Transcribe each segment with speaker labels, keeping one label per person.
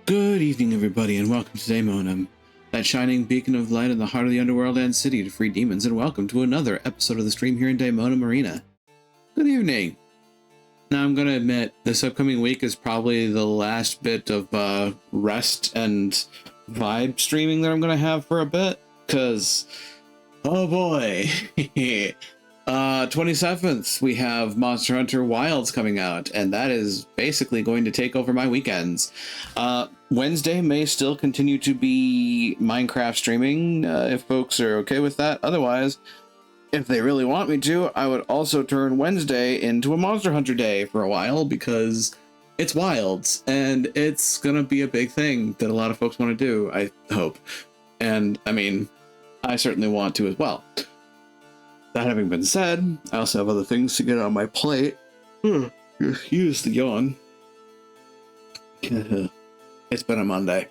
Speaker 1: Good evening, everybody, and welcome to Dissonance, that shining beacon of light in the heart of the underworld and city to free demons, and welcome to another episode of the stream here in Dissonance Arena. Good evening. Now, I'm going to admit, this upcoming week is probably the last bit of rest and vibe streaming that I'm going to have for a bit, because, oh boy, 27th, we have Monster Hunter Wilds coming out, and that is basically going to take over my weekends. Wednesday may still continue to be Minecraft streaming, if folks are okay with that. Otherwise, if they really want me to, I would also turn Wednesday into a Monster Hunter day for a while, because it's Wilds, and it's gonna be a big thing that a lot of folks want to do, I hope. And, I mean, I certainly want to as well. That having been said, I also have other things to get on my plate. Excuse the yawn. It's been a Monday.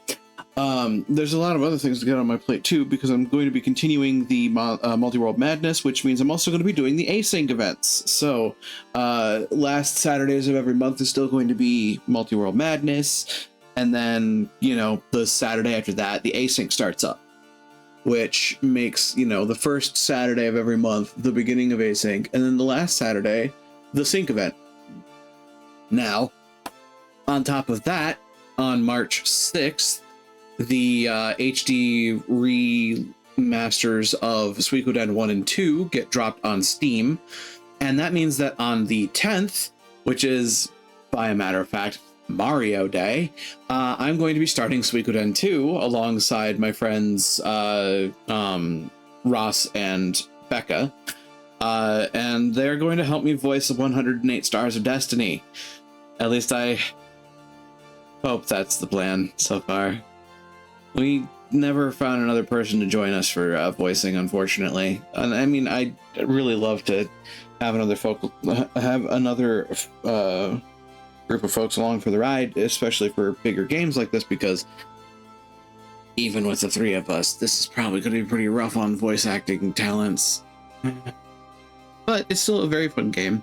Speaker 1: There's a lot of other things to get on my plate too, because I'm going to be continuing the Multi-World Madness, which means I'm also going to be doing the async events. So, last Saturdays of every month is still going to be Multi-World Madness, and then, you know, the Saturday after that, the async starts up, which makes, you know, the first Saturday of every month the beginning of async, and then the last Saturday, the sync event. Now, on top of that, on March 6th, the HD remasters of Suikoden 1 and 2 get dropped on Steam, and that means that on the 10th, which is, by a matter of fact, Mario Day, I'm going to be starting Suikoden 2 alongside my friends Ross and Becca, and they're going to help me voice the 108 Stars of Destiny. At least I hope that's the plan so far. We never found another person to join us for voicing, unfortunately. And I mean, I'd really love to have another group of folks along for the ride, especially for bigger games like this, because even with the three of us, this is probably going to be pretty rough on voice acting talents. But it's still a very fun game,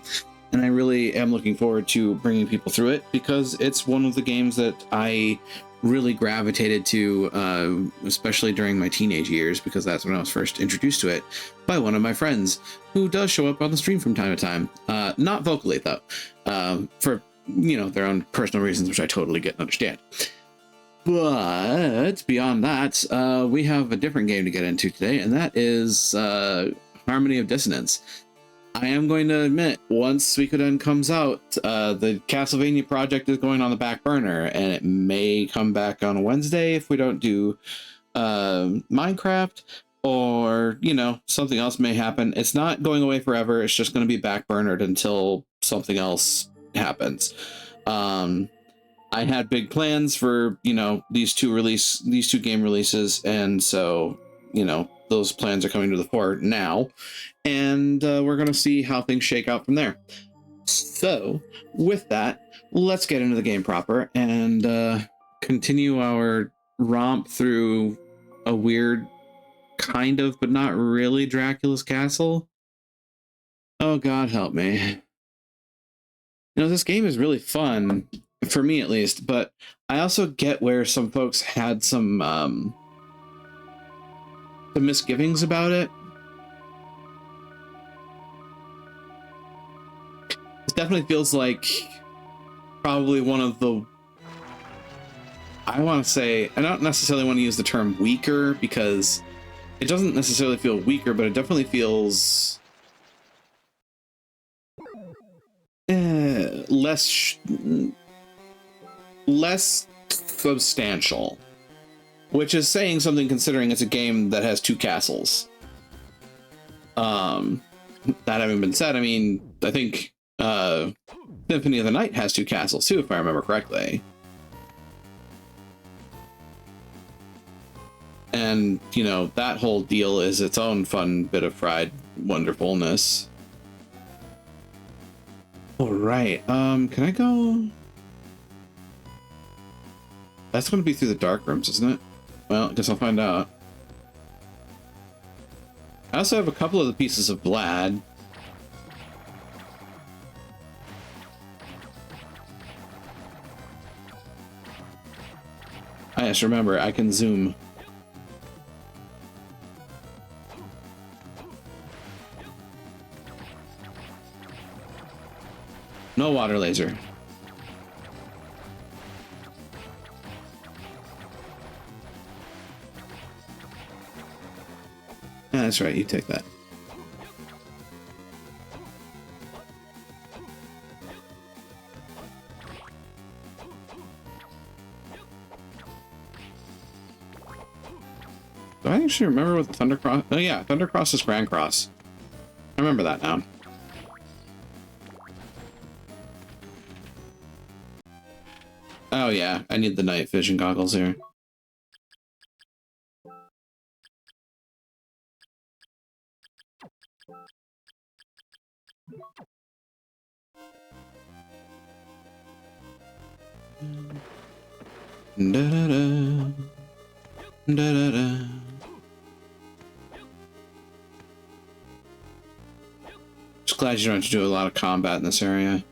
Speaker 1: and I really am looking forward to bringing people through it, because it's one of the games that I really gravitated to, especially during my teenage years, because that's when I was first introduced to it by one of my friends, who does show up on the stream from time to time. Not vocally, though, for, you know, their own personal reasons, which I totally get and understand. But beyond that, we have a different game to get into today, and that is Harmony of Dissonance. I am going to admit, once Suikoden comes out, the Castlevania project is going on the back burner, and it may come back on Wednesday if we don't do Minecraft, or, you know, something else may happen. It's not going away forever. It's just going to be back burnered until something else happens. I had big plans for, you know, these two game releases, and so, you know, those plans are coming to the fore now, and we're going to see how things shake out from there. So, with that, let's get into the game proper and continue our romp through a weird, kind of, but not really Dracula's castle. Oh, God help me. You know, this game is really fun, for me at least, but I also get where some folks had some misgivings about it. It definitely feels like probably one of the, I want to say, I don't necessarily want to use the term weaker, because it doesn't necessarily feel weaker, but it definitely feels less substantial, which is saying something considering it's a game that has two castles. That having been said, I mean, I think Symphony of the Night has two castles too, if I remember correctly. And, you know, that whole deal is its own fun bit of fried wonderfulness. All right, can I go? That's going to be through the dark rooms, isn't it? Well, I guess I'll find out. I also have a couple of the pieces of Vlad. Elias, remember, I can zoom. No water laser. Yeah, that's right, you take that. Do I actually remember what the Thundercross... Oh yeah, Thundercross is Grand Cross. I remember that now. Oh yeah, I need the night vision goggles here. Da-da-da. Da-da-da. Just glad you don't have to do a lot of combat in this area.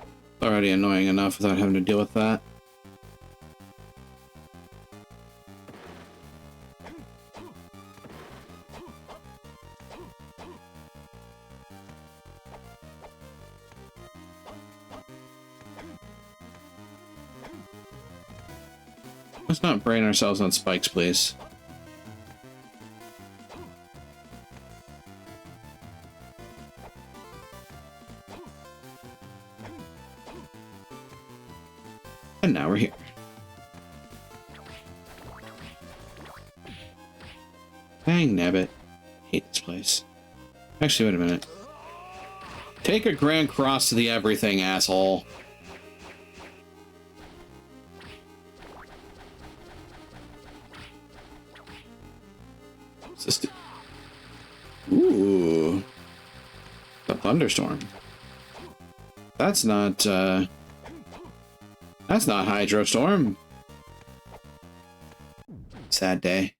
Speaker 1: It's already annoying enough without having to deal with that. Let's not brain ourselves on spikes, please. And now we're here. Dang nabbit. Hate this place. Actually, wait a minute. Take a Grand Cross to the everything, asshole. Ooh. The thunderstorm. That's not Hydrostorm. Sad day.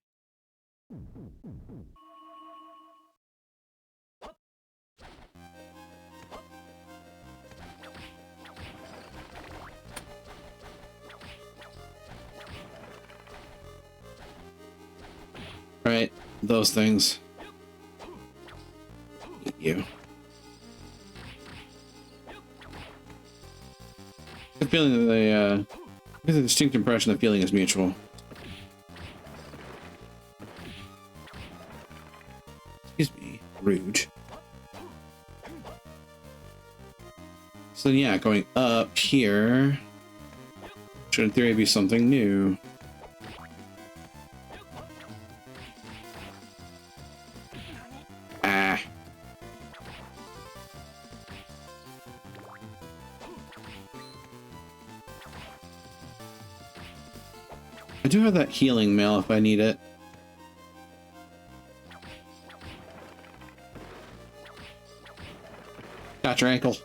Speaker 1: Right, those things. You. The feeling that they, I get a distinct impression the feeling is mutual. Excuse me, rude. So yeah, going up here should in theory be something new. I do have that healing mail if I need it. Got your ankle.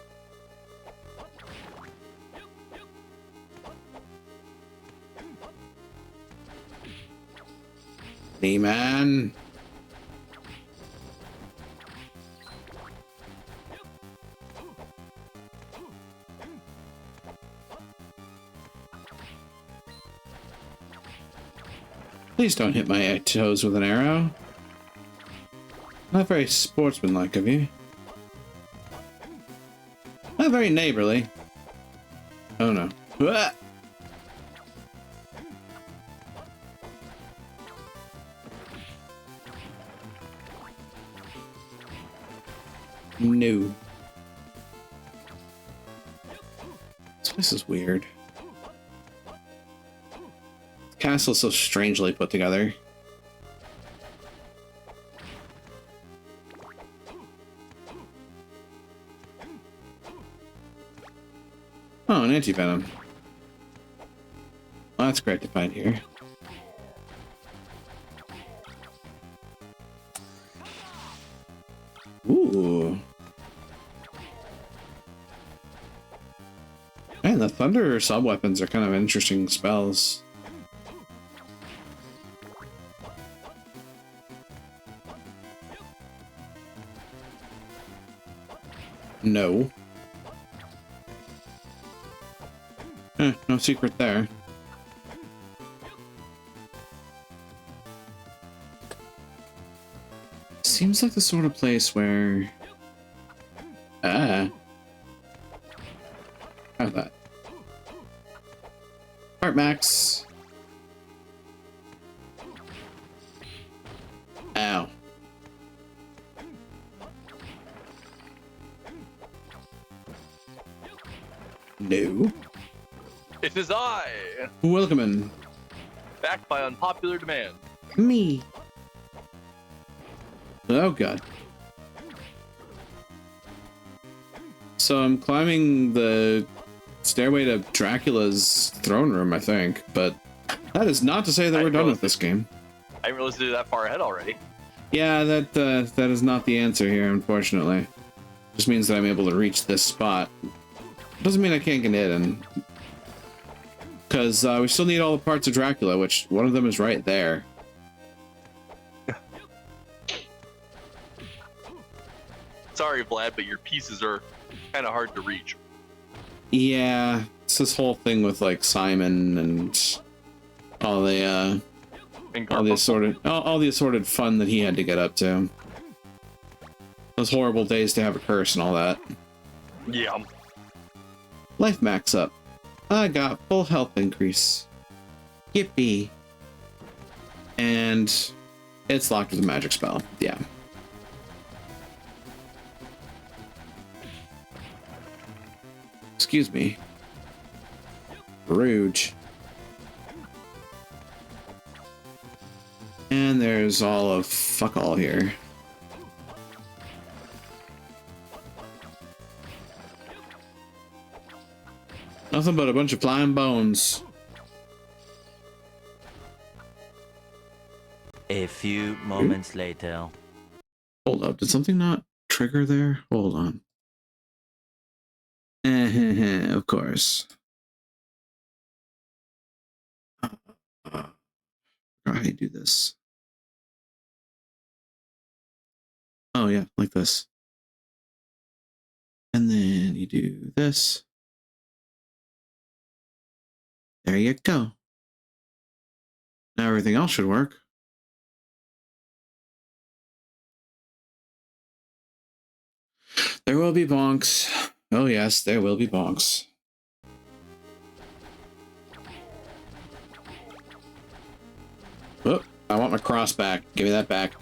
Speaker 1: Hey, man. Please don't hit my toes with an arrow. Not very sportsmanlike of you. Not very neighborly. Oh no. Ah! No. This place is weird. The castle's so strangely put together. Oh, an anti-venom. Well, that's great to find here. Ooh. Man, the thunder sub-weapons are kind of interesting spells. No. No secret there. seems like the sort of place where... How's that? Alright, Max. Ow. No.
Speaker 2: It is I!
Speaker 1: Welcome in.
Speaker 2: Back by unpopular demand.
Speaker 1: Me. Oh god. So I'm climbing the stairway to Dracula's throne room, I think, but that is not to say that we're done with this game.
Speaker 2: I didn't realize it was that far ahead already.
Speaker 1: Yeah, that is not the answer here, unfortunately. Just means that I'm able to reach this spot. Doesn't mean I can't get in. Because we still need all the parts of Dracula, which one of them is right there.
Speaker 2: Sorry, Vlad, but your pieces are kind of hard to reach.
Speaker 1: Yeah, it's this whole thing with like Simon and all the assorted fun that he had to get up to. Those horrible days to have a curse and all that.
Speaker 2: Yeah.
Speaker 1: Life max up. I got full health increase. Yippee. And it's locked with a magic spell. Yeah. Excuse me. Rouge. And there's all of fuck all here. Nothing but a bunch of flying bones.
Speaker 3: A few moments later.
Speaker 1: Hold up, did something not trigger there? Hold on. Of course. How do you do this? Oh yeah, like this. And then you do this. There you go. Now everything else should work. There will be bonks. Oh yes, there will be bonks. Oh, I want my cross back. Give me that back.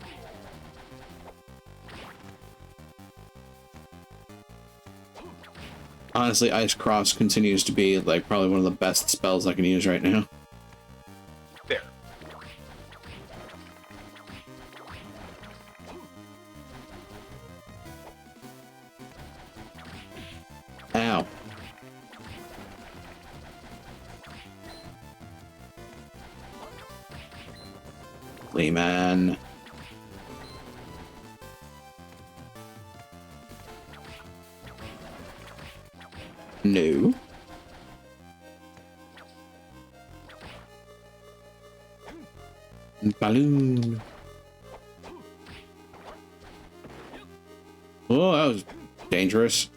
Speaker 1: Honestly, Ice Cross continues to be like probably one of the best spells I can use right now.
Speaker 2: Fair.
Speaker 1: Ow. Man. No. Balloon. Oh, that was dangerous.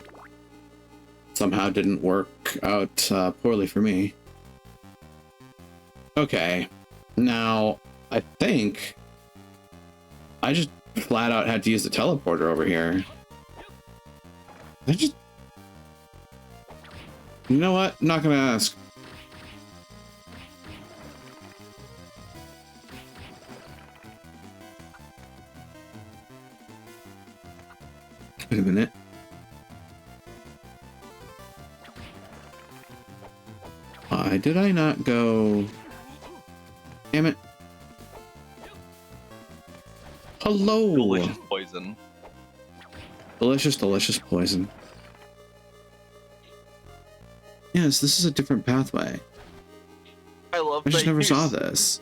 Speaker 1: Somehow didn't work out poorly for me. Okay. Now, I think I just flat out had to use the teleporter over here. You know what? I'm not gonna ask. Wait a minute. Why did I not go? Damn it. Hello.
Speaker 2: Delicious poison.
Speaker 1: Delicious, delicious poison. Yes, this is a different pathway.
Speaker 2: I love
Speaker 1: I just
Speaker 2: that
Speaker 1: never
Speaker 2: you
Speaker 1: saw this.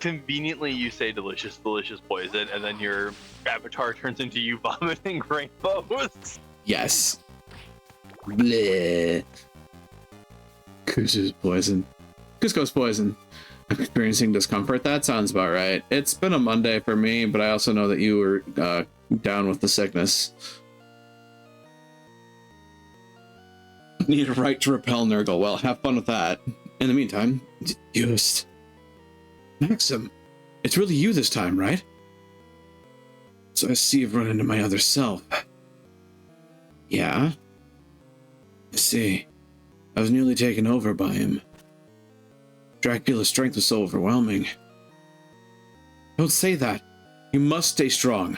Speaker 2: Conveniently, you say delicious, delicious poison, and then your avatar turns into you vomiting rainbows.
Speaker 1: Yes. Bleh. Cusco's poison. Cusco's poison. I'm experiencing discomfort. That sounds about right. It's been a Monday for me, but I also know that you were down with the sickness. Need a right to repel Nurgle. Well, have fun with that. In the meantime, just... Maxim, it's really you this time, right? So I see you've run into my other self. Yeah? I see. I was nearly taken over by him. Dracula's strength was so overwhelming. Don't say that. You must stay strong.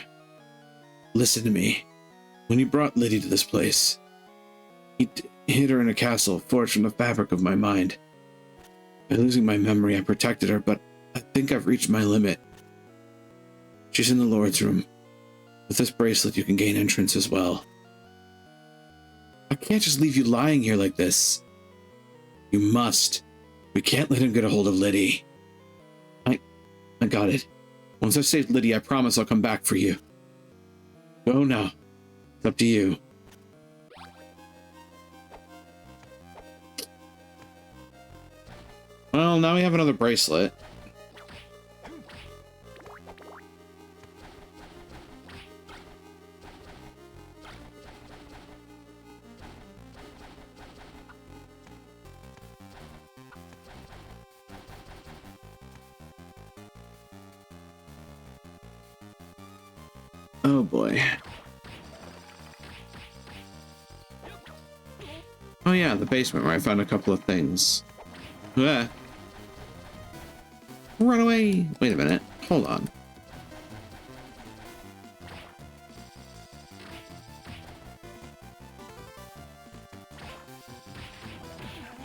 Speaker 1: Listen to me. When you brought Liddy to this place, he hid her in a castle forged from the fabric of my mind. By losing my memory, I protected her, but I think I've reached my limit. She's in the Lord's room. With this bracelet, you can gain entrance as well. I can't just leave you lying here like this. You must. We can't let him get a hold of Liddy. I got it. Once I've saved Liddy, I promise I'll come back for you. Go now. It's up to you. Well, now we have another bracelet. Oh boy. Oh yeah, the basement where I found a couple of things. Ah. Run away! Wait a minute. Hold on.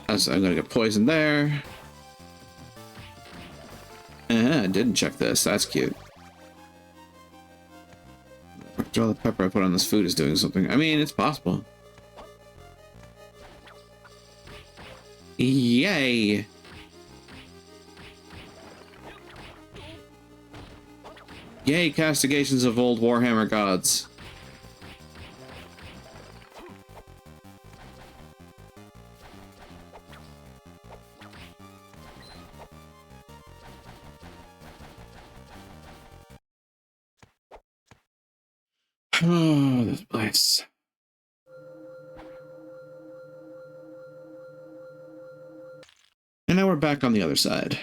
Speaker 1: I'm gonna get poisoned there. I didn't check this. That's cute. All the pepper I put on this food is doing something. I mean, it's possible. Yay! Yay, castigations of old Warhammer gods. Oh, this place. And now we're back on the other side.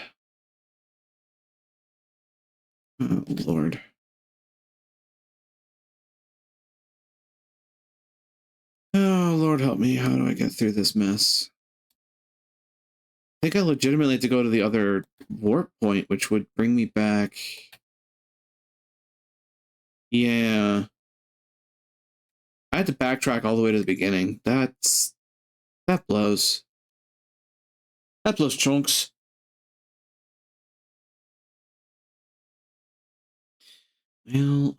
Speaker 1: Oh, Lord. Oh, Lord help me. How do I get through this mess? I think I legitimately have to go to the other warp point, which would bring me back. Yeah. I had to backtrack all the way to the beginning. That blows. That blows chunks. Well,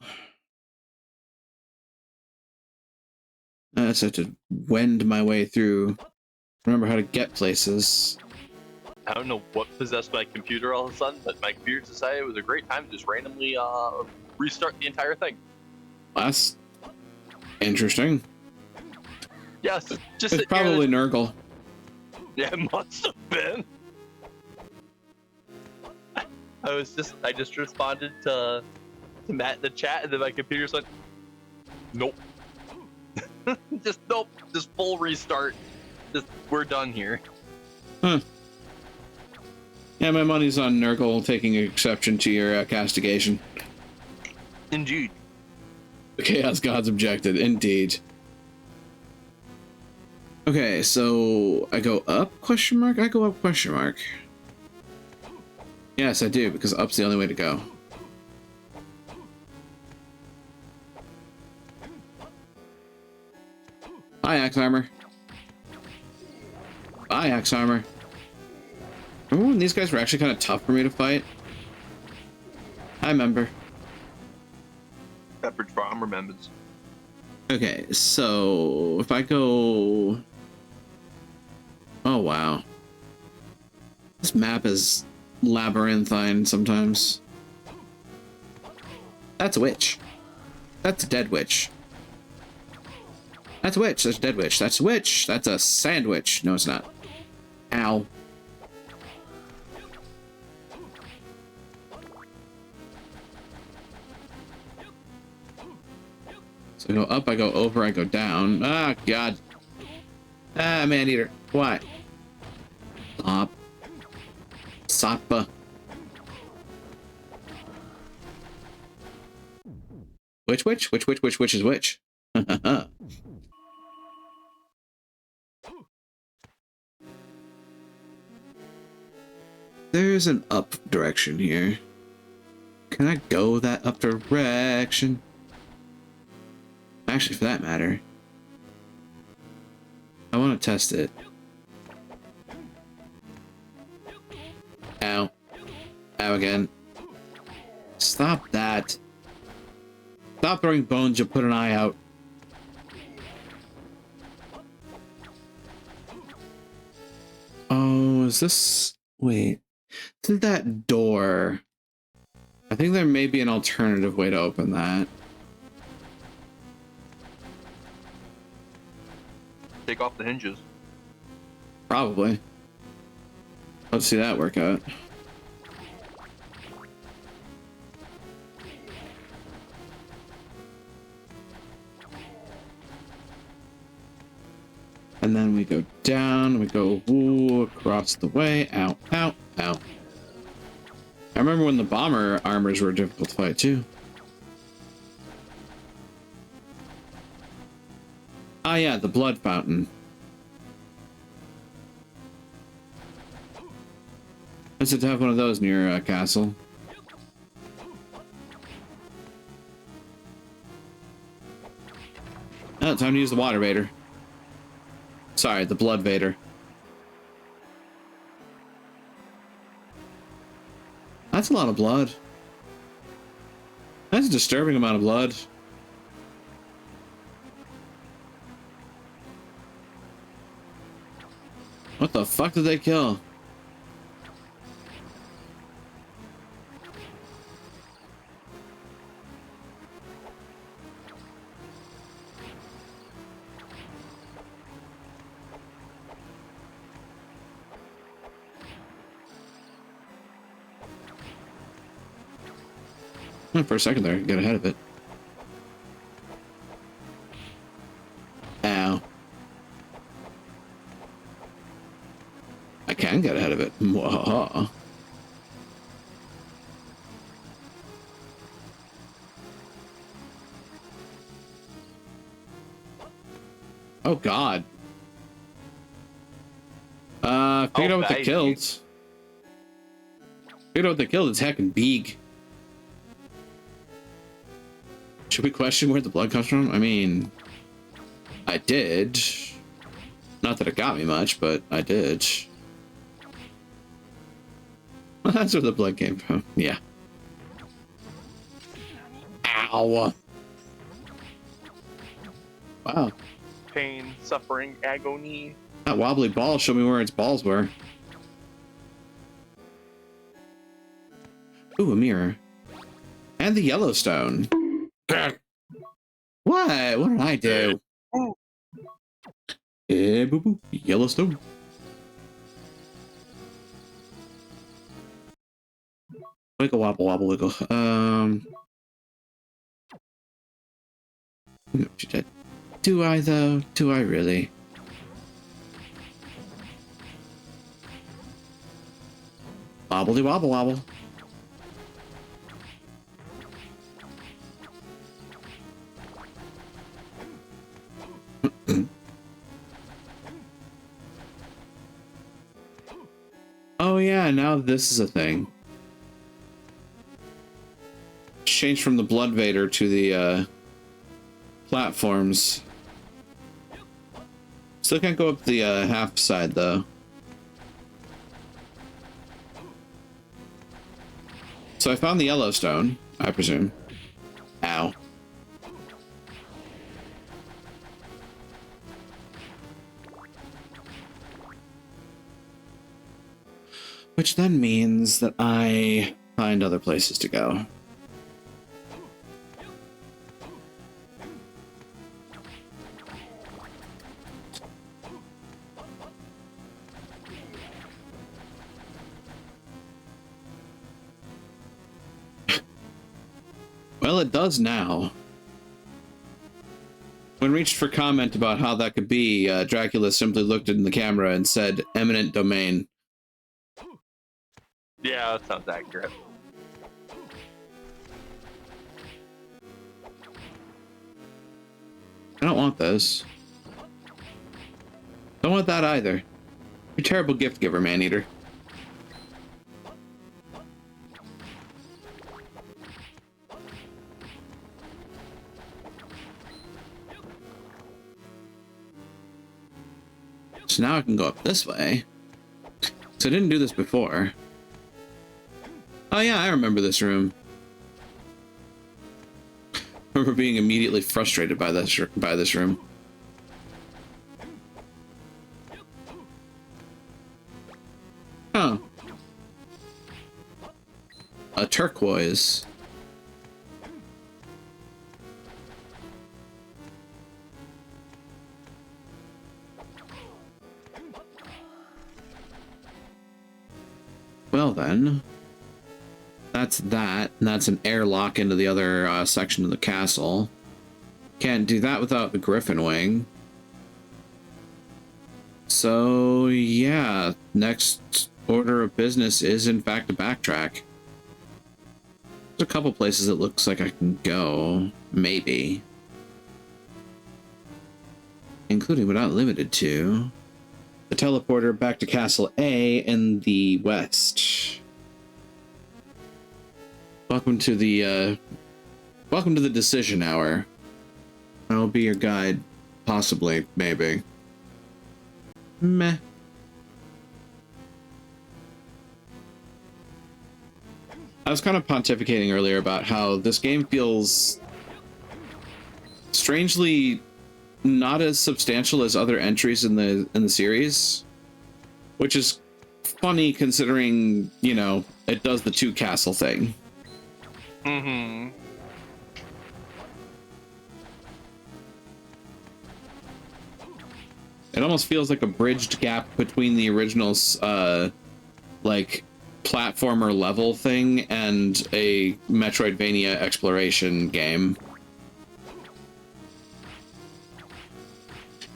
Speaker 1: I just have to wend my way through. Remember how to get places.
Speaker 2: I don't know what possessed my computer all of a sudden, but my computer decided it was a great time to just randomly restart the entire thing.
Speaker 1: That's interesting.
Speaker 2: Yes, just
Speaker 1: It's probably Nurgle.
Speaker 2: Yeah, it must have been. I just responded to Matt in the chat, and then my computer said, "Nope." Just nope. Just full restart. Just we're done here.
Speaker 1: Huh. Yeah, my money's on Nurgle taking exception to your castigation.
Speaker 2: Indeed.
Speaker 1: The Chaos Gods objected. Indeed. Okay, so I go up, question mark? I go up, question mark. Yes, I do, because up's the only way to go. Bye, Axe Armor. Bye, Axe Armor. Remember when these guys were actually kind of tough for me to fight? I remember.
Speaker 2: Pepperidge Farm remembers.
Speaker 1: Okay, so if I go... Oh, wow. This map is labyrinthine sometimes. That's a witch. That's a dead witch. That's a witch. That's a dead witch. That's a witch. That's a sandwich. No, it's not. Ow. So I go up, I go over, I go down. Ah, God. Ah, man-eater. Why? Stop. Sappa. Which is which? There's an up direction here. Can I go that up direction? Actually, for that matter, I want to test it. Ow. Ow again. Stop that. Stop throwing bones, you'll put an eye out. Oh, is this... Wait. Isn't that door? I think there may be an alternative way to open that.
Speaker 2: Take off the hinges.
Speaker 1: Probably. Let's see that work out. And then we go down, we go woo, across the way. Ow, ow, ow. I remember when the bomber armors were difficult to fight too. Ah yeah, the blood fountain. Nice to have one of those near a castle. Oh, time to use the water vader. Sorry, the blood vader. That's a lot of blood. That's a disturbing amount of blood. What the fuck did they kill? For a second there, I got ahead of it. Ow. I can get ahead of it. Whoa. Oh god. Figured out what they killed. Figured out what they killed. It's heckin' big. Should we question where the blood comes from? I mean, I did. Not that it got me much, but I did. Well, that's where the blood came from. Yeah. Ow. Wow.
Speaker 2: Pain, suffering, agony.
Speaker 1: That wobbly ball showed me where its balls were. Ooh, a mirror. And the Yellowstone. What? What did I do? Eh, boo boo. Yellowstone. Wiggle wobble wobble wiggle. Do I though? Do I really? Wobbledy wobble wobble. Oh yeah, now this is a thing. Changed from the blood vader to the platforms. Still can't go up the half side though. So I found the Yellowstone, I presume. Ow. Which then means that I find other places to go. Well, it does now. When reached for comment about how that could be, Dracula simply looked in the camera and said, "Eminent domain."
Speaker 2: Yeah, that sounds accurate.
Speaker 1: I don't want those. Don't want that either. You're a terrible gift giver, man-eater. So now I can go up this way. So I didn't do this before. Oh yeah, I remember this room. I remember being immediately frustrated by this room. Huh. A turquoise. Well then, that's that, and that's an airlock into the other section of the castle. Can't do that without the griffin wing. So yeah, next order of business is in fact a backtrack. There's a couple places it looks like I can go, maybe. Including but not limited to the teleporter back to Castle A in the west. Welcome to the decision hour. I'll be your guide, possibly, maybe. Meh. I was kind of pontificating earlier about how this game feels strangely not as substantial as other entries in the series, which is funny considering, you know, it does the two castle thing.
Speaker 2: Mm-hmm.
Speaker 1: It almost feels like a bridged gap between the original's like platformer level thing and a Metroidvania exploration game.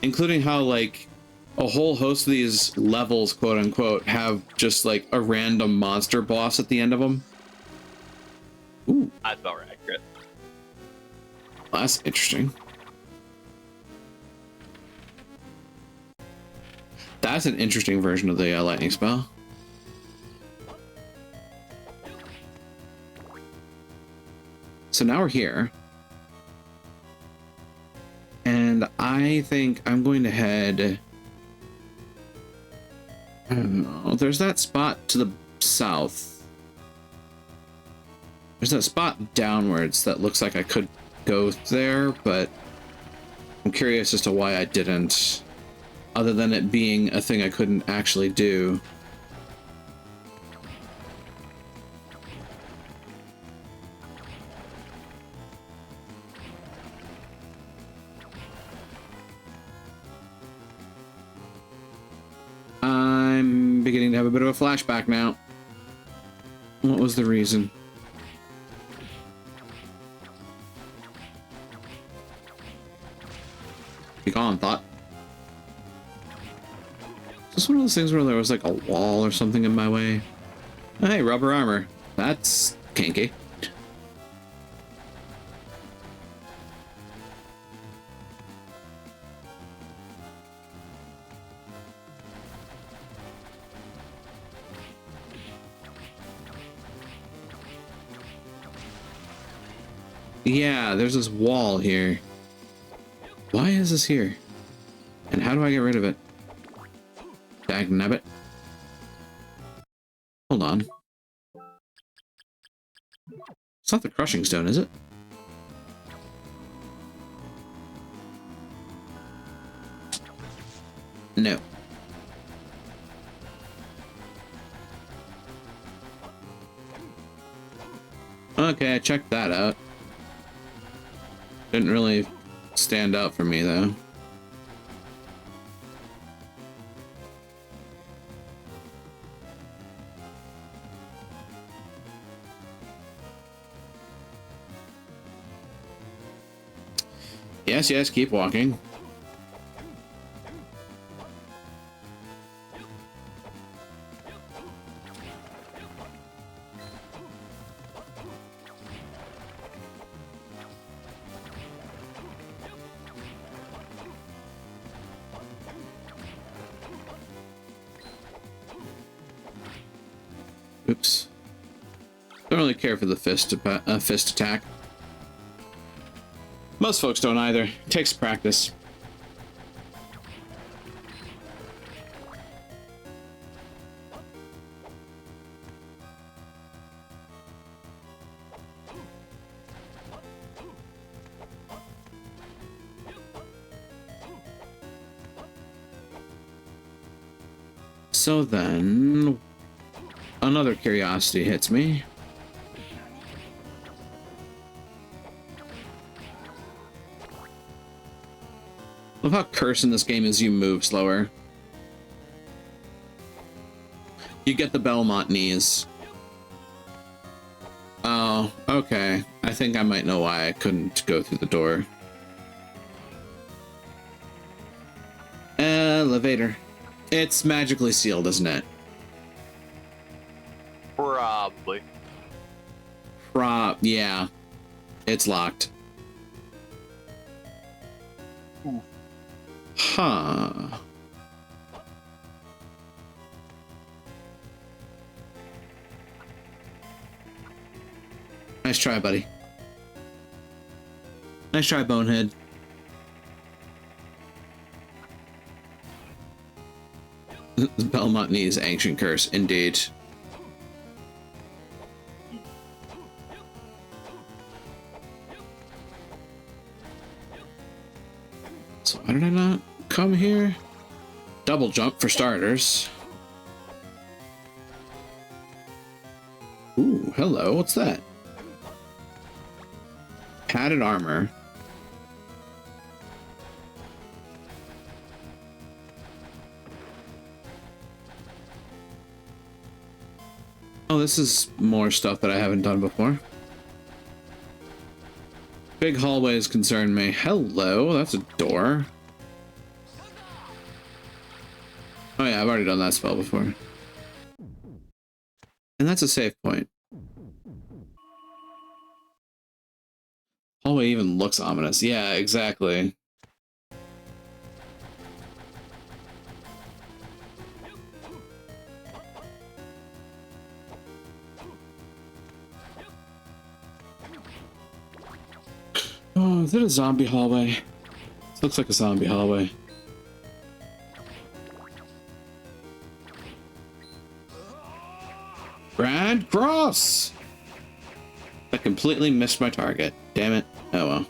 Speaker 1: Including how, like, a whole host of these levels, quote unquote, have just like a random monster boss at the end of them. Ooh.
Speaker 2: That's about accurate.
Speaker 1: Well, that's interesting. That's an interesting version of the lightning spell. So now we're here. And I think I'm going to head... I don't know. There's that spot to the south. There's that spot downwards that looks like I could go there, but I'm curious as to why I didn't. Other than it being a thing I couldn't actually do. I'm beginning to have a bit of a flashback now. What was the reason? Be gone, thought. Is this one of those things where there was like a wall or something in my way? Oh, hey, rubber armor. That's kinky. Yeah, there's this wall here. Why is this here? And how do I get rid of it? Dagnabbit. Hold on. It's not the crushing stone, is it? No. Okay, I checked that out. Didn't really stand out for me, though. Yes, yes, keep walking. Oops. Don't really care for the fist attack. Most folks don't either. It takes practice. So then, another curiosity hits me. Love how cursed in this game is you move slower. You get the Belmont knees. Oh, okay. I think I might know why I couldn't go through the door. Elevator. It's magically sealed, isn't it?
Speaker 2: Probably.
Speaker 1: Yeah. It's locked.
Speaker 2: Ooh.
Speaker 1: Huh. Nice try, buddy. Nice try, Bonehead. Belmont needs ancient curse, indeed. So why did I not come here? Double jump for starters. Ooh, hello, what's that? Padded armor. Oh, this is more stuff that I haven't done before. Big hallways concern me. Hello, that's a door. Oh yeah, I've already done that spell before. And that's a save point. Hallway even looks ominous. Yeah, exactly. Oh, is it a zombie hallway? This looks like a zombie hallway. Brad Cross! I completely missed my target. Damn it. Oh well.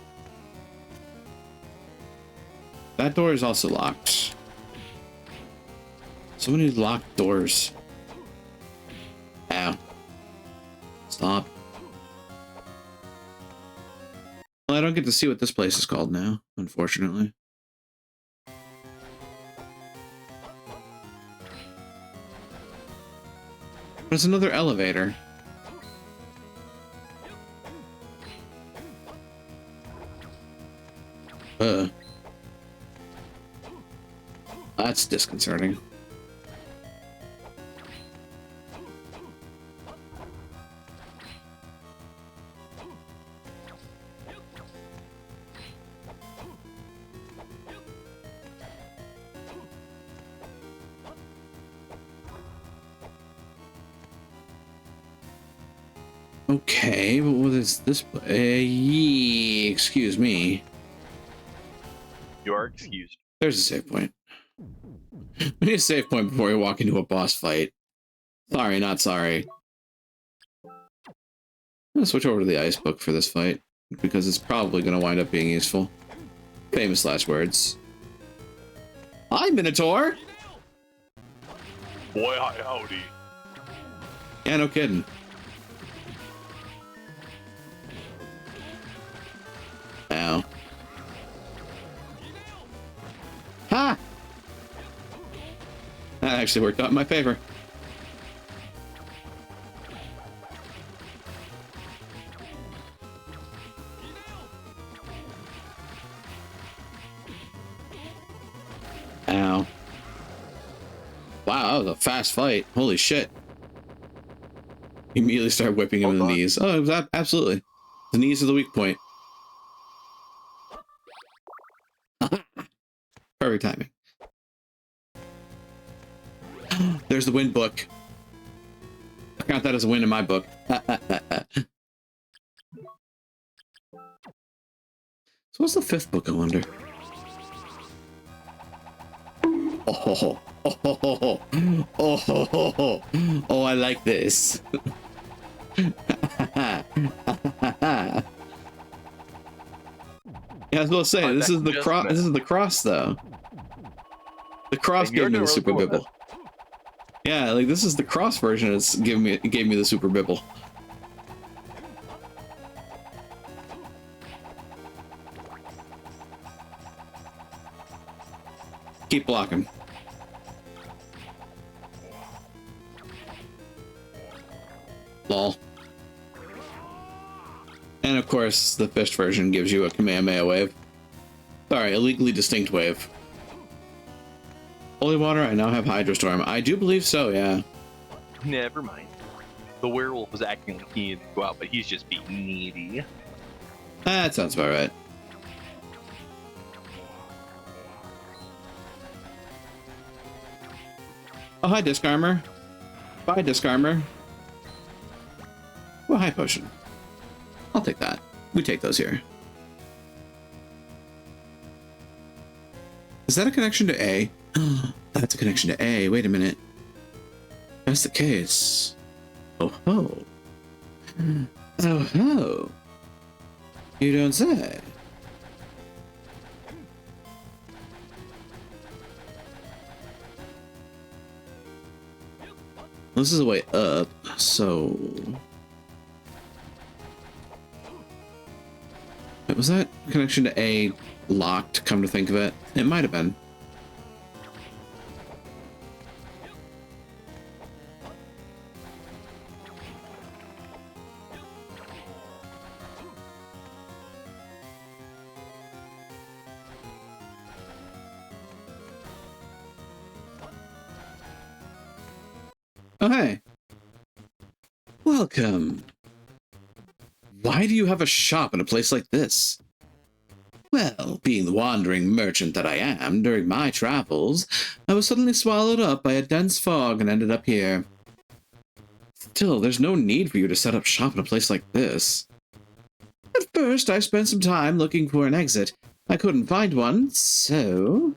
Speaker 1: That door is also locked. So many locked doors. Ow. Stop. Well, I don't get to see what this place is called now, unfortunately. There's another elevator. That's disconcerting. Okay, but what is this? Excuse me.
Speaker 2: You are excused.
Speaker 1: There's a save point. We need a save point before we walk into a boss fight. Sorry, not sorry. I'm gonna switch over to the ice book for this fight, because it's probably gonna wind up being useful. Famous last words. Hi, Minotaur!
Speaker 2: Boy, howdy.
Speaker 1: Yeah, no kidding. Ow. Ha! That actually worked out in my favor. Ow. Wow, that was a fast fight. Holy shit. Immediately start whipping him in the knees. Oh, it was absolutely. The knees are the weak point. Perfect timing. There's the wind book. I count that as a win in my book. So what's the 5th book, I wonder? Oh, oh, oh, oh, oh, oh, oh, I like this. Yeah, I was gonna say, this is the cross. This is the cross, though. The cross gave me the super bibble. Yeah, like this is the cross version. It's gave me the super bibble. Keep blocking. Lol. And of course, the fish version gives you a Kamehameha wave. Sorry, a legally distinct wave. Holy water, I now have Hydrostorm. I do believe so, yeah.
Speaker 2: Never mind. The werewolf was acting like he needed to go out, but he's just being needy.
Speaker 1: That sounds about right. Oh, hi, Disc Armor. Bye, Disc Armor. Oh, hi, Potion. I'll take that. We take those here. Is that a connection to A? That's a connection to A. Wait a minute. That's the case. Oh ho. Oh ho. You don't say. This is a way up, so... Wait, was that connection to A locked, come to think of it? It might have been. Oh, hey. Welcome. Why do you have a shop in a place like this? Well, being the wandering merchant that I am, during my travels, I was suddenly swallowed up by a dense fog and ended up here. Still, there's no need for you to set up shop in a place like this. At first, I spent some time looking for an exit. I couldn't find one, so...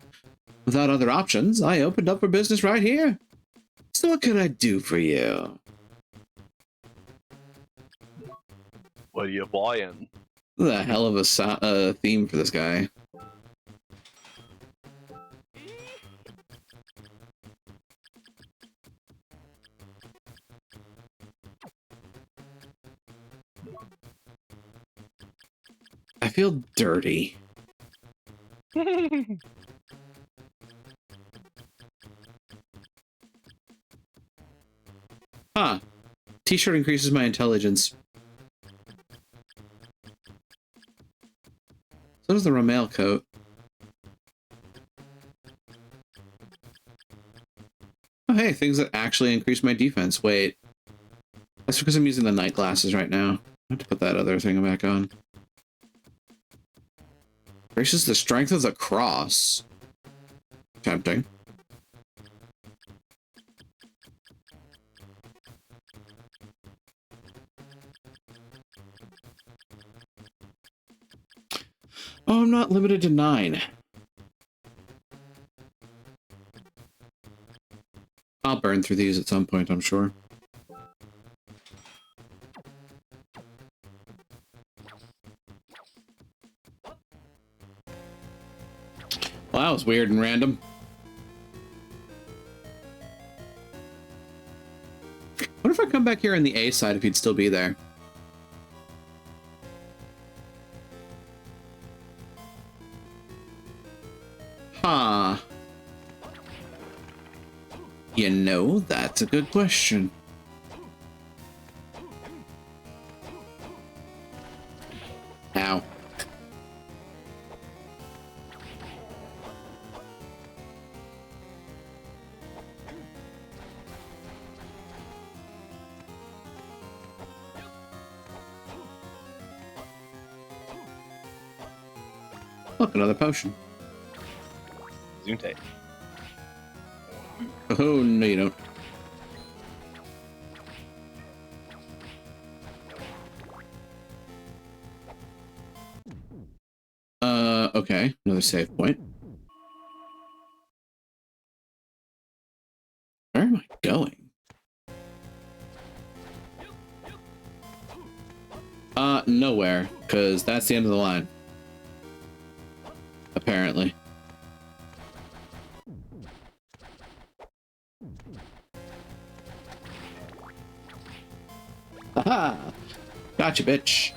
Speaker 1: without other options, I opened up for business right here. So what can I do for you?
Speaker 2: What are you buying?
Speaker 1: The hell of a theme for this guy. I feel dirty. Huh. T-shirt increases my intelligence. So does the Romail coat. Oh, hey, things that actually increase my defense. Wait. That's because I'm using the night glasses right now. I have to put that other thing back on. Increases the strength of the cross. Tempting. Oh, I'm not limited to 9. I'll burn through these at some point, I'm sure. Well, that was weird and random. What if I come back here on the A side if he'd still be there? Huh. You know, that's a good question. Ow. Look, another potion.
Speaker 2: Zunte.
Speaker 1: Oh, no you don't. Okay, another save point. Where am I going? Nowhere, because that's the end of the line. Apparently. Haha! Gotcha, bitch.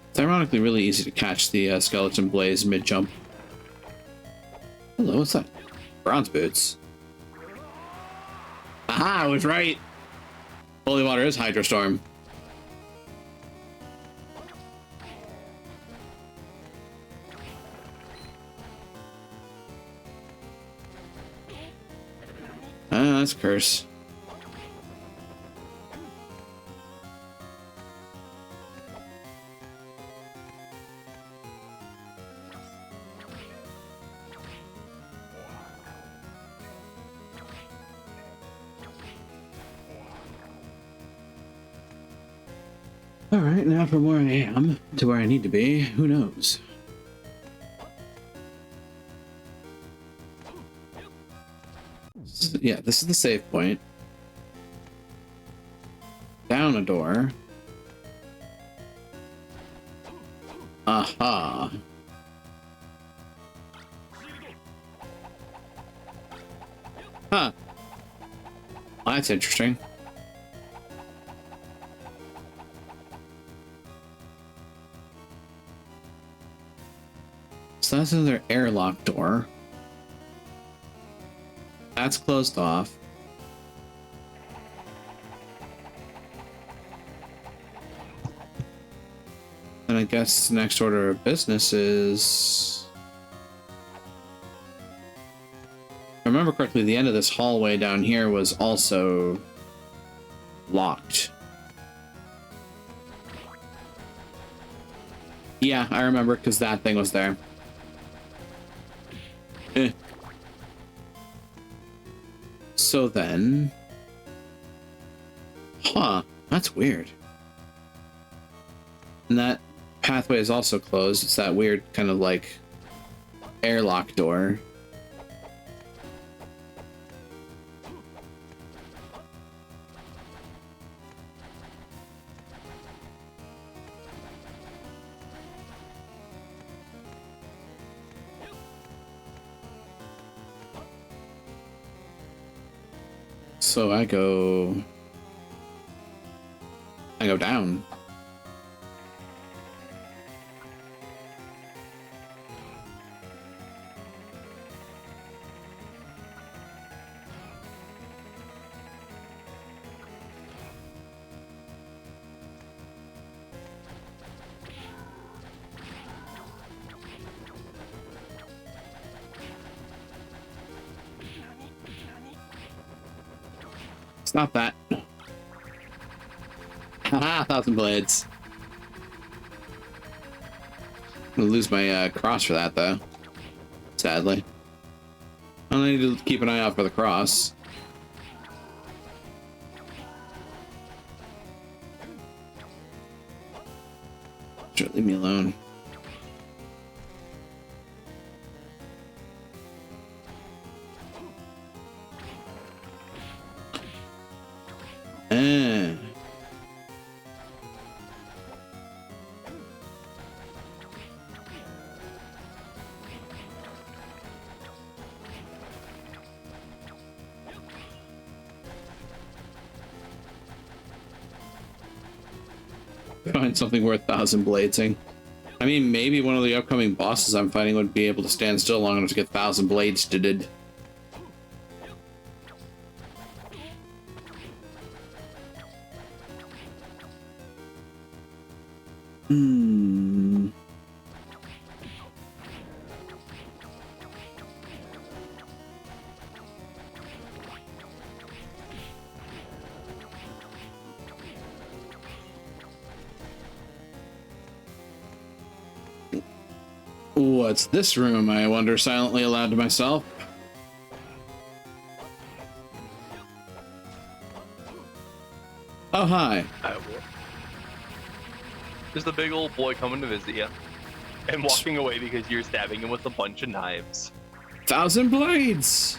Speaker 1: It's ironically really easy to catch the skeleton blaze mid-jump. Hello, what's that? Bronze boots. Aha, I was right! Holy water is Hydrostorm. Ah, that's curse. All right, now from where I am to where I need to be, who knows? Yeah, this is the save point. Down a door. Aha. Huh. Well, that's interesting. So that's another airlock door. That's closed off. And I guess the next order of business is... If I remember correctly, the end of this hallway down here was also locked. Yeah, I remember, because that thing was there. So then... Huh, that's weird. And that pathway is also closed. It's that weird kind of like airlock door. So I go down. It's not that. Haha, 1,000 blades. I'm gonna lose my cross for that, though. Sadly. I need to keep an eye out for the cross. Sure, leave me alone. Find something worth 1,000 bladesing. I mean, maybe one of the upcoming bosses I'm fighting would be able to stand still long enough to get 1,000 blades did. What's this room, I wonder silently aloud to myself? Oh, hi.
Speaker 2: I will. Just a big old boy coming to visit you and walking away because you're stabbing him with a bunch of knives.
Speaker 1: 1,000 blades!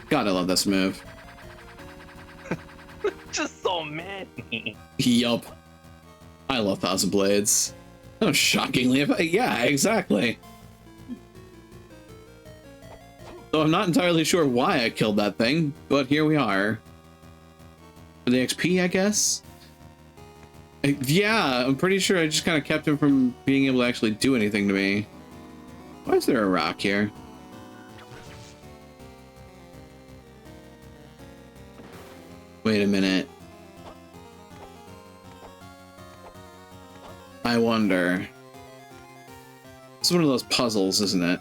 Speaker 1: God, I love this move.
Speaker 2: Just so many.
Speaker 1: Yup. I love 1,000 blades. Oh, shockingly, yeah, exactly. So I'm not entirely sure why I killed that thing, but here we are. For the XP, I guess? Yeah, I'm pretty sure I just kind of kept him from being able to actually do anything to me. Why is there a rock here? Wait a minute. I wonder. It's one of those puzzles, isn't it?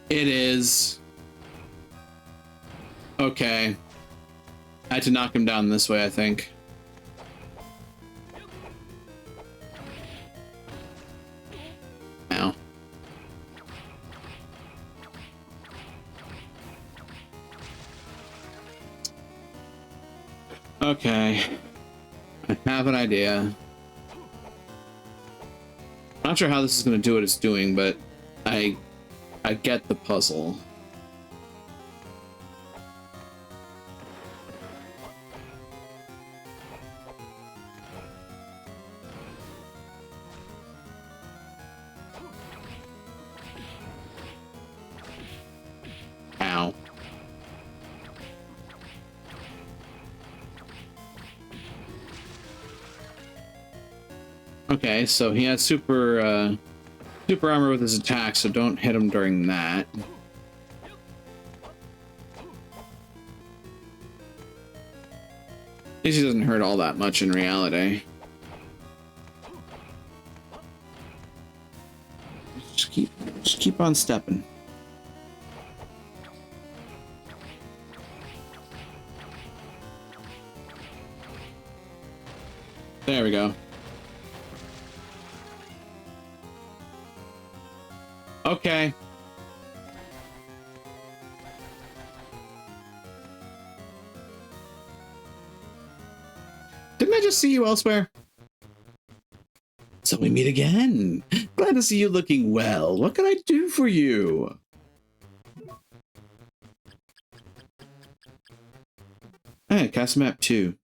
Speaker 1: It is. Okay. I had to knock him down this way, I think. Ow. Okay. I have an idea. Not sure how this is going to do what it's doing, but I get the puzzle. Ow. Okay, so he has super armor with his attack, so don't hit him during that. At least he doesn't hurt all that much in reality. Just keep on stepping. There we go. Okay. Didn't I just see you elsewhere? So we meet again. Glad to see you looking well. What can I do for you? Hey, cast map 2.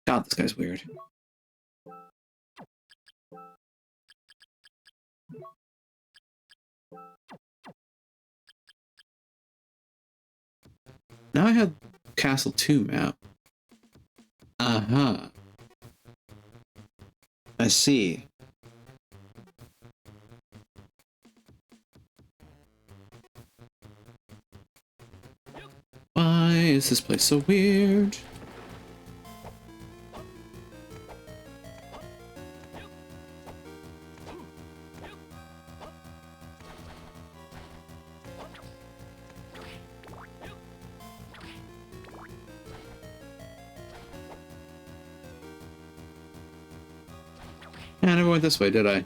Speaker 1: God, this guy's weird. Now I have Castle 2 map. Uh-huh. I see. Why is this place so weird? I never went this way, did I?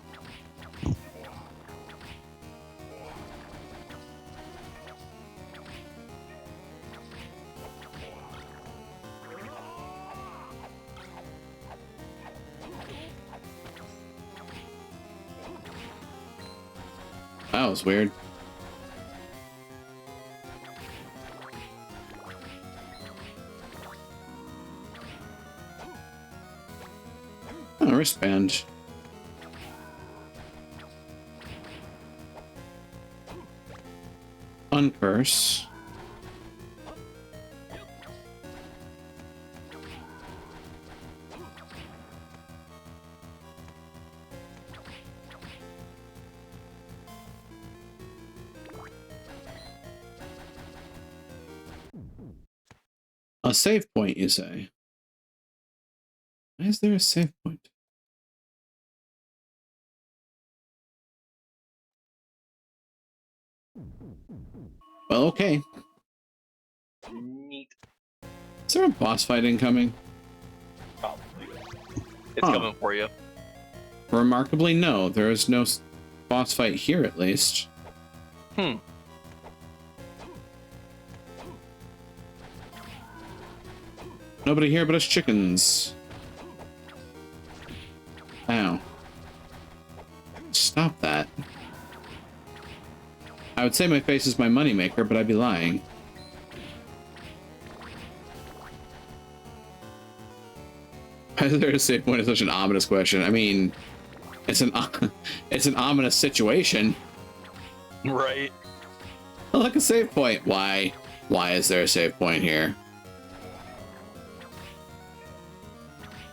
Speaker 1: That was weird. Oh, wristband. Uncurse. A save point, you say? Why is there a save point? Well, okay.
Speaker 2: Neat.
Speaker 1: Is there a boss fight incoming?
Speaker 2: Probably. It's coming for you.
Speaker 1: Remarkably, no. There is no boss fight here, at least. Nobody here but us chickens. Ow. Stop that. I would say my face is my moneymaker, but I'd be lying. Why is there a save point? Is such an ominous question. I mean, it's an ominous situation.
Speaker 2: Right.
Speaker 1: Oh, look, a save point. Why? Why is there a save point here?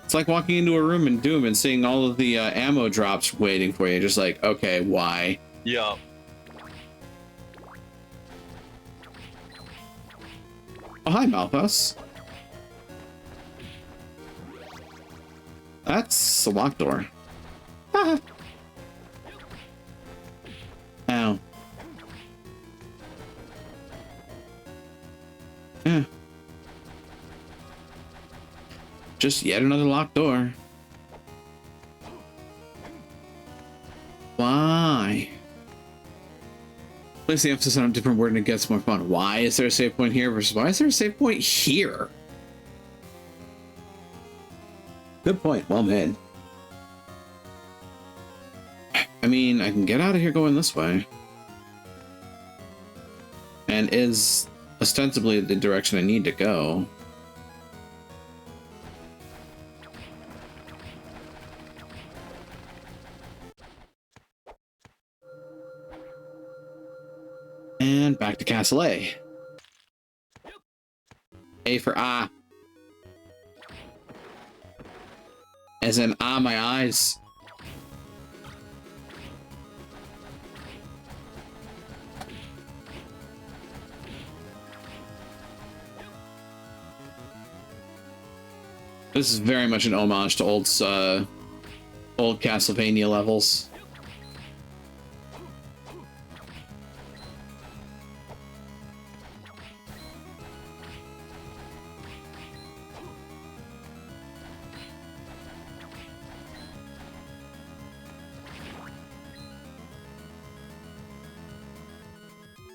Speaker 1: It's like walking into a room in Doom and seeing all of the ammo drops waiting for you. Just like, okay, why?
Speaker 2: Yeah.
Speaker 1: Oh, hi, Malphus. That's a locked door. Ah. Ow. Yeah. Just yet another locked door. Why? Place the emphasis on a different word and it gets more fun. Why is there a save point here versus why is there a save point here? Good point. Well made. I mean, I can get out of here going this way. And is ostensibly the direction I need to go. And back to Castle A. A for ah. As in, ah, my eyes. This is very much an homage to old Castlevania levels.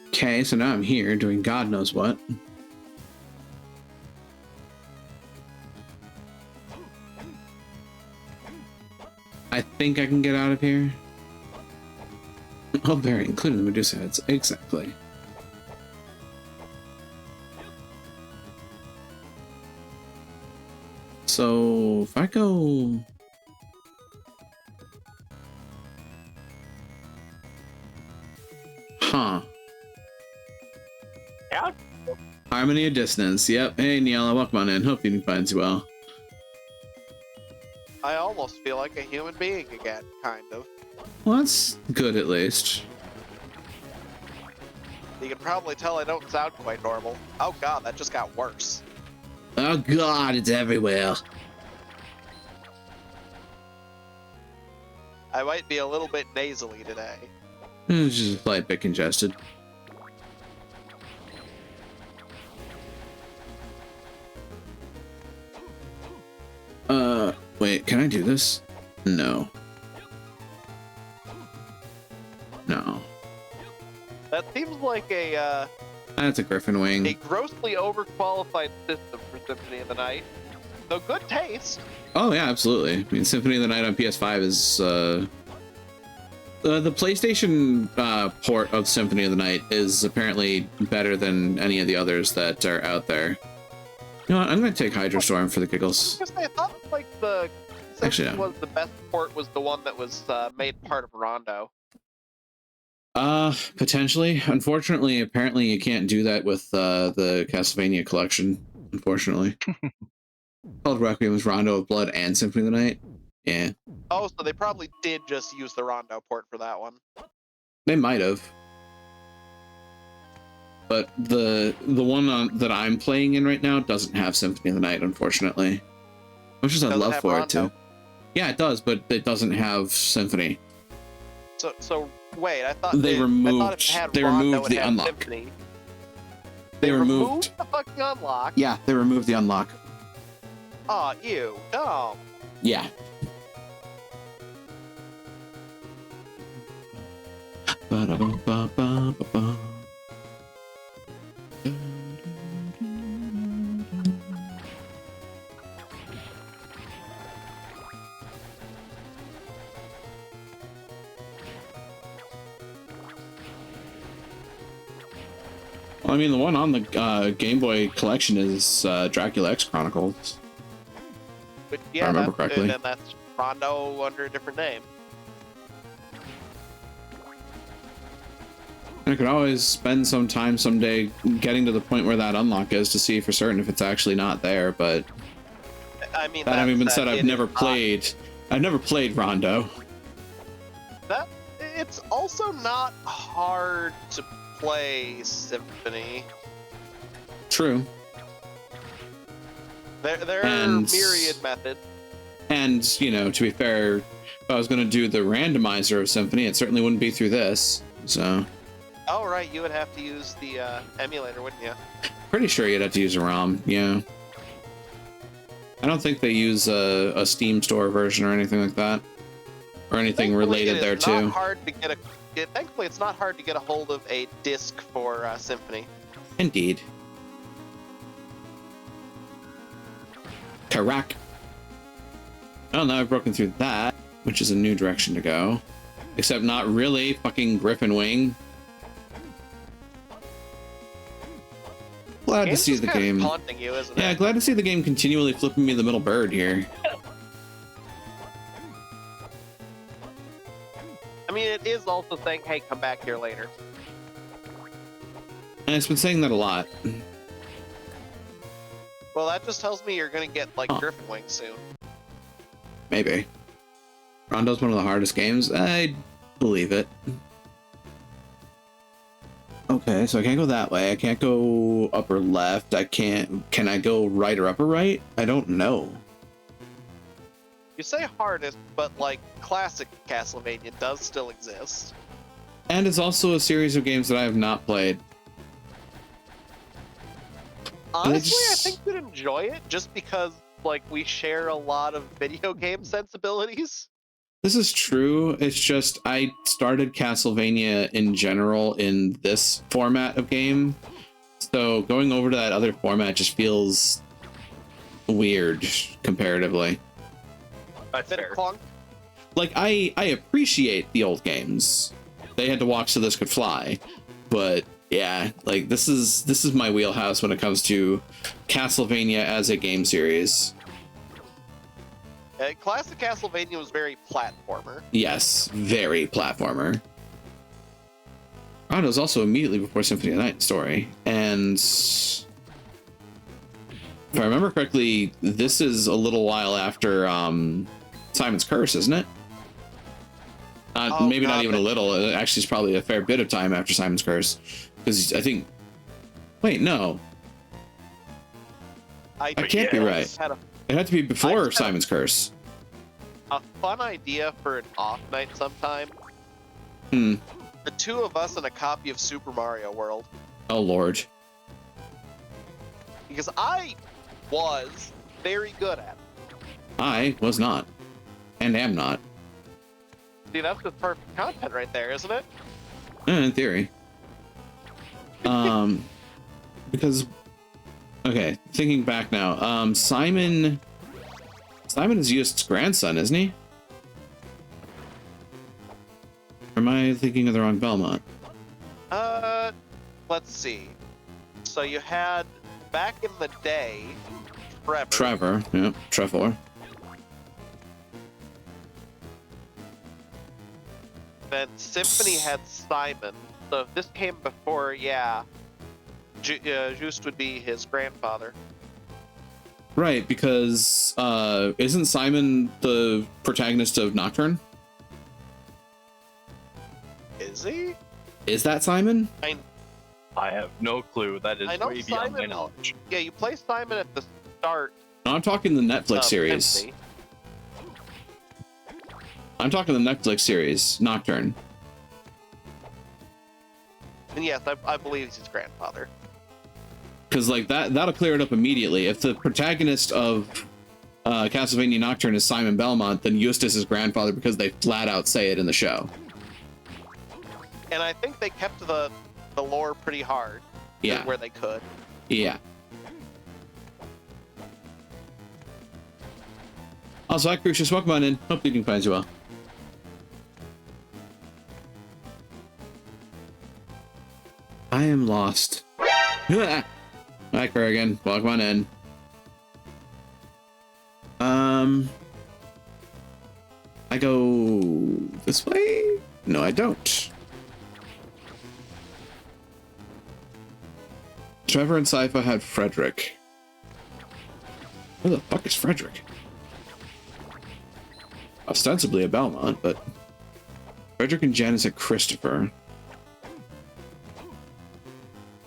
Speaker 1: Okay, so now I'm here doing God knows what. I think I can get out of here. Oh, very, including the Medusa heads. Exactly. So, if I go... Huh.
Speaker 2: Yeah.
Speaker 1: Harmony of Dissonance. Yep. Hey, Neela, welcome on in. Hope you finds you well.
Speaker 4: I almost feel like a human being again, kind of.
Speaker 1: Well, that's good at least.
Speaker 4: You can probably tell I don't sound quite normal. Oh god, that just got worse.
Speaker 1: Oh god, it's everywhere.
Speaker 4: I might be a little bit nasally today.
Speaker 1: It's just a slight bit congested. Wait, can I do this? No. No.
Speaker 4: That seems like a
Speaker 1: That's a Griffin Wing.
Speaker 4: grossly overqualified system for Symphony of the Night. Though good taste.
Speaker 1: Oh yeah, absolutely. I mean, Symphony of the Night on PS5 is the PlayStation port of Symphony of the Night is apparently better than any of the others that are out there. You know what? I'm gonna take Hydrostorm for the giggles.
Speaker 4: I thought like the
Speaker 1: Actually, no.
Speaker 4: was the best port was the one that was made part of Rondo.
Speaker 1: Potentially. Unfortunately, apparently you can't do that with the Castlevania collection. Unfortunately, called Requiem's Rondo of Blood and Symphony of the Night. Yeah.
Speaker 4: Oh, so they probably did just use the Rondo port for that one.
Speaker 1: They might have. But the one that I'm playing in right now doesn't have Symphony of the Night, unfortunately. Which is I'd
Speaker 4: Doesn't
Speaker 1: love
Speaker 4: have
Speaker 1: for it to.
Speaker 4: Rondo?
Speaker 1: Yeah, it does, but it doesn't have Symphony.
Speaker 4: So wait, I thought
Speaker 1: They
Speaker 4: I thought
Speaker 1: removed-
Speaker 4: if it had
Speaker 1: they
Speaker 4: Rondo,
Speaker 1: removed
Speaker 4: it
Speaker 1: the
Speaker 4: had
Speaker 1: unlock.
Speaker 4: Symphony.
Speaker 1: They removed.
Speaker 4: the fucking unlock.
Speaker 1: Yeah, they removed the unlock.
Speaker 4: Aw, ew. Dumb.
Speaker 1: Yeah. Ba-da-ba-ba-ba-ba. Well, I mean, the one on the Game Boy collection is Dracula X Chronicles.
Speaker 4: But
Speaker 1: I remember correctly.
Speaker 4: And then that's Rondo under a different name.
Speaker 1: I could always spend some time someday getting to the point where that unlock is to see for certain if it's actually not there, but
Speaker 4: I mean,
Speaker 1: that having been said, I've
Speaker 4: it
Speaker 1: never
Speaker 4: is not-
Speaker 1: played Rondo.
Speaker 4: That it's also not hard to play Symphony.
Speaker 1: True.
Speaker 4: There are
Speaker 1: And-
Speaker 4: myriad methods.
Speaker 1: And, you know, to be fair, if I was going to do the randomizer of Symphony, it certainly wouldn't be through this. So,
Speaker 4: Oh right, you would have to use the emulator, wouldn't you?
Speaker 1: pretty sure you'd have to use a ROM, yeah. I don't think they use a Steam store version or anything like that. Or anything
Speaker 4: Thankfully,
Speaker 1: related
Speaker 4: it
Speaker 1: there,
Speaker 4: is not
Speaker 1: too.
Speaker 4: hard to get thankfully, it's not hard to get a hold of a disc for Symphony.
Speaker 1: Indeed. Correct. Oh, now I've broken through that, which is a new direction to go. Except not really. Fucking Griffin Wing. Glad to
Speaker 4: Game's
Speaker 1: see
Speaker 4: just
Speaker 1: the
Speaker 4: kind of
Speaker 1: game.
Speaker 4: taunting you, isn't
Speaker 1: Yeah,
Speaker 4: it?
Speaker 1: glad to see the game continually flipping me the middle bird here.
Speaker 4: I mean, it is also saying, "Hey, come back here later."
Speaker 1: And it's been saying that a lot.
Speaker 4: Well, that just tells me you're gonna get like
Speaker 1: Huh.
Speaker 4: Griffin Wing soon.
Speaker 1: Maybe. Rondo's one of the hardest games. I believe it. Okay, so I can't go that way. I can't go up or left. I can't... Can I go right or up or right? I don't know.
Speaker 4: You say hardest, but like classic Castlevania does still exist.
Speaker 1: And it's also a series of games that I have not played.
Speaker 4: Honestly, I
Speaker 1: just-
Speaker 4: think you'd enjoy it just because like we share a lot of video game sensibilities.
Speaker 1: This is true. It's just I started Castlevania in general in this format of game. So going over to that other format just feels weird comparatively.
Speaker 2: That's
Speaker 4: Bit
Speaker 2: fair.
Speaker 4: of clunk.
Speaker 1: Like I appreciate the old games. They had to walk so this could fly. But yeah, like this is my wheelhouse when it comes to Castlevania as a game series.
Speaker 4: Classic Castlevania was very platformer.
Speaker 1: Yes, very platformer. Rondo's also immediately before Symphony of the Night story. And if I remember correctly, this is a little while after Simon's Curse, isn't it?
Speaker 4: Oh,
Speaker 1: Maybe not
Speaker 4: God,
Speaker 1: even a
Speaker 4: but-
Speaker 1: little. It actually is probably a fair bit of time after Simon's Curse. Because I think... Wait, no.
Speaker 4: I
Speaker 1: can't be right.
Speaker 4: just had
Speaker 1: It had to be before
Speaker 4: just had a-
Speaker 1: Simon's Curse.
Speaker 4: a fun idea for an off night sometime.
Speaker 1: Hmm.
Speaker 4: The two of us and a copy of Super Mario World.
Speaker 1: Oh, Lord.
Speaker 4: Because I was very good at it.
Speaker 1: I was not. And am not.
Speaker 4: See, that's just perfect content right there, isn't it?
Speaker 1: In theory. Because, okay, thinking back now, Simon is Yust's grandson, isn't he? Or am I thinking of the wrong Belmont?
Speaker 4: Let's see. So you had, back in the day,
Speaker 1: Trevor, yeah, Trevor.
Speaker 4: Then Symphony had Simon. So if this came before, yeah, Just would be his grandfather.
Speaker 1: Right, because isn't Simon the protagonist of Nocturne?
Speaker 4: Is he?
Speaker 1: Is that Simon?
Speaker 2: I have no clue. That is
Speaker 4: I know
Speaker 2: way beyond my
Speaker 4: Simon-
Speaker 2: knowledge.
Speaker 4: Yeah, you play Simon at the start.
Speaker 1: No, I'm talking the Netflix
Speaker 4: of
Speaker 1: series.
Speaker 4: Symphony.
Speaker 1: I'm talking the Netflix series, Nocturne.
Speaker 4: And yes, I believe he's his grandfather.
Speaker 1: Because like that'll clear it up immediately. If the protagonist of Castlevania Nocturne is Simon Belmont, then Eustace is grandfather because they flat out say it in the show.
Speaker 4: And I think they kept the lore pretty hard.
Speaker 1: Yeah.
Speaker 4: Where they could.
Speaker 1: Yeah. Also, hi Crucius, welcome on in. Hope the evening finds you well. I am lost. Hi Kurgan, welcome on in. I go this way? No, I don't. Trevor and Sypha had Frederick. Where the fuck is Frederick? Ostensibly a Belmont, but Frederick and Janice had Christopher.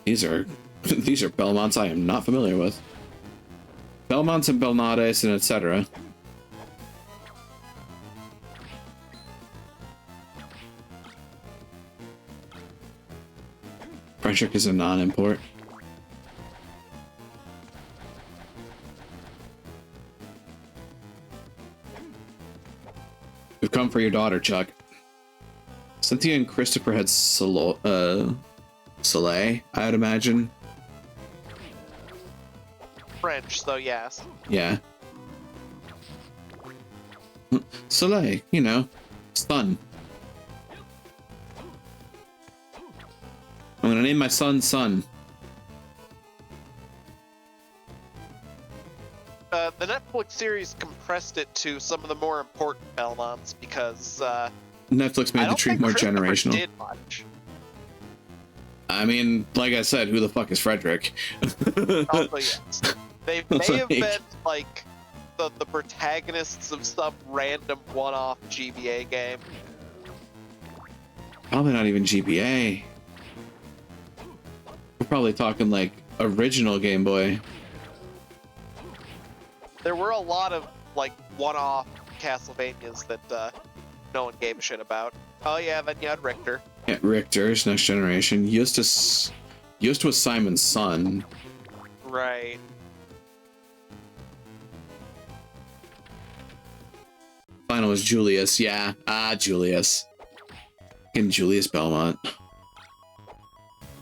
Speaker 1: These are Belmonts I am not familiar with. Belmonts and Belnades and etc. Frederick is a non-import. We've come for your daughter, Chuck. Cynthia and Christopher had Soleil, I would imagine.
Speaker 4: French, so yes.
Speaker 1: Yeah. Soleil, you know, sun. I'm gonna name my son Sun.
Speaker 4: The Netflix series compressed it to some of the more important Belmonts because
Speaker 1: Netflix made the tree more generational.
Speaker 4: Did much.
Speaker 1: I mean, like I said, who the fuck is Frederick?
Speaker 4: Also, yes. They may have been like the protagonists of some random one-off GBA game.
Speaker 1: Probably not even GBA. We're probably talking like original Game Boy.
Speaker 4: There were a lot of like one-off Castlevanias that no one gave a shit about. Oh yeah, then you had Richter.
Speaker 1: Yeah, Richter's Next Generation. Eustace was Simon's son.
Speaker 4: Right.
Speaker 1: Final was Julius. Yeah, Julius. Fucking Julius Belmont.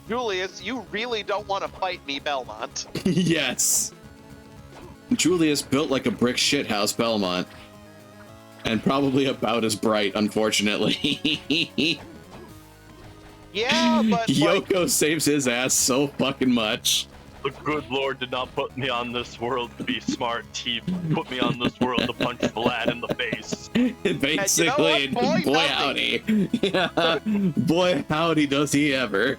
Speaker 4: Julius, you really don't want to fight me, Belmont.
Speaker 1: Yes. Julius built like a brick shithouse Belmont. And probably about as bright, unfortunately.
Speaker 4: Yeah, but
Speaker 1: Yoko saves his ass so fucking much.
Speaker 2: The good Lord did not put me on this world to be smart. He put me on this world to punch Vlad in the face.
Speaker 1: Basically,
Speaker 4: you know what?
Speaker 1: boy howdy. Yeah, boy howdy does he ever.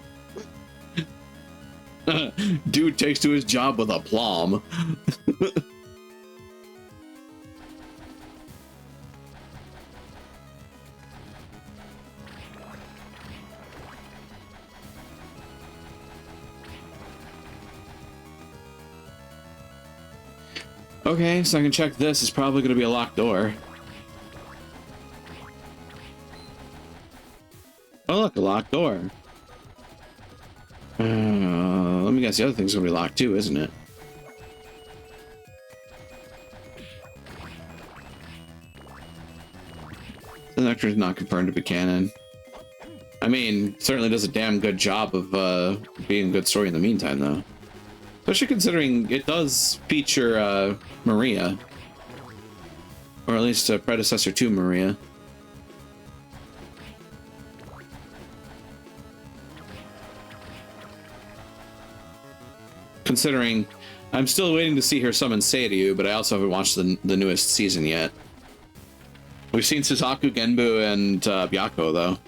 Speaker 1: Dude takes to his job with aplomb. Okay, so I can check this. It's probably going to be a locked door. Oh, look, a locked door. Let me guess, the other thing's going to be locked too, isn't it? The Nectar's not confirmed to be canon. I mean, certainly does a damn good job of being a good story in the meantime, though. Especially considering it does feature Maria. Or at least a predecessor to Maria. Considering I'm still waiting to see her summon Seiryu, but I also haven't watched the newest season yet. We've seen Suzaku, Genbu, and Byako, though.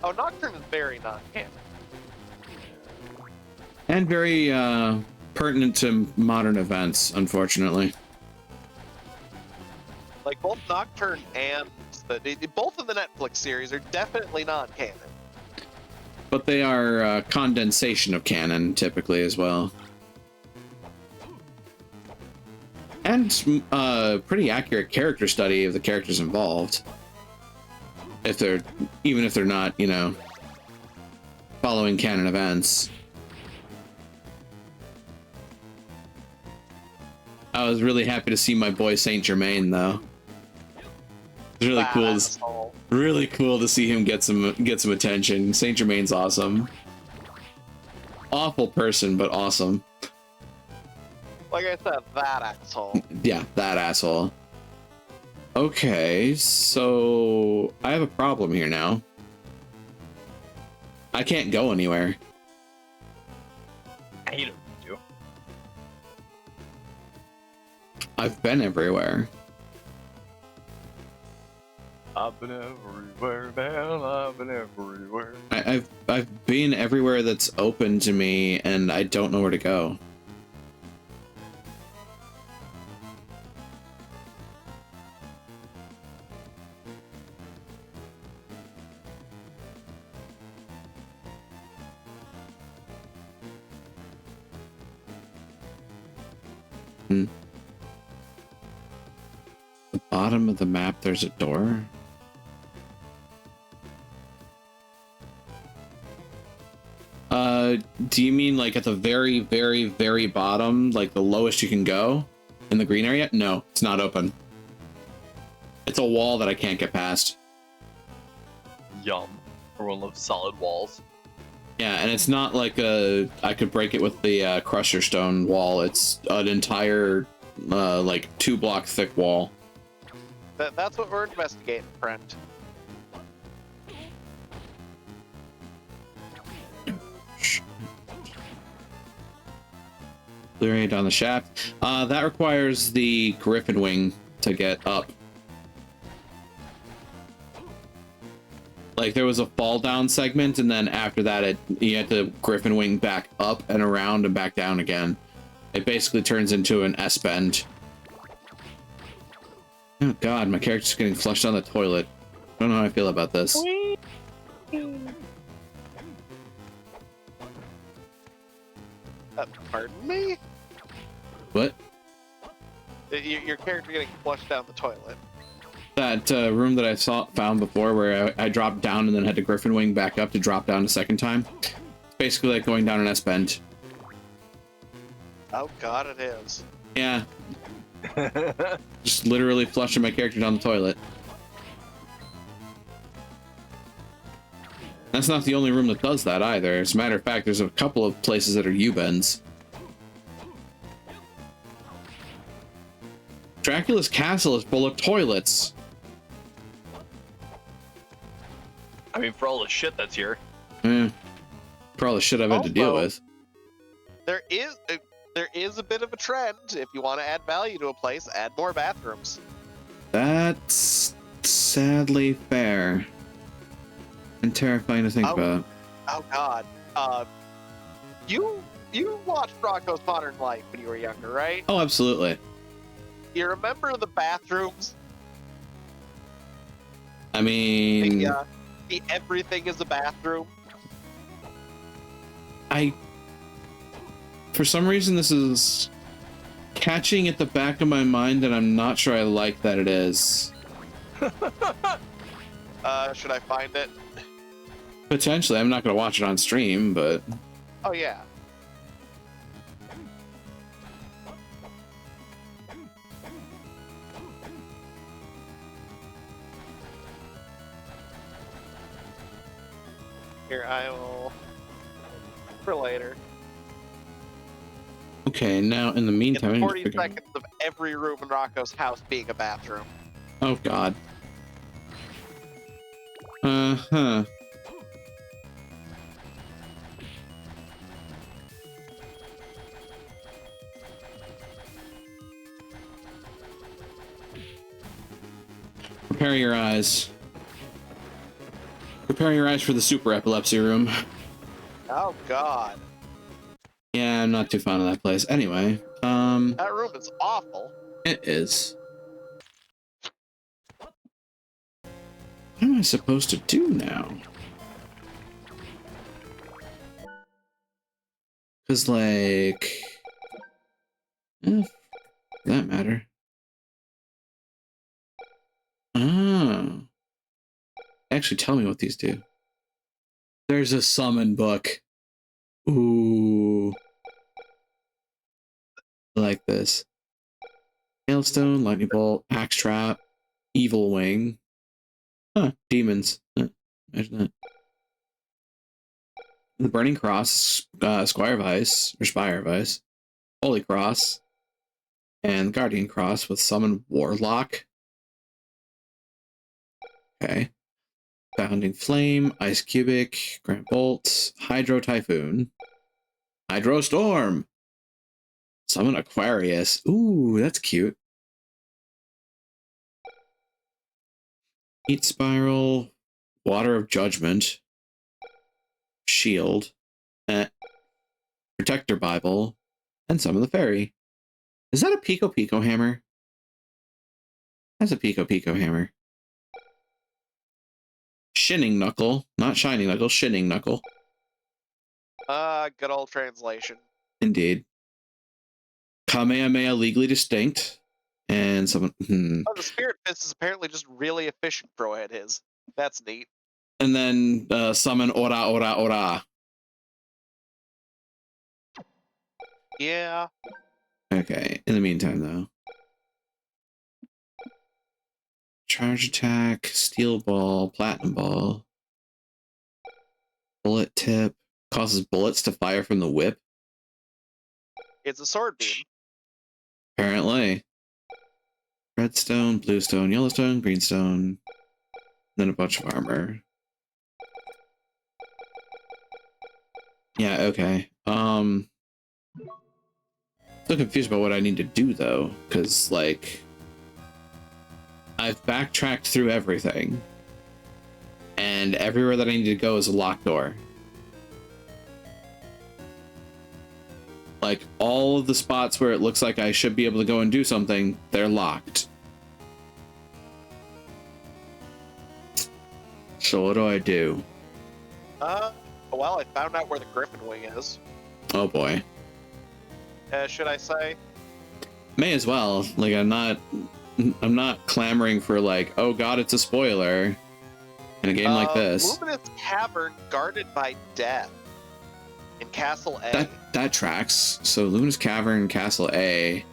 Speaker 4: Oh, Nocturne is very non-canon.
Speaker 1: And very pertinent to modern events, unfortunately.
Speaker 4: Like both Nocturne and both of the Netflix series are definitely non-canon.
Speaker 1: But they are condensation of canon, typically, as well. And pretty accurate character study of the characters involved. Even if they're not, you know, following canon events. I was really happy to see my boy Saint Germain, though. It's really cool. Really cool to see him get some attention. Saint Germain's awesome. Awful person, but awesome.
Speaker 4: Like I said, that asshole.
Speaker 1: Yeah, that asshole. Okay, so I have a problem here now. I can't go anywhere.
Speaker 2: I hate him, too.
Speaker 1: I've been everywhere.
Speaker 2: I've been everywhere, man. I've been everywhere.
Speaker 1: I've been everywhere that's open to me, and I don't know where to go. The bottom of the map, there's a door. Do you mean like at the very, very, very bottom, like the lowest you can go in the green area? No, it's not open. It's a wall that I can't get past.
Speaker 2: Yum. Everyone loves solid walls.
Speaker 1: Yeah, and it's not like I could break it with the crusher stone wall. It's an entire like 2-block thick wall.
Speaker 4: That's what we're investigating, friend.
Speaker 1: Clearing down the shaft. That requires the griffin wing to get up. Like there was a fall down segment, and then after that, you had to griffin wing back up and around and back down again. It basically turns into an S bend. Oh god, my character's getting flushed down the toilet. I don't know how I feel about this.
Speaker 4: Pardon me?
Speaker 1: What?
Speaker 4: Your character getting flushed down the toilet.
Speaker 1: That room that I found before where I dropped down and then had to griffin wing back up to drop down a second time. It's basically like going down an S bend.
Speaker 4: Oh god, it is.
Speaker 1: Yeah. Just literally flushing my character down the toilet. That's not the only room that does that either. As a matter of fact, there's a couple of places that are U-bends. Dracula's castle is full of toilets.
Speaker 2: I mean, for all the shit that's here.
Speaker 1: For all the shit I've had to deal with.
Speaker 4: There is a bit of a trend. If you want to add value to a place, add more bathrooms.
Speaker 1: That's sadly fair. And terrifying to think about.
Speaker 4: Oh god. You watched Rocco's Modern Life when you were younger, right?
Speaker 1: Oh, absolutely.
Speaker 4: You remember the bathrooms?
Speaker 1: I mean...
Speaker 4: The everything is a bathroom?
Speaker 1: For some reason, this is catching at the back of my mind, and I'm not sure I like that it is.
Speaker 4: Should I find it?
Speaker 1: Potentially. I'm not going to watch it on stream, but...
Speaker 4: Oh, yeah. Here, I will... For later.
Speaker 1: Okay, now in the meantime...
Speaker 4: It's 40 seconds of every room in Rocco's house being a bathroom.
Speaker 1: Oh, God. Uh-huh. Prepare your eyes. Prepare your eyes for the super epilepsy room.
Speaker 4: Oh god.
Speaker 1: Yeah, I'm not too fond of that place. Anyway,
Speaker 4: That room is awful.
Speaker 1: it is. I supposed to do now? Because, like... for that matter. Oh. Actually, tell me what these do. There's a summon book. Ooh. I like this. Hailstone, lightning bolt, axe trap, evil wing. Huh, demons. Imagine that. The burning cross, Squire of Ice, or Spire of Ice. Holy cross. And guardian cross with summon warlock. Okay. Bounding flame, ice cubic, grand bolt, hydro typhoon, hydro storm. Summon Aquarius. Ooh, that's cute. Heat Spiral, Water of Judgment, Shield, Protector Bible, and Summon the Fairy. Is that a Pico Pico hammer? That's a Pico Pico hammer. Shinning Knuckle, not Shining Knuckle, Shinning Knuckle.
Speaker 4: Good old translation.
Speaker 1: Indeed. Kamehameha Legally Distinct. And someone.
Speaker 4: Oh, the Spirit Fist is apparently just really efficient. Throw at his. That's neat.
Speaker 1: And then summon Ora Ora Ora.
Speaker 4: Yeah.
Speaker 1: Okay. In the meantime, though. Charge attack, steel ball, platinum ball. Bullet tip. Causes bullets to fire from the whip.
Speaker 4: It's a sword beam.
Speaker 1: Apparently. Redstone, bluestone, yellowstone, greenstone. Then a bunch of armor. Yeah, okay. Still confused about what I need to do though, because like I've backtracked through everything. And everywhere that I need to go is a locked door. Like all of the spots where it looks like I should be able to go and do something, they're locked. So what do I do?
Speaker 4: Well, I found out where the Griffin Wing is.
Speaker 1: Oh boy.
Speaker 4: Should I say?
Speaker 1: May as well. Like I'm not clamoring for like, oh god, it's a spoiler in a game like this.
Speaker 4: Luminous Cavern guarded by death in Castle A.
Speaker 1: That tracks. So Luminous Cavern, Castle A.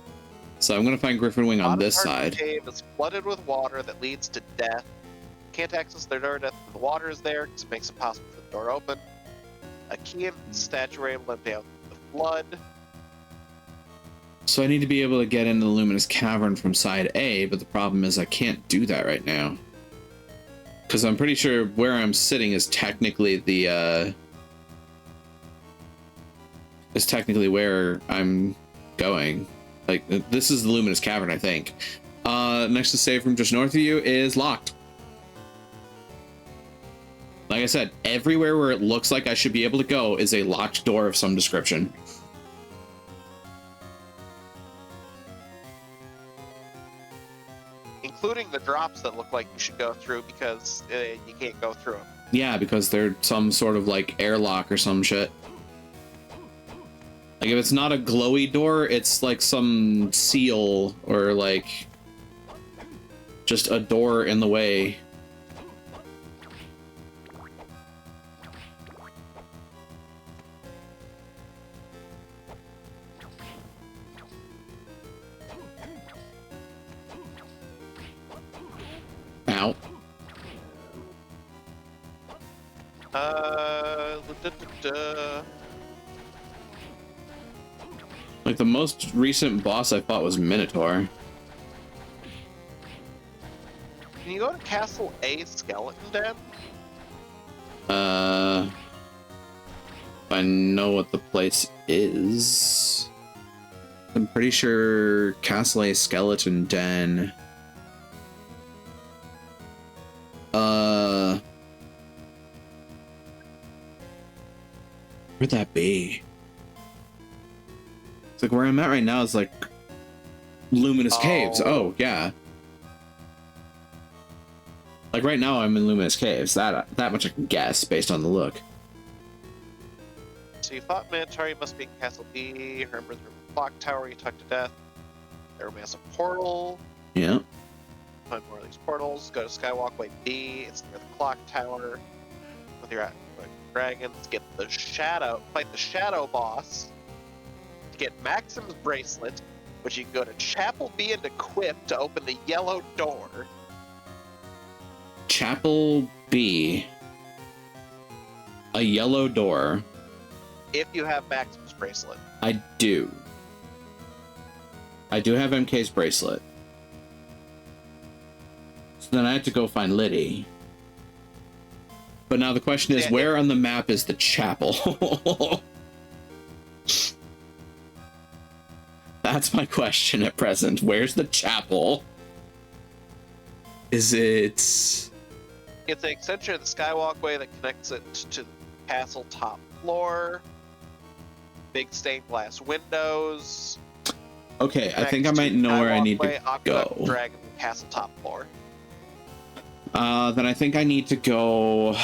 Speaker 1: So I'm gonna find Griffin Wing on this side.
Speaker 4: The cave is flooded with water that leads to death. Can't access their door if the water is there, because it makes it possible for the door open. A key and statue are able to empty out the flood.
Speaker 1: So I need to be able to get into the Luminous Cavern from side A, but the problem is I can't do that right now. Because I'm pretty sure where I'm sitting is technically the is technically where I'm going. Like this is the Luminous Cavern, I think. Next to save room just north of you is locked. Like I said, everywhere where it looks like I should be able to go is a locked door of some description.
Speaker 4: Including the drops that look like you should go through because you can't go through them.
Speaker 1: Yeah, because they're some sort of like airlock or some shit. Like if it's not a glowy door, it's like some seal or like just a door in the way. Ow. Like the most recent boss I fought was Minotaur.
Speaker 4: Can you go to Castle A Skeleton Den?
Speaker 1: I know what the place is. I'm pretty sure Castle A Skeleton Den. Where'd that be? It's like where I'm at right now is like Luminous Caves. Oh, yeah. Like right now, I'm in Luminous Caves. That much I can guess based on the look.
Speaker 4: So you fought Minotaur, you must be in Castle B. Remember the clock tower you took to death. There was a portal.
Speaker 1: Yeah.
Speaker 4: Find more of these portals. Go to Skywalkway B. It's near the clock tower. With your dragons, get the shadow. Fight the shadow boss. Get Maxim's bracelet, which you can go to Chapel B and equip to open the yellow door.
Speaker 1: Chapel B. A yellow door.
Speaker 4: If you have Maxim's bracelet.
Speaker 1: I do. I do have MK's bracelet. So then I have to go find Liddy. But now the question is, where on the map is the chapel? That's my question at present. Where's the chapel? Is it...
Speaker 4: It's an extension of the Skywalkway that connects it to the castle top floor. Big stained glass windows.
Speaker 1: Okay, I think I might know where I need to go.
Speaker 4: Dragon castle top floor.
Speaker 1: Then I think I need to go...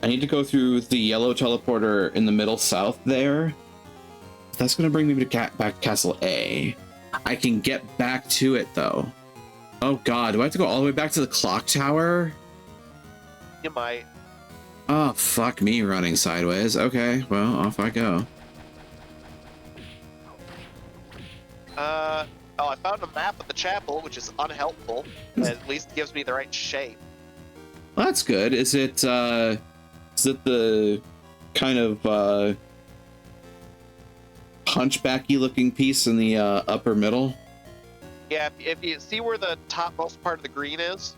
Speaker 1: I need to go through the yellow teleporter in the middle south there. That's going to bring me back to Castle A. I can get back to it, though. Oh, God. Do I have to go all the way back to the clock tower?
Speaker 4: You might.
Speaker 1: Oh, fuck me running sideways. Okay, well, off I go.
Speaker 4: Oh, I found a map of the chapel, which is unhelpful. At least gives me the right shape.
Speaker 1: Well, that's good. Is it the kind of, hunchbacky looking piece in the, upper middle?
Speaker 4: Yeah, if you see where the topmost part of the green is,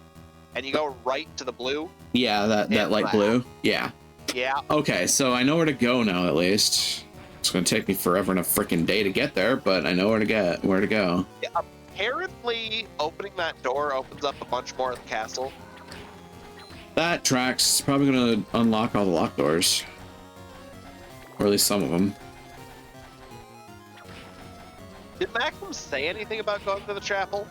Speaker 4: and you go right to the blue.
Speaker 1: Yeah, that light blue. Yeah.
Speaker 4: Yeah.
Speaker 1: Okay, so I know where to go now, at least. It's gonna take me forever and a freaking day to get there, but I know where to go.
Speaker 4: Yeah, apparently, opening that door opens up a bunch more of the castle.
Speaker 1: That tracks. Probably gonna unlock all the locked doors. Or at least some of them.
Speaker 4: Did Maxim say anything about going to the chapel?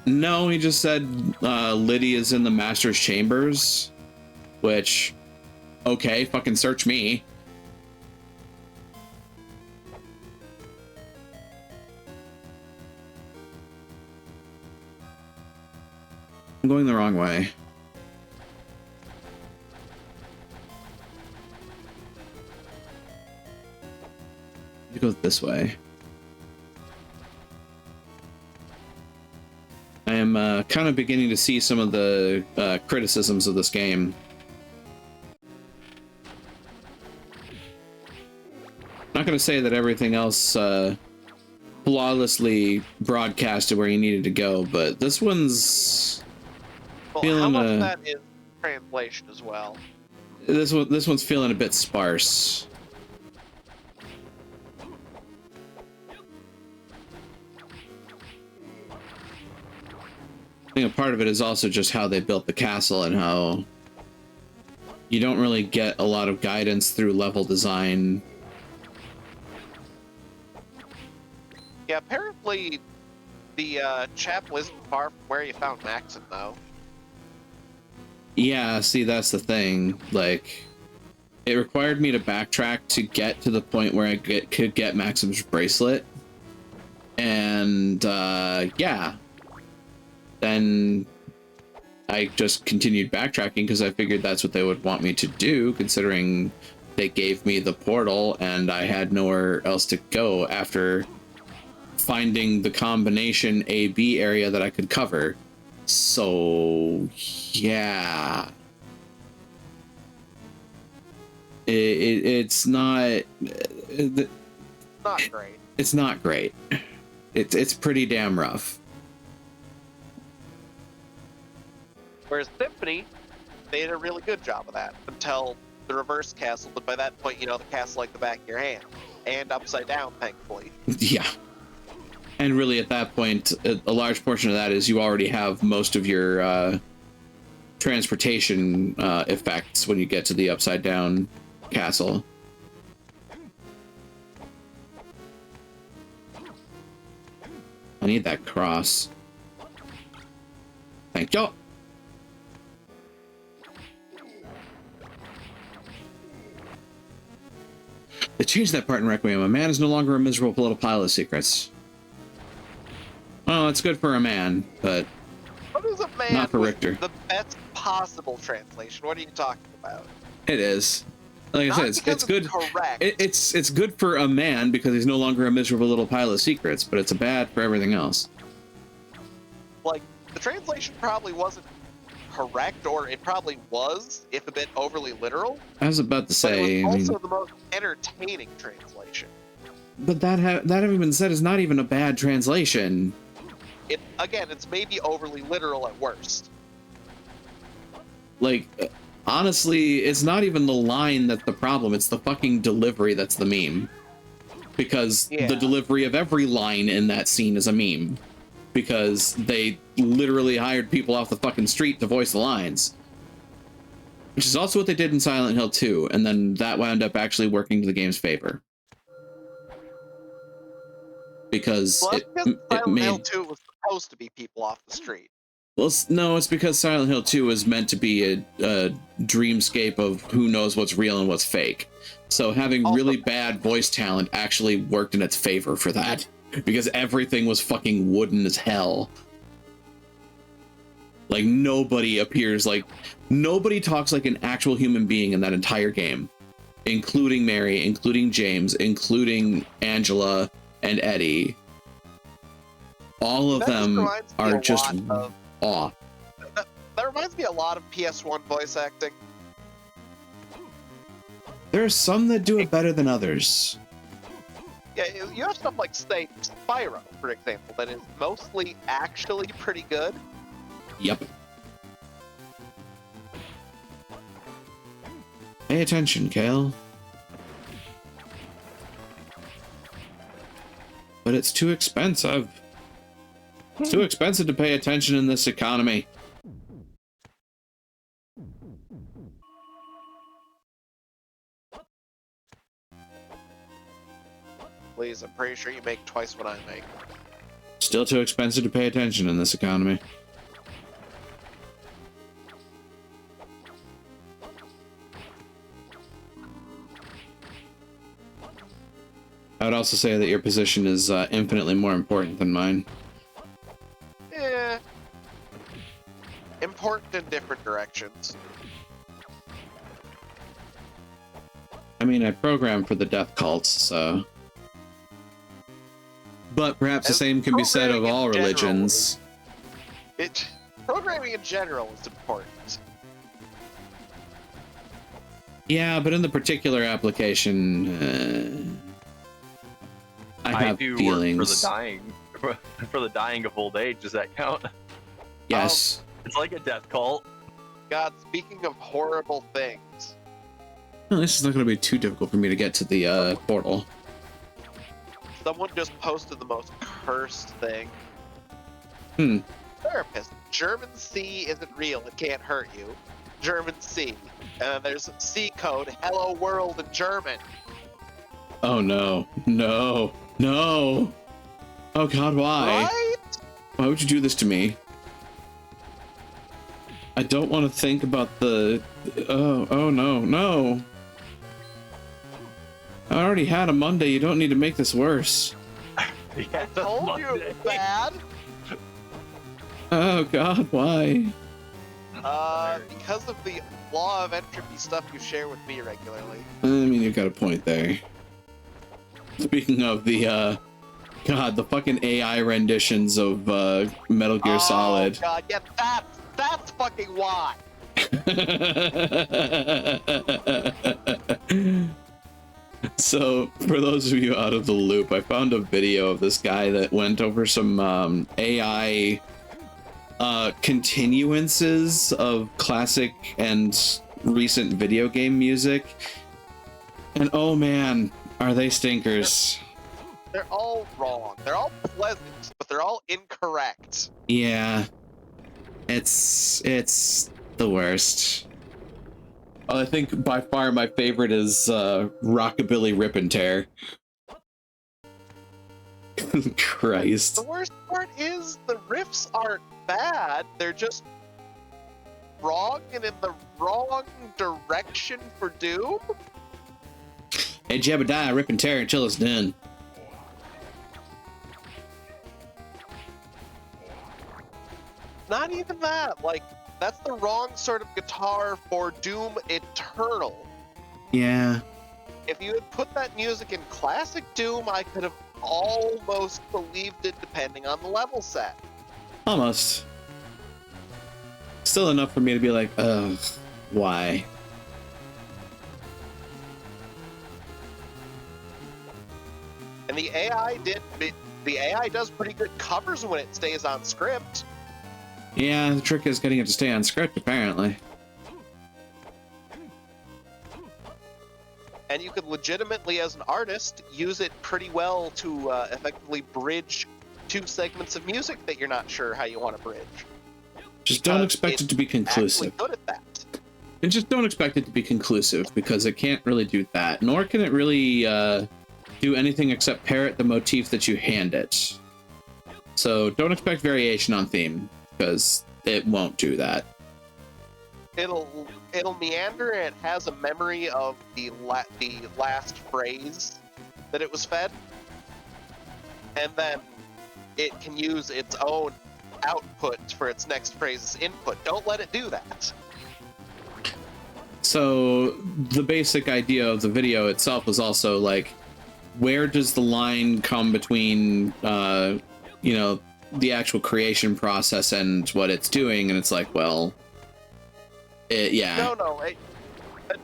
Speaker 1: No, he just said Liddy is in the Master's Chambers. Which, okay, fucking search me. I'm going the wrong way. It goes this way. I am kind of beginning to see some of the criticisms of this game. Not going to say that everything else flawlessly broadcasted where you needed to go, but this one's
Speaker 4: well, how much of that is translation as well?
Speaker 1: This one's feeling a bit sparse. I think a part of it is also just how they built the castle and how you don't really get a lot of guidance through level design.
Speaker 4: Yeah, apparently the chapel isn't far from where you found Maxim, though.
Speaker 1: Yeah, see, that's the thing. Like, it required me to backtrack to get to the point where I could get Maxim's bracelet. And, yeah. Then I just continued backtracking because I figured that's what they would want me to do, considering they gave me the portal and I had nowhere else to go after finding the combination A-B area that I could cover. So, yeah. It's not...
Speaker 4: Not great.
Speaker 1: It's not great. It's pretty damn rough.
Speaker 4: Whereas Symphony, they did a really good job of that until the reverse castle, but by that point, you know the castle like the back of your hand. And upside down, thankfully.
Speaker 1: Yeah. And really, at that point, a large portion of that is you already have most of your transportation effects when you get to the upside down castle. I need that cross. Thank you. They changed that part in Requiem. A man is no longer a miserable little pile of secrets. Well, it's good for a man, but
Speaker 4: What is a man
Speaker 1: not for
Speaker 4: with
Speaker 1: Richter.
Speaker 4: the best possible translation? What are you talking about?
Speaker 1: It is. Like I
Speaker 4: Not
Speaker 1: said,
Speaker 4: because
Speaker 1: it's good.
Speaker 4: Correct.
Speaker 1: It's good for a man because he's no longer a miserable little pile of secrets, but it's bad for everything else.
Speaker 4: Like, the translation probably wasn't correct, or it probably was, if a bit overly literal.
Speaker 1: I was about to
Speaker 4: But
Speaker 1: say,
Speaker 4: it
Speaker 1: I
Speaker 4: was
Speaker 1: mean,
Speaker 4: also the most entertaining translation.
Speaker 1: but that having been said is not even a bad translation.
Speaker 4: It again, it's maybe overly literal at worst.
Speaker 1: Like, honestly, it's not even the line that's the problem. It's the fucking delivery that's the meme. Because
Speaker 4: Yeah.
Speaker 1: the delivery of every line in that scene is a meme. Because they literally hired people off the fucking street to voice the lines. Which is also what they did in Silent Hill 2, and then that wound up actually working to the game's favor. Because
Speaker 4: Well, that's because
Speaker 1: it
Speaker 4: Silent Hill
Speaker 1: made...
Speaker 4: 2 was supposed to be people off the street.
Speaker 1: Well, no, it's because Silent Hill 2 was meant to be a dreamscape of who knows what's real and what's fake. So having
Speaker 4: Also-
Speaker 1: really bad voice talent actually worked in its favor for that. Because everything was fucking wooden as hell. Like, nobody appears like... Nobody talks like an actual human being in that entire game. Including Mary, including James, including Angela and Eddie. All of
Speaker 4: That just
Speaker 1: them
Speaker 4: reminds me
Speaker 1: are
Speaker 4: a
Speaker 1: just
Speaker 4: lot of-
Speaker 1: off.
Speaker 4: That reminds me a lot of PS1 voice acting.
Speaker 1: There are some that do it better than others.
Speaker 4: Yeah, you have stuff like, say, Spyro, for example, that is mostly actually pretty good.
Speaker 1: Yep. Pay attention, Kale. But it's too expensive. It's too expensive to pay attention in this economy.
Speaker 4: Please, I'm pretty sure you make twice what I make.
Speaker 1: Still too expensive to pay attention in this economy. I would also say that your position is infinitely more important than mine.
Speaker 4: Eh. Important in different directions.
Speaker 1: I mean, I program for the death cults, so... But perhaps the same can be said of all religions.
Speaker 4: Programming in general is important.
Speaker 1: Yeah, but in the particular application, I have
Speaker 2: do
Speaker 1: feelings.
Speaker 2: work for the dying of old age. Does that count?
Speaker 1: Yes.
Speaker 2: It's like a death cult.
Speaker 4: God, speaking of horrible things,
Speaker 1: Well, this is not going to be too difficult for me to get to the portal.
Speaker 4: someone just posted the most cursed thing.
Speaker 1: Hmm.
Speaker 4: Therapist, German C isn't real, it can't hurt you. German C. And there's C code, hello world in German.
Speaker 1: Oh no. No. No! Oh god, why?
Speaker 4: Right?
Speaker 1: Why would you do this to me? I don't want to think about the... Oh no, no! I already had a Monday, you don't need to make this worse.
Speaker 2: Yeah,
Speaker 4: I told you it was bad.
Speaker 1: Oh god, why?
Speaker 4: Because of the law of entropy stuff you share with me regularly.
Speaker 1: I mean, you got a point there. Speaking of the, God, the fucking AI renditions of, Metal Gear Solid.
Speaker 4: Oh god, yeah, that's fucking why.
Speaker 1: So, for those of you out of the loop, I found a video of this guy that went over some, AI, continuances of classic and recent video game music. And oh man, are they stinkers.
Speaker 4: They're all wrong. They're all pleasant, but they're all incorrect.
Speaker 1: Yeah. It's the worst. I think by far my favorite is Rockabilly Rip and Tear. Christ.
Speaker 4: The worst part is the riffs aren't bad, they're just wrong and in the wrong direction for Doom.
Speaker 1: Hey, Jebediah, rip and tear until it's done.
Speaker 4: Not even that. Like, that's the wrong sort of guitar for Doom Eternal.
Speaker 1: Yeah.
Speaker 4: If you had put that music in classic Doom, I could have almost believed it depending on the level set.
Speaker 1: Almost. Still enough for me to be like, ugh, why?
Speaker 4: And the AI does pretty good covers when it stays on script.
Speaker 1: Yeah, the trick is getting it to stay on script, apparently.
Speaker 4: And you could legitimately, as an artist, use it pretty well to effectively bridge two segments of music that you're not sure how you want to bridge.
Speaker 1: Just don't expect it to be conclusive.
Speaker 4: Actually good at that.
Speaker 1: And just don't expect it to be conclusive, because it can't really do that. Nor can it really do anything except parrot the motif that you hand it. So don't expect variation on theme, because it won't do that.
Speaker 4: It'll meander, and it has a memory of the last phrase that it was fed, and then it can use its own output for its next phrase's input. Don't let it do that.
Speaker 1: So the basic idea of the video itself was also like, where does the line come between, you know, the actual creation process and what it's doing? And it's like, well, yeah.
Speaker 4: No.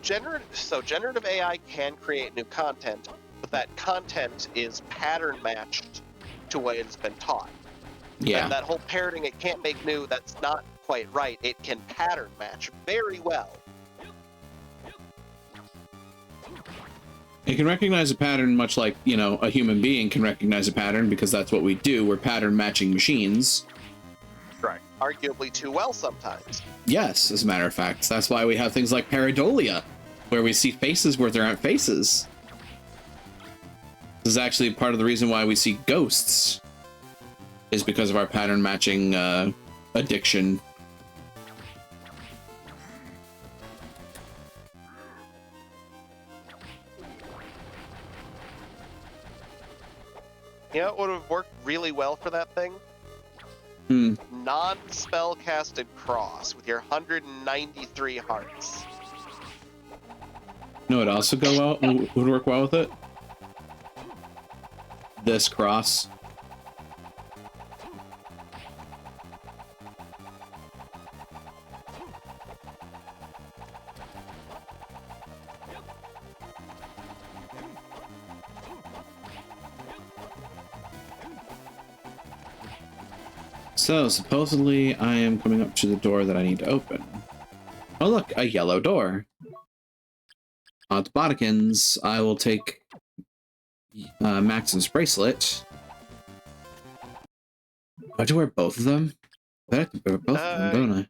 Speaker 4: Generative AI can create new content, but that content is pattern matched to what it's been taught.
Speaker 1: Yeah.
Speaker 4: And that whole parroting, it can't make new, that's not quite right. It can pattern match very well.
Speaker 1: It can recognize a pattern much like, you know, a human being can recognize a pattern, because that's what we do. We're pattern matching machines.
Speaker 4: Right. Arguably too well sometimes.
Speaker 1: Yes, as a matter of fact. That's why we have things like pareidolia, where we see faces where there aren't faces. This is actually part of the reason why we see ghosts, is because of our pattern matching addiction.
Speaker 4: You know what would have worked really well for that thing? Non-spell-casted cross with your 193 hearts.
Speaker 1: No, it also go well. Would work well with it. This cross. So, supposedly, I am coming up to the door that I need to open. Oh, look, a yellow door. On to Bodikins, I will take Maxon's bracelet. Do I have to wear both of them? I have to wear both of them, don't I?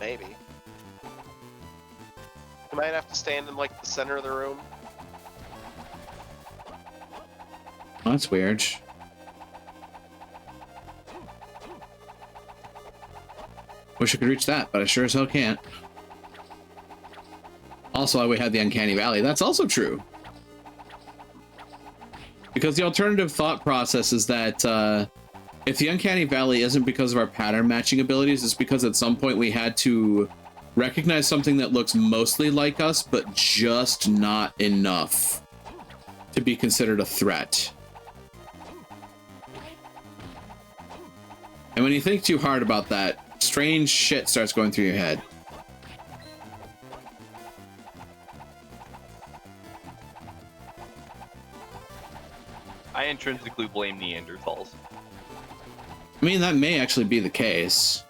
Speaker 4: Maybe. You might have to stand in, like, the center of the room.
Speaker 1: Oh, that's weird. Wish I could reach that, but I sure as hell can't. Also, we had the Uncanny Valley. That's also true. Because the alternative thought process is that if the Uncanny Valley isn't because of our pattern matching abilities, it's because at some point we had to recognize something that looks mostly like us, but just not enough to be considered a threat. And when you think too hard about that, strange shit starts going through your head.
Speaker 2: I intrinsically blame Neanderthals.
Speaker 1: I mean, that may actually be the case.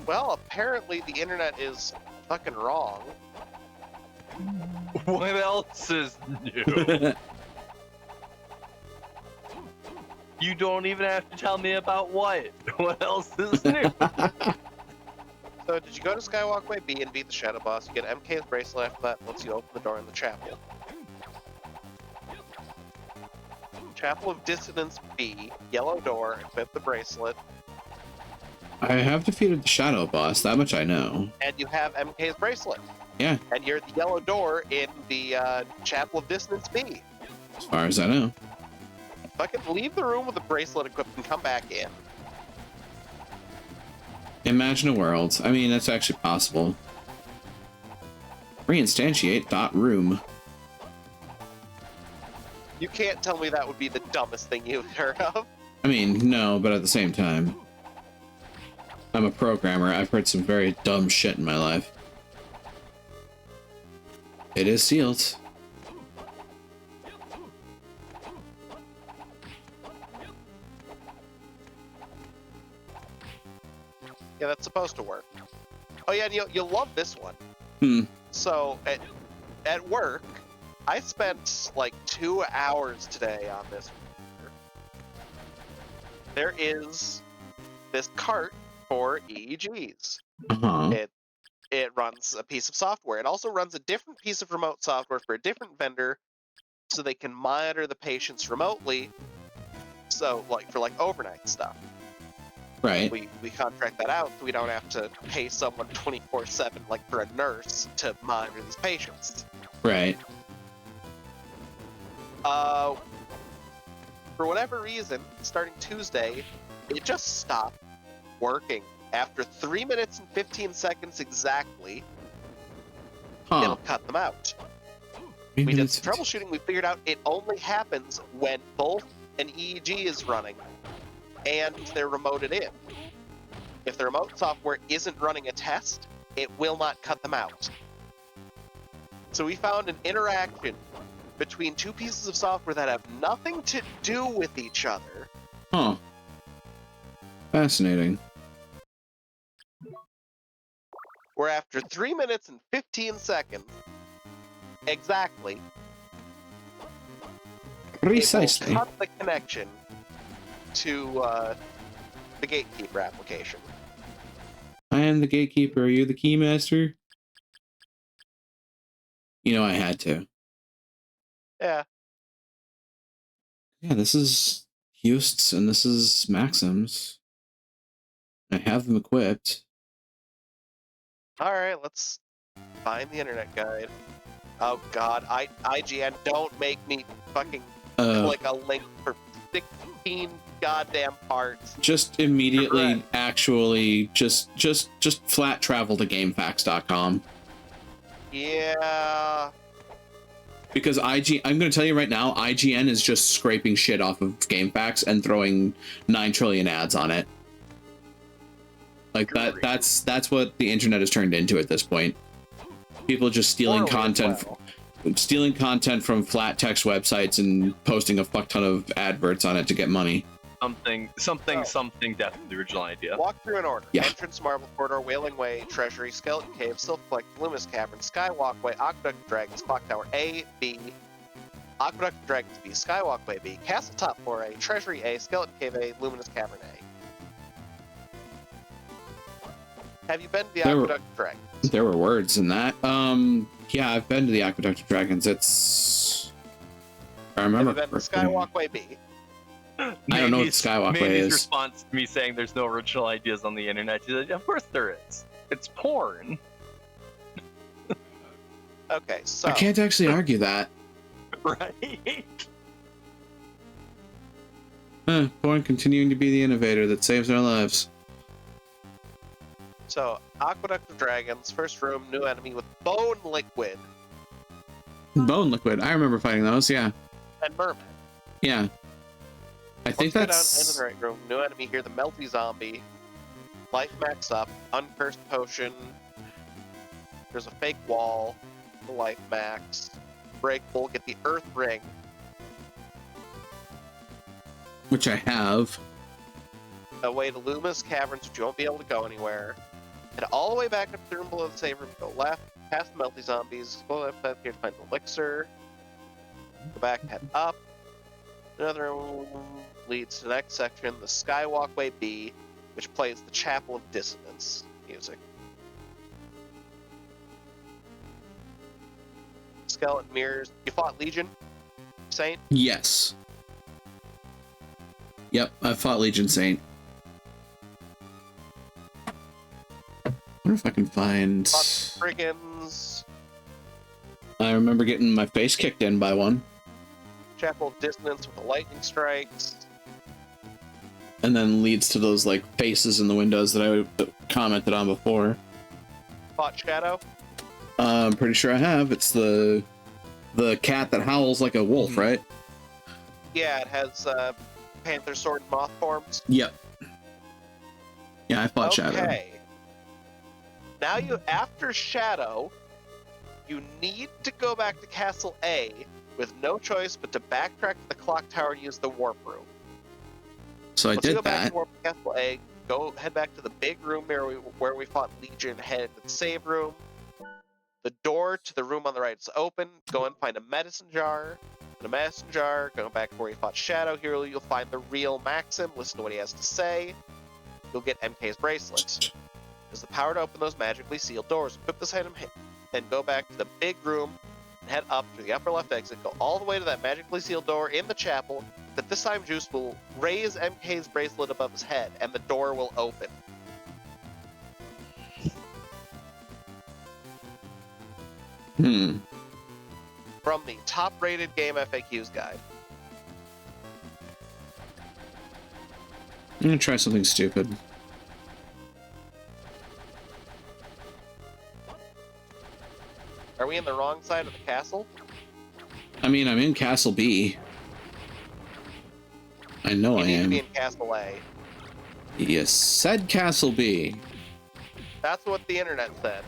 Speaker 4: Well, apparently the internet is fucking wrong.
Speaker 2: What else is new? You don't even have to tell me about what. What else is new?
Speaker 4: So, did you go to Skywalkway B and beat the Shadow Boss? You get MK's bracelet after that once you open the door in the chapel. Chapel of Dissonance B, yellow door, equip the bracelet.
Speaker 1: I have defeated the Shadow Boss, that much I know.
Speaker 4: And you have MK's bracelet.
Speaker 1: Yeah,
Speaker 4: And you're at the yellow door in the Chapel of Dissonance B.
Speaker 1: as far as I know.
Speaker 4: Fucking leave the room with the bracelet equipped and come back in.
Speaker 1: Imagine a world. I mean, that's actually possible. Reinstantiate.room.
Speaker 4: You can't tell me that would be the dumbest thing you've heard of.
Speaker 1: I mean, no, but at the same time, I'm a programmer. I've heard some very dumb shit in my life. It is sealed.
Speaker 4: Yeah, that's supposed to work. Oh yeah, and you'll love this one. So at work, I spent like 2 hours today on this. There is this cart for EEGs.
Speaker 1: Uh-huh.
Speaker 4: It runs a piece of software. It also runs a different piece of remote software for a different vendor, so they can monitor the patients remotely. So like for like overnight stuff.
Speaker 1: Right.
Speaker 4: We contract that out so we don't have to pay someone 24/7 like for a nurse to monitor these patients.
Speaker 1: Right.
Speaker 4: For whatever reason, starting Tuesday, it just stopped working. After 3 minutes and 15 seconds exactly, it'll cut them out. We did some troubleshooting. We figured out it only happens when both an EEG is running and they're remoted in. If the remote software isn't running a test, it will not cut them out. So we found an interaction between two pieces of software that have nothing to do with each other.
Speaker 1: Huh. Fascinating.
Speaker 4: Where after 3 minutes and 15 seconds, exactly,
Speaker 1: Precisely.
Speaker 4: it will cut the connection to the Gatekeeper application.
Speaker 1: I am the gatekeeper. Are you the keymaster? You know I had to.
Speaker 4: Yeah.
Speaker 1: Yeah, this is Hust's and this is Maxim's. I have them equipped.
Speaker 4: Alright, let's find the internet guide. Oh god, IGN, don't make me fucking click a link for 16 goddamn parts.
Speaker 1: Just immediately, actually, just flat travel to GameFAQs.com.
Speaker 4: Yeah.
Speaker 1: Because I'm going to tell you right now, IGN is just scraping shit off of GameFAQs and throwing 9 trillion ads on it. Like that's what the internet has turned into at this point. People just stealing content, stealing content from flat text websites and posting a fuck ton of adverts on it to get money.
Speaker 2: Something, definitely the original idea.
Speaker 4: Walk through in order.
Speaker 1: Yeah.
Speaker 4: Entrance, Marble Corridor, Wailing Way, Treasury, Skeleton Cave, Sylph Collector, Loomis Cavern, Skywalkway, Aqueduct of Dragons, Clock Tower A, B, Aqueduct of Dragons B, Skywalkway B, Castle Top Floor A, Treasury A, Skeleton Cave A, Luminous Cavern A. Have you been to the Aqueduct of Dragons?
Speaker 1: There were words in that. Yeah, I've been to the Aqueduct of Dragons. It's... I remember.
Speaker 4: Have you been to Skywalkway B?
Speaker 1: I don't know what Skywalkway
Speaker 2: Mandy's
Speaker 1: is.
Speaker 2: response to me saying there's no original ideas on the internet. She's like, of course there is. It's porn.
Speaker 4: Okay, so...
Speaker 1: I can't actually argue that.
Speaker 2: Right?
Speaker 1: Porn continuing to be the innovator that saves our lives.
Speaker 4: So, Aqueduct of Dragons, first room, new enemy with Bone Liquid.
Speaker 1: Bone Liquid. I remember fighting those, yeah.
Speaker 4: And Merman.
Speaker 1: Yeah. I think
Speaker 4: Let's
Speaker 1: that's...
Speaker 4: go down into the right room. New enemy here, the Melty Zombie. Life max up. Uncursed Potion. There's a fake wall. The life max. Breakable. Get the Earth Ring.
Speaker 1: Which I have.
Speaker 4: Away to Luminous Caverns, which you won't be able to go anywhere. And all the way back up the room below the save room. Go left. Past the Melty Zombies. Go left path here to find the Elixir. Go back, head up. Another room leads to the next section, the Skywalkway B, which plays the Chapel of Dissonance music. Skeleton Mirrors. You fought Legion? Saint?
Speaker 1: Yes. Yep, I fought Legion Saint. wonder if I can find...
Speaker 4: Lots of brigands.
Speaker 1: I remember getting my face kicked in by one.
Speaker 4: Chapel of Dissonance with the lightning strikes.
Speaker 1: And then leads to those, like, faces in the windows that I commented on before.
Speaker 4: Fought Shadow.
Speaker 1: I'm pretty sure I have. It's the cat that howls like a wolf, right?
Speaker 4: Yeah, it has panther sword and moth forms.
Speaker 1: Yep. Yeah, I fought Shadow.
Speaker 4: Okay. Now after Shadow, you need to go back to Castle A with no choice but to backtrack to the clock tower and use the warp room.
Speaker 1: So I
Speaker 4: Once you
Speaker 1: did
Speaker 4: go back
Speaker 1: that.
Speaker 4: to Castle A, head back to the big room where we fought Legion, head to the save room. The door to the room on the right is open. Go and find a medicine jar. In a medicine jar, go back where you fought Shadow. Here you'll find the real Maxim. Listen to what he has to say. You'll get MK's bracelet. There's the power to open those magically sealed doors. Equip this item, then go back to the big room and head up through the upper left exit. Go all the way to that magically sealed door in the chapel. But this time, Juice will raise MK's bracelet above his head, and the door will open. From the top-rated game FAQs guide.
Speaker 1: I'm gonna try something stupid.
Speaker 4: Are we in the wrong side of the castle?
Speaker 1: I mean, I'm in Castle B. I know I
Speaker 4: You need to
Speaker 1: am.
Speaker 4: be in Castle A.
Speaker 1: You said Castle B.
Speaker 4: That's what the internet said.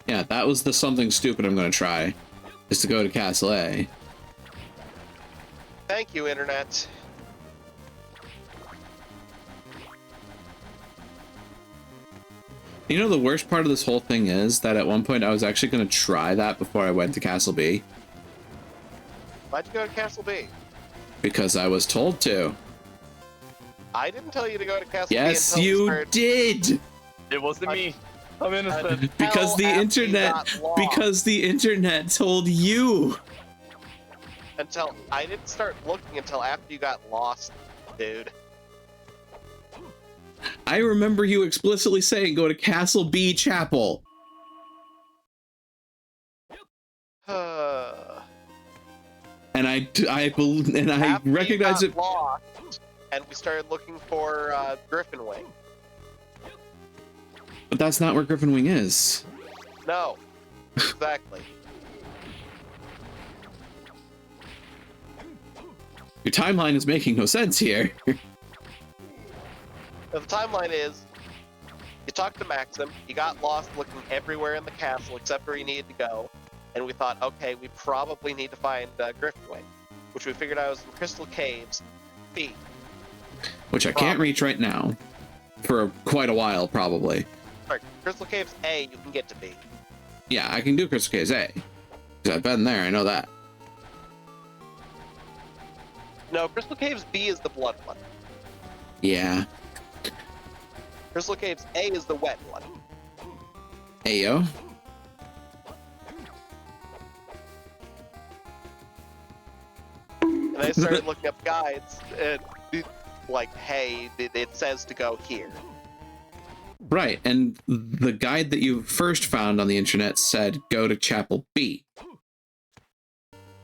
Speaker 1: Yeah, that was the something stupid I'm gonna try. Is to go to Castle A.
Speaker 4: Thank you, internet.
Speaker 1: You know, the worst part of this whole thing is that at one point I was actually gonna try that before I went to Castle B.
Speaker 4: Why'd you go to Castle B?
Speaker 1: Because I was told to.
Speaker 4: I didn't tell you to go to Castle
Speaker 1: Yes,
Speaker 4: B until we
Speaker 1: you
Speaker 4: started-
Speaker 1: did!
Speaker 2: It wasn't me. I'm innocent.
Speaker 1: Because the
Speaker 4: Hell, after you
Speaker 1: internet...
Speaker 4: got lost.
Speaker 1: Because the internet told you!
Speaker 4: Until I didn't start looking until after you got lost, dude.
Speaker 1: I remember you explicitly saying go to Castle B Chapel. And I
Speaker 4: After you
Speaker 1: recognize
Speaker 4: got
Speaker 1: it.
Speaker 4: lost, and we started looking for Griffin Wing.
Speaker 1: But that's not where Griffin Wing is.
Speaker 4: No, exactly.
Speaker 1: Your timeline is making no sense here.
Speaker 4: The timeline is, you talked to Maxim, you got lost looking everywhere in the castle except where you needed to go, and we thought, okay, we probably need to find Griffin Wing, which we figured out was in Crystal Caves B.
Speaker 1: Which I can't reach right now. For quite a while, probably.
Speaker 4: Sorry, Crystal Caves A, you can get to B.
Speaker 1: Yeah, I can do Crystal Caves A. Because I've been there, I know that.
Speaker 4: No, Crystal Caves B is the blood one.
Speaker 1: Yeah.
Speaker 4: Crystal Caves A is the wet one.
Speaker 1: Ayo.
Speaker 4: And I started looking up guides, and like, hey, it says to go here.
Speaker 1: Right, and the guide that you first found on the internet said go to Chapel B.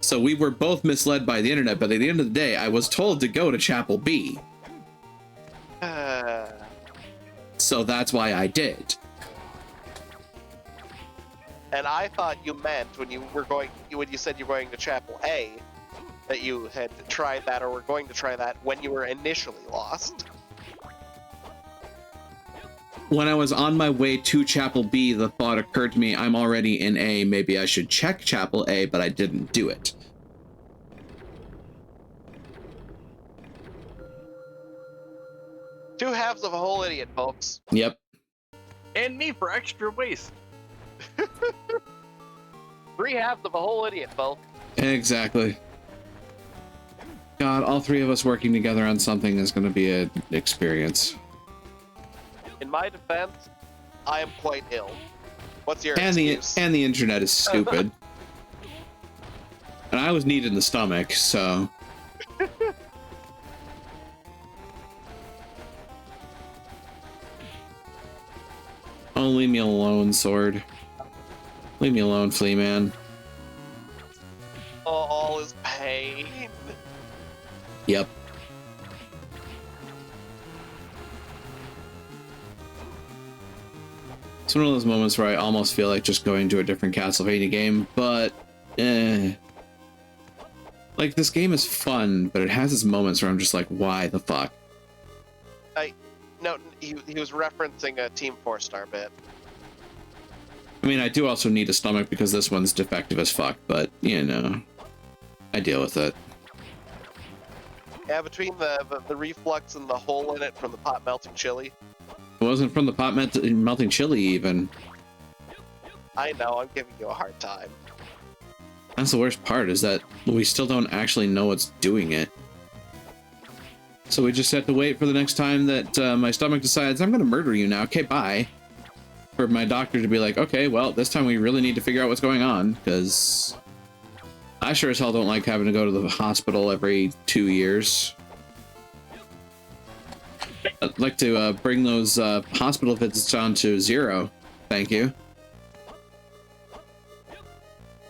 Speaker 1: So we were both misled by the internet, but at the end of the day, I was told to go to Chapel B. So that's why I did.
Speaker 4: And I thought you meant when you said you were going to Chapel A, that you had tried that or were going to try that when you were initially lost.
Speaker 1: When I was on my way to Chapel B, the thought occurred to me, I'm already in A, maybe I should check Chapel A, but I didn't do it.
Speaker 4: Two halves of a whole idiot, folks.
Speaker 1: Yep.
Speaker 2: And me for extra waste.
Speaker 4: Three halves of a whole idiot, folks.
Speaker 1: Exactly. God, all three of us working together on something is going to be an experience.
Speaker 4: In my defense, I am quite ill. What's your
Speaker 1: And
Speaker 4: excuse?
Speaker 1: the internet is stupid. And I was kneed in the stomach, so... Oh, leave me alone, sword. Leave me alone, flea man.
Speaker 4: Oh, all is pain.
Speaker 1: Yep. It's one of those moments where I almost feel like just going to a different Castlevania game, but like, this game is fun, but it has its moments where I'm just like, why the fuck?
Speaker 4: No, he was referencing a Team 4-star bit.
Speaker 1: I mean, I do also need a stomach because this one's defective as fuck, but, you know, I deal with it.
Speaker 4: Yeah, between the reflux and the hole in it from the pot melting chili.
Speaker 1: It wasn't from the pot melting chili, even.
Speaker 4: I know, I'm giving you a hard time.
Speaker 1: That's the worst part, is that we still don't actually know what's doing it. So we just have to wait for the next time that my stomach decides, I'm going to murder you now, okay, bye. For my doctor to be like, okay, well, this time we really need to figure out what's going on, because I sure as hell don't like having to go to the hospital every 2 years. I'd like to bring those hospital visits down to 0. Thank you.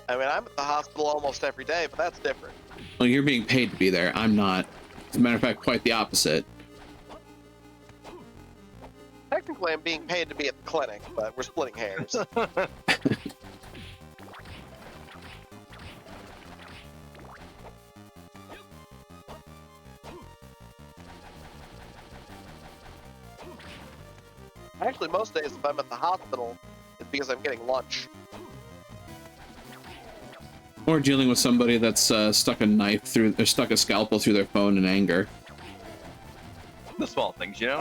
Speaker 4: I mean, I'm at the hospital almost every day, but that's different.
Speaker 1: Well, you're being paid to be there. I'm not. As a matter of fact, quite the opposite.
Speaker 4: Technically, I'm being paid to be at the clinic, but we're splitting hairs. Actually, most days if I'm at the hospital, it's because I'm getting lunch.
Speaker 1: Or dealing with somebody that's stuck a knife through, or stuck a scalpel through their phone in anger.
Speaker 2: The small things, you know?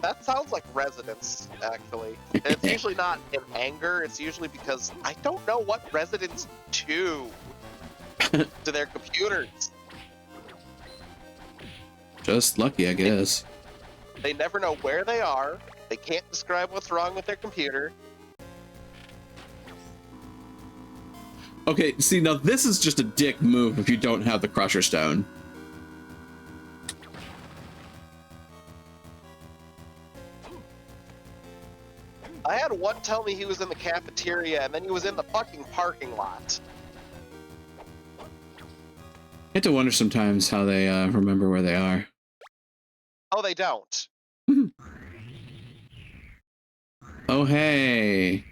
Speaker 4: That sounds like residents, actually. And it's usually not in anger, it's usually because I don't know what residents do to their computers.
Speaker 1: Just lucky, I guess.
Speaker 4: They never know where they are, they can't describe what's wrong with their computer.
Speaker 1: Okay, see, now this is just a dick move if you don't have the Crusher Stone.
Speaker 4: I had one tell me he was in the cafeteria, and then he was in the fucking parking lot.
Speaker 1: I have to wonder sometimes how they remember where they are.
Speaker 4: Oh, they don't.
Speaker 1: Oh, hey.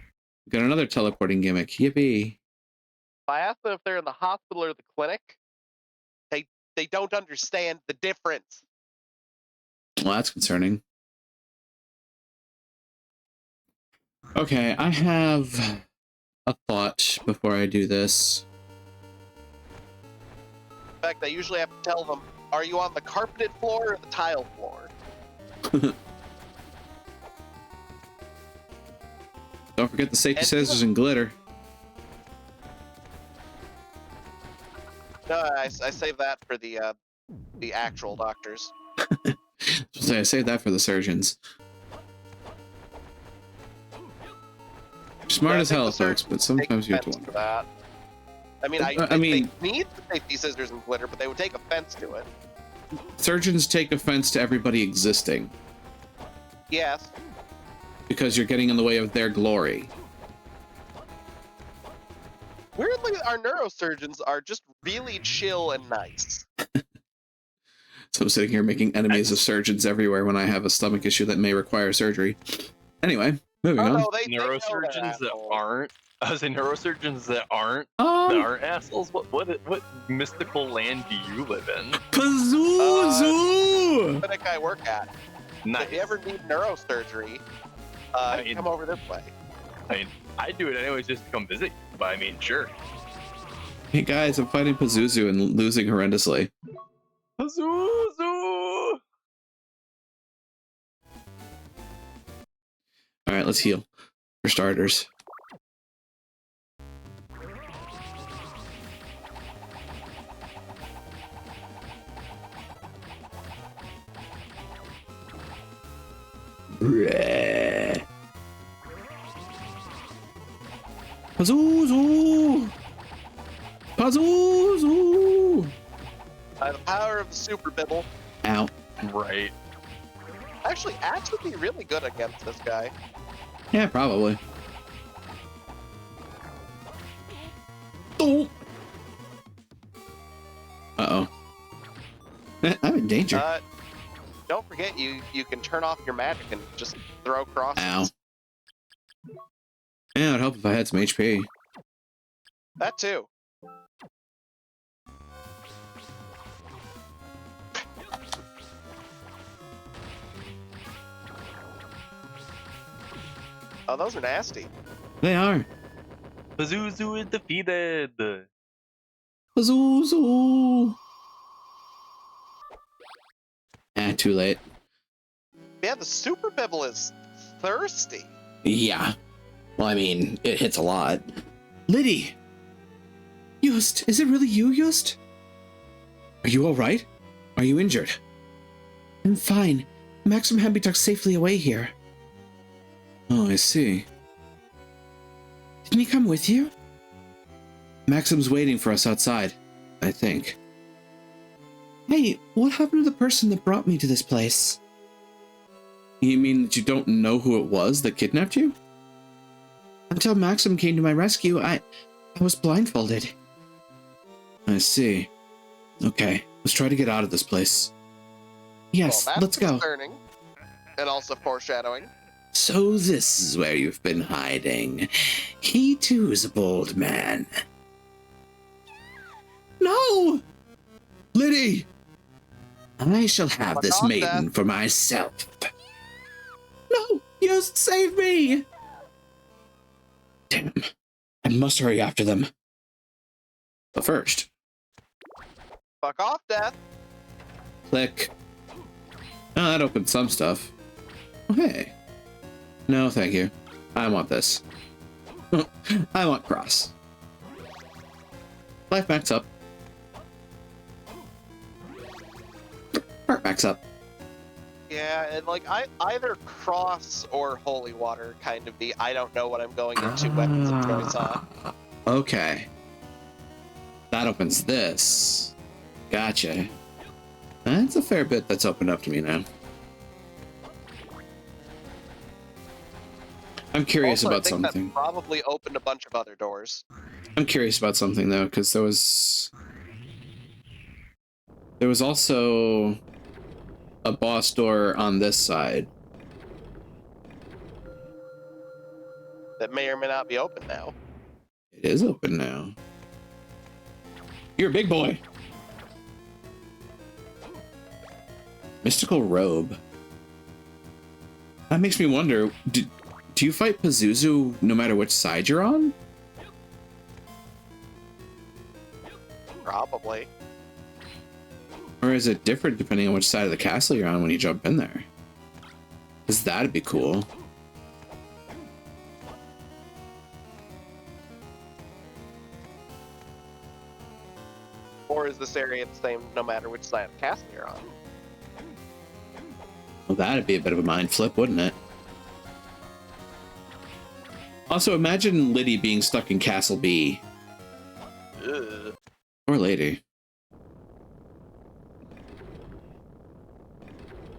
Speaker 1: Got another teleporting gimmick. Yippee.
Speaker 4: If I ask them if they're in the hospital or the clinic, they don't understand the difference.
Speaker 1: Well, that's concerning. Okay, I have a thought before I do this.
Speaker 4: In fact, I usually have to tell them, are you on the carpeted floor or the tile floor?
Speaker 1: Don't forget the safety scissors and glitter.
Speaker 4: No, I save that for the actual doctors.
Speaker 1: I saved that for the surgeons. Smart as hell, folks, but sometimes you have to wonder.
Speaker 4: That. I mean,
Speaker 1: I mean,
Speaker 4: they need the safety scissors and glitter, but they would take offense to it.
Speaker 1: Surgeons take offense to everybody existing.
Speaker 4: Yes.
Speaker 1: Because you're getting in the way of their glory.
Speaker 4: Weirdly, our neurosurgeons are just really chill and nice.
Speaker 1: So I'm sitting here making enemies of surgeons everywhere when I have a stomach issue that may require surgery. Anyway, moving on.
Speaker 4: No,
Speaker 2: Neurosurgeons that aren't. I was saying neurosurgeons that aren't assholes. What mystical land do you live in?
Speaker 1: Pazuzu!
Speaker 4: The clinic I work at.
Speaker 2: Nice.
Speaker 4: If you ever need neurosurgery, come over this way.
Speaker 2: I mean, I do it anyways just to come visit. But I mean, sure.
Speaker 1: Hey guys, I'm fighting Pazuzu and losing horrendously.
Speaker 2: Pazuzu!
Speaker 1: Alright, let's heal. For starters. Bleh. Pazuzu! Pazuzu!
Speaker 4: By the power of the super bibble.
Speaker 1: Ow.
Speaker 2: Right.
Speaker 4: Actually, Axe would be really good against this guy.
Speaker 1: Yeah, probably. Oh. Uh-oh. I'm in danger.
Speaker 4: Don't forget you can turn off your magic and just throw crosses.
Speaker 1: Ow. Yeah, it'd help if I had some HP.
Speaker 4: That too. Oh, those are nasty.
Speaker 1: They are.
Speaker 2: Pazuzu is defeated.
Speaker 1: Pazuzu. Too late.
Speaker 4: Yeah, the Super Bibble is thirsty.
Speaker 1: Yeah. Well, I mean, it hits a lot. Liddy! Just, is it really you, Just? Are you alright? Are you injured? I'm fine. Maxim had me tucked safely away here. Oh, I see. Didn't he come with you? Maxim's waiting for us outside, I think. Hey, what happened to the person that brought me to this place? You mean that you don't know who it was that kidnapped you? Until Maxim came to my rescue, I was blindfolded. I see. Okay, let's try to get out of this place. Yes,
Speaker 4: Well, that's
Speaker 1: let's go.
Speaker 4: concerning. And also foreshadowing.
Speaker 1: So this is where you've been hiding. He too is a bold man. No! Liddy! I shall have this maiden for myself. No! Just save me! Damn. I must hurry after them. But first...
Speaker 4: Fuck off, Death.
Speaker 1: Click. Oh, that opened some stuff. Oh, hey. No, thank you. I want this. I want cross. Life max up. Heart max up.
Speaker 4: Yeah, and like either cross or holy water kind of I don't know what I'm going into weapons of choice on.
Speaker 1: Okay. That opens this. Gotcha. That's a fair bit that's opened up to me now. I'm curious
Speaker 4: Also,
Speaker 1: about
Speaker 4: I think
Speaker 1: something.
Speaker 4: that probably opened a bunch of other doors.
Speaker 1: I'm curious about something though, because there was also a boss door on this side.
Speaker 4: That may or may not be open now.
Speaker 1: It is open now. You're a big boy. Mystical robe. That makes me wonder, do you fight Pazuzu no matter which side you're on?
Speaker 4: Probably.
Speaker 1: Or is it different depending on which side of the castle you're on when you jump in there? Because that'd be cool.
Speaker 4: Or is this area the same no matter which side of the castle you're on?
Speaker 1: Well, that'd be a bit of a mind flip, wouldn't it? Also, imagine Liddy being stuck in Castle B.
Speaker 4: Ugh.
Speaker 1: Or Lady.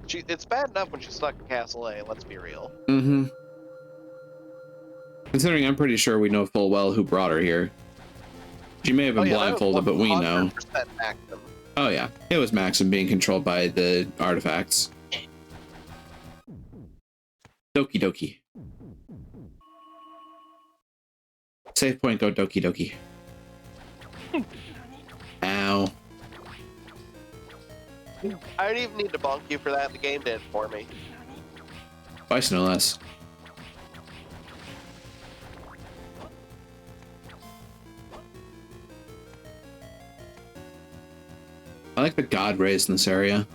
Speaker 4: It's bad enough when she's stuck in Castle A, let's be real.
Speaker 1: Mm-hmm. Considering I'm pretty sure we know full well who brought her here. She may have been blindfolded, but we know.
Speaker 4: Maxim.
Speaker 1: Oh yeah, it was Maxim being controlled by the artifacts. Doki Doki. Save point, go Doki Doki. Ow.
Speaker 4: I don't even need to bonk you for that, the game did it for me.
Speaker 1: Twice no less. I like the god rays in this area.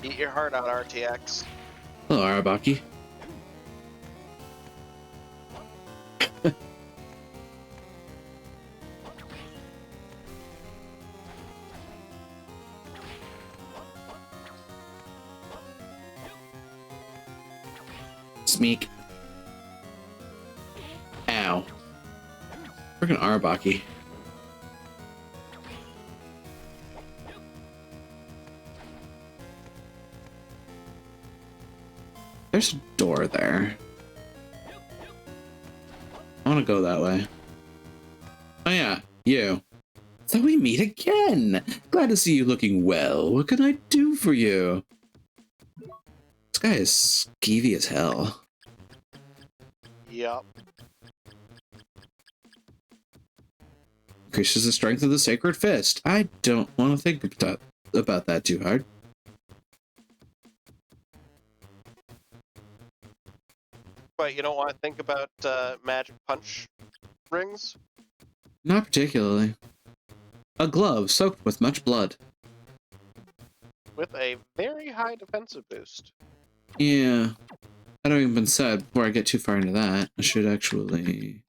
Speaker 4: Eat your heart out, RTX.
Speaker 1: Hello, Arabaki. Smeek. Ow. Freaking Arabaki. There's a door there. I want to go that way. Oh yeah, you. So we meet again. Glad to see you looking well. What can I do for you? This guy is skeevy as hell.
Speaker 4: Yep.
Speaker 1: Increases the strength of the sacred fist. I don't want to think about that too hard.
Speaker 4: But you don't want to think about magic punch rings?
Speaker 1: Not particularly. A glove soaked with much blood.
Speaker 4: With a very high defensive boost.
Speaker 1: Yeah. That having even been said, before I get too far into that, I should actually...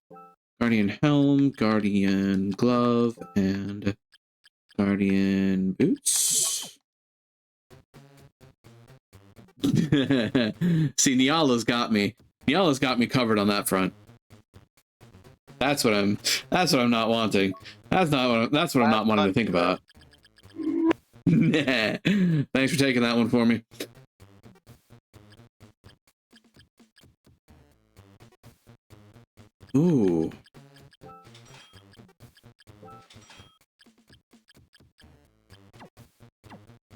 Speaker 1: Guardian Helm, Guardian Glove, and Guardian Boots. See, Nyala's got me. Nyala's got me covered on that front. That's what I'm not wanting. That's what I'm not wanting to think about. Thanks for taking that one for me. Ooh.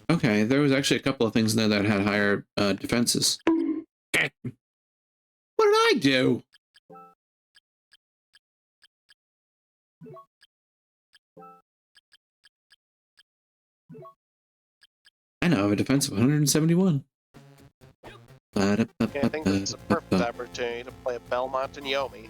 Speaker 1: Okay, there was actually a couple of things in there that had higher defenses. What did I do? I now have a defense of 171.
Speaker 4: Okay, I think this is a perfect opportunity to play a Belmont and Yomi.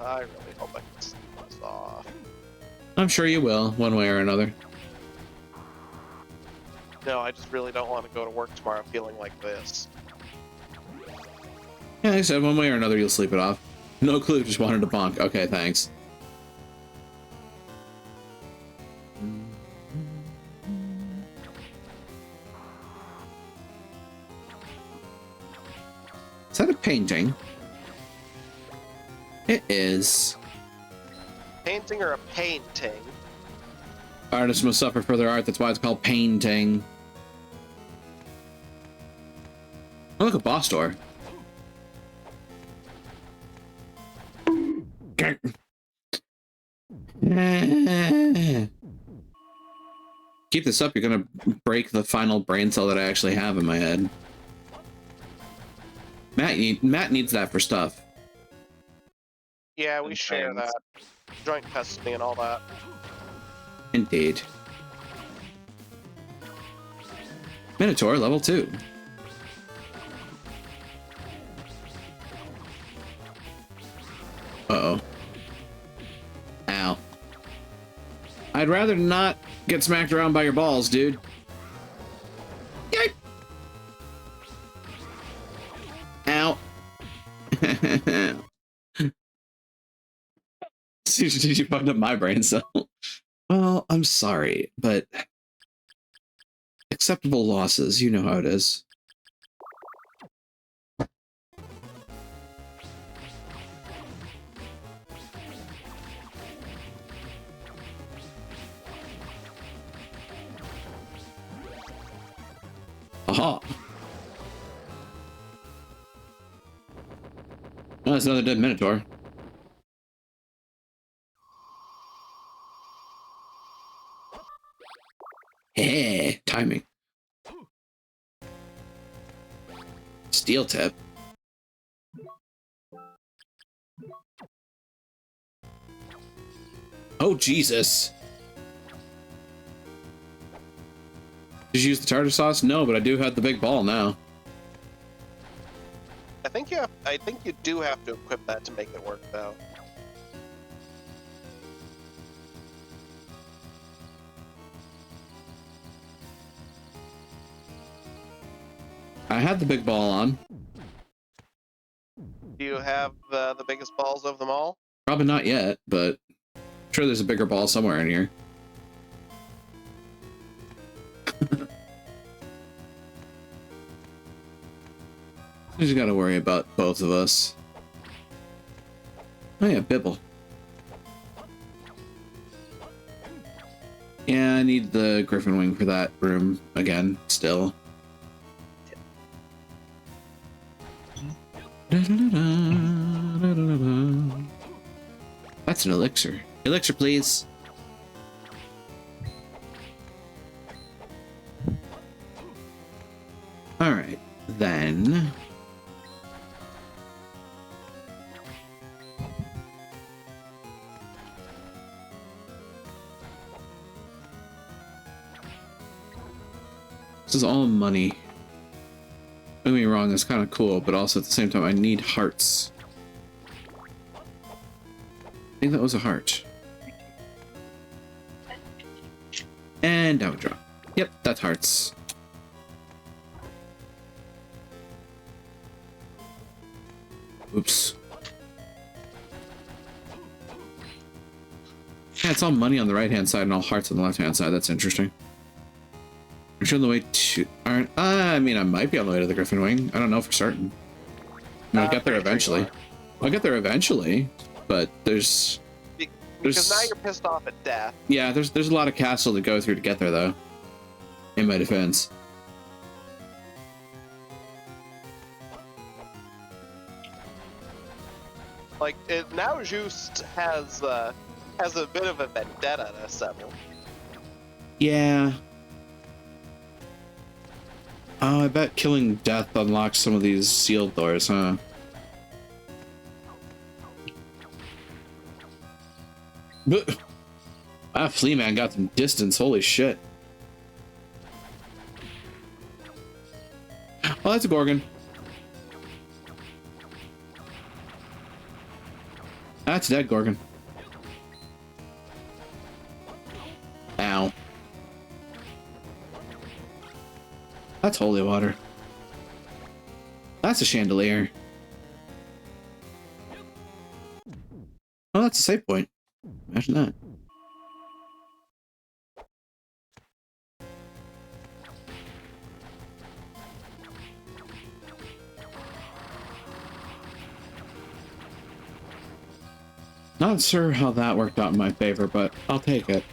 Speaker 4: I really hope I can sleep this off.
Speaker 1: I'm sure you will, one way or another.
Speaker 4: No, I just really don't want to go to work tomorrow feeling like this.
Speaker 1: Yeah, like I said, one way or another you'll sleep it off. No clue, just wanted to bonk. Okay, thanks. Is that a painting? It is.
Speaker 4: Painting or a painting?
Speaker 1: Artists must suffer for their art, that's why it's called painting. Oh, look, a boss door. Keep this up, you're gonna break the final brain cell that I actually have in my head. Matt needs that for stuff.
Speaker 4: Yeah, we
Speaker 2: And
Speaker 4: share
Speaker 2: things.
Speaker 4: that. Joint custody and all that.
Speaker 1: Indeed. Minotaur, level 2. Uh-oh. Ow. I'd rather not get smacked around by your balls, dude. Yikes. Ow. You fucked up my brain cell. Well, I'm sorry, but acceptable losses, you know how it is. Aha. Oh, that's another dead Minotaur. Hey, timing. Steel tip. Oh, Jesus. Did you use the tartar sauce? No, but I do have the big ball now.
Speaker 4: I think you do have to equip that to make it work, though.
Speaker 1: I had the big ball on.
Speaker 4: Do you have the biggest balls of them all?
Speaker 1: Probably not yet, but I'm sure there's a bigger ball somewhere in here. I just gotta worry about both of us. Oh yeah, Bibble. Yeah, I need the Griffin Wing for that room again, still. That's an elixir. Elixir, please. All right, then. This is all money. Don't get me wrong, it's kind of cool, but also at the same time, I need hearts. I think that was a heart. And down drop. Yep, that's hearts. Oops. Yeah, it's all money on the right-hand side and all hearts on the left-hand side. That's interesting. I'm sure on the way to... I mean, I might be on the way to the Griffin Wing. I don't know for certain. I'll get there eventually. I'll get there eventually, but there's...
Speaker 4: Because now you're pissed off at death.
Speaker 1: Yeah, there's a lot of castle to go through to get there, though. In my defense.
Speaker 4: Like, now Just has a bit of a vendetta to settle.
Speaker 1: Yeah. Oh, I bet killing death unlocks some of these sealed doors, huh? Ah, Flea Man got some distance. Holy shit. Oh, that's a Gorgon. That's a dead Gorgon. Ow. That's holy water. That's a chandelier. Oh, that's a save point. Imagine that. Not sure how that worked out in my favor, but I'll take it.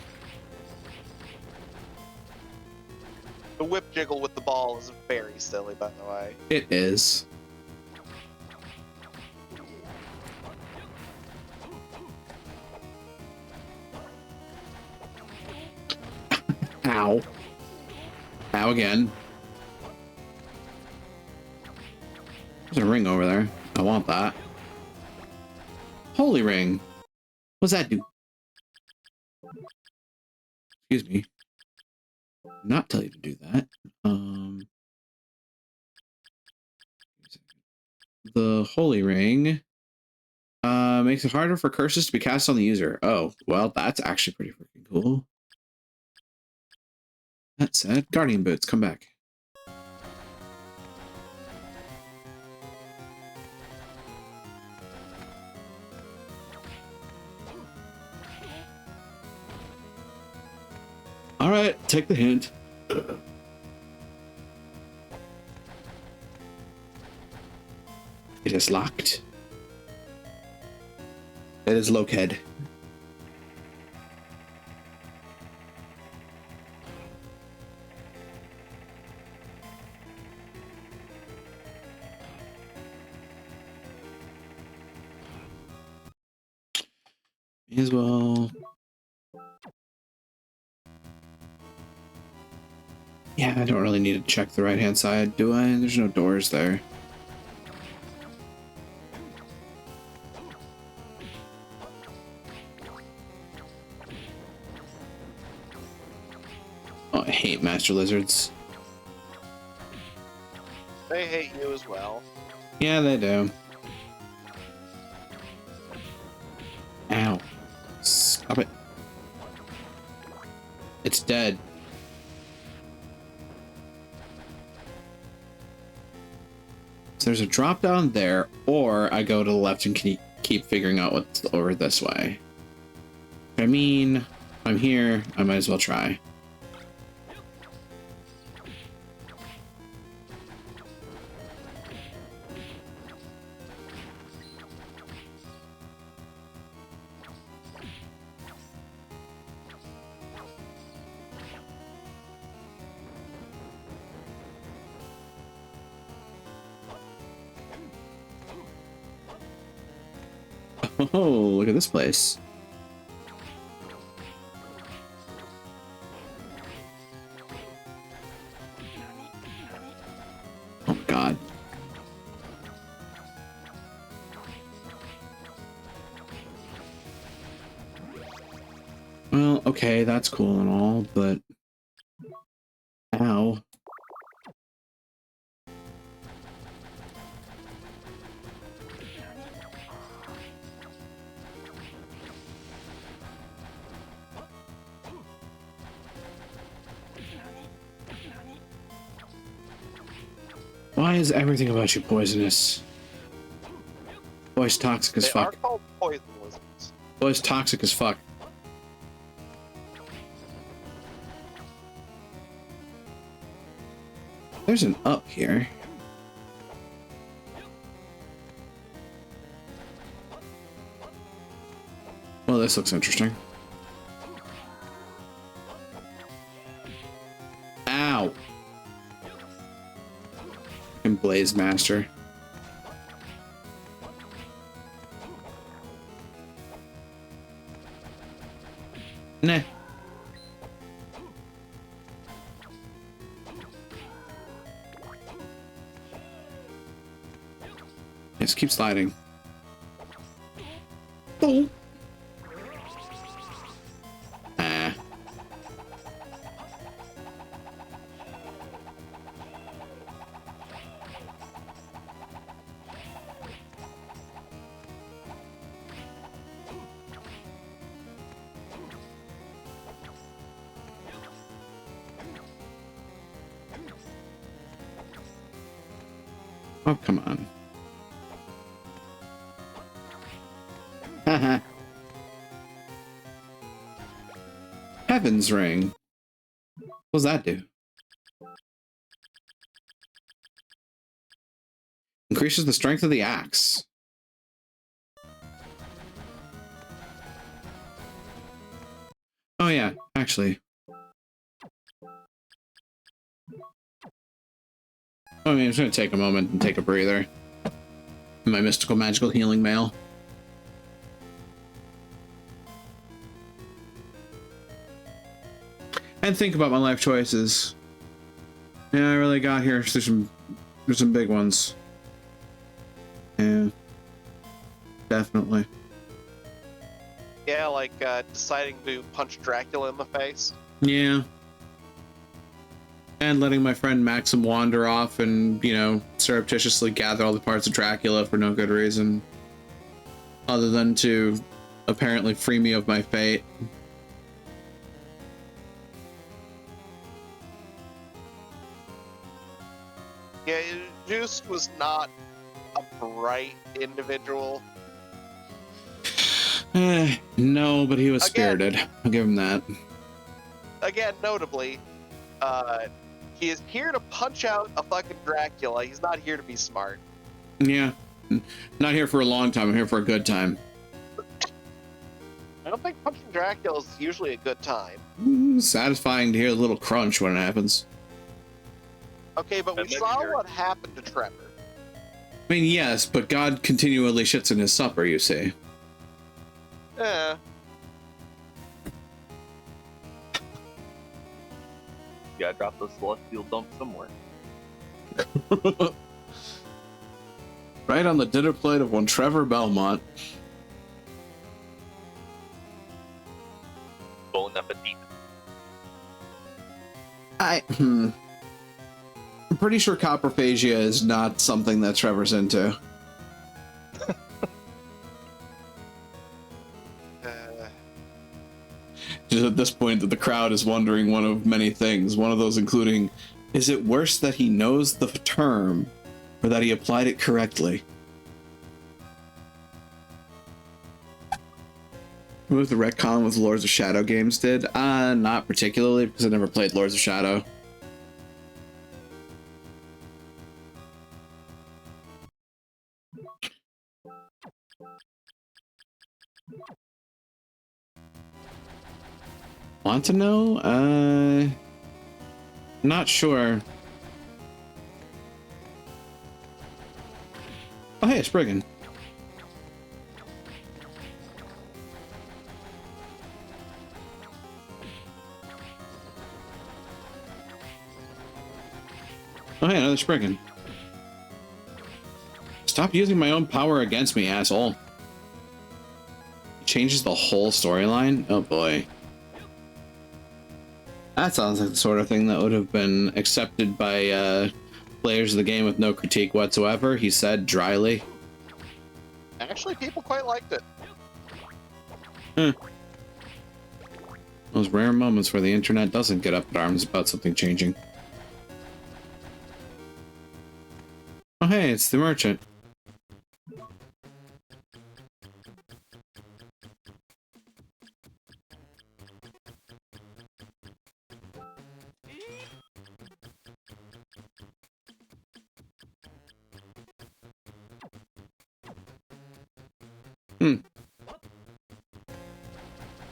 Speaker 4: The whip jiggle with the ball is very silly, by the way.
Speaker 1: It is. Ow. Ow again. There's a ring over there. I want that. Holy ring. What's that do? Excuse me. Not tell you to do that. The holy ring makes it harder for curses to be cast on the user. Oh, well, that's actually pretty freaking cool. That said, guardian boots, come back. All right, take the hint. It is locked. It is located. May as well. Yeah, I don't really need to check the right-hand side, do I? There's no doors there. Oh, I hate master lizards.
Speaker 4: They hate you as well.
Speaker 1: Yeah, they do. Ow. Stop it. It's dead. So there's a drop down there, or I go to the left and keep figuring out what's over this way. I mean, I'm here, I might as well try. Oh, look at this place. Oh God. Well, okay, that's cool and all, but ow. Why is everything about you poisonous? Boy's toxic as
Speaker 4: They are
Speaker 1: fuck.
Speaker 4: called poison lizards.
Speaker 1: Boy's toxic as fuck. There's an up here. Well, this looks interesting. Ow! And Blaze Master. Nah. Just keep sliding. Oh. Ah. Oh, come on. Haha. Heaven's Ring. What does that do? Increases the strength of the axe. Oh yeah, actually. I mean, I'm just gonna take a moment and take a breather. My mystical magical healing mail. And think about my life choices. Yeah, I really got here. There's some big ones. Yeah. Definitely.
Speaker 4: Yeah, like deciding to punch Dracula in the face.
Speaker 1: Yeah. And letting my friend Maxim wander off and, you know, surreptitiously gather all the parts of Dracula for no good reason. Other than to apparently free me of my fate.
Speaker 4: Yeah, Juice was not a bright individual.
Speaker 1: No, but he was
Speaker 4: Again.
Speaker 1: spirited. I'll give him that.
Speaker 4: Again, notably, he is here to punch out a fucking Dracula. He's not here to be smart.
Speaker 1: Yeah. Not here for a long time. I'm here for a good time.
Speaker 4: I don't think punching Dracula is usually a good time.
Speaker 1: Satisfying to hear a little crunch when it happens.
Speaker 4: Okay, but we
Speaker 2: And then
Speaker 4: saw
Speaker 2: you're-
Speaker 4: what happened to Trevor.
Speaker 1: I mean, yes, but God continually shits in his supper, you see.
Speaker 4: Eh.
Speaker 2: You gotta drop the celestial dump somewhere.
Speaker 1: Right on the dinner plate of one Trevor Belmont.
Speaker 2: Bon appetit.
Speaker 1: I'm pretty sure coprophagia is not something that Trevor's into. Just at this point that the crowd is wondering one of many things. One of those including, is it worse that he knows the term or that he applied it correctly? What the retcon with Lords of Shadow games did? Not particularly, because I never played Lords of Shadow. Want to know? Not sure. Oh, hey, Spriggan. Oh, hey, another Spriggan. Stop using my own power against me, asshole. Changes the whole storyline? Oh boy. That sounds like the sort of thing that would have been accepted by players of the game with no critique whatsoever, he said dryly.
Speaker 4: Actually, people quite liked it.
Speaker 1: Those rare moments where the internet doesn't get up in arms about something changing. Oh hey, it's the merchant.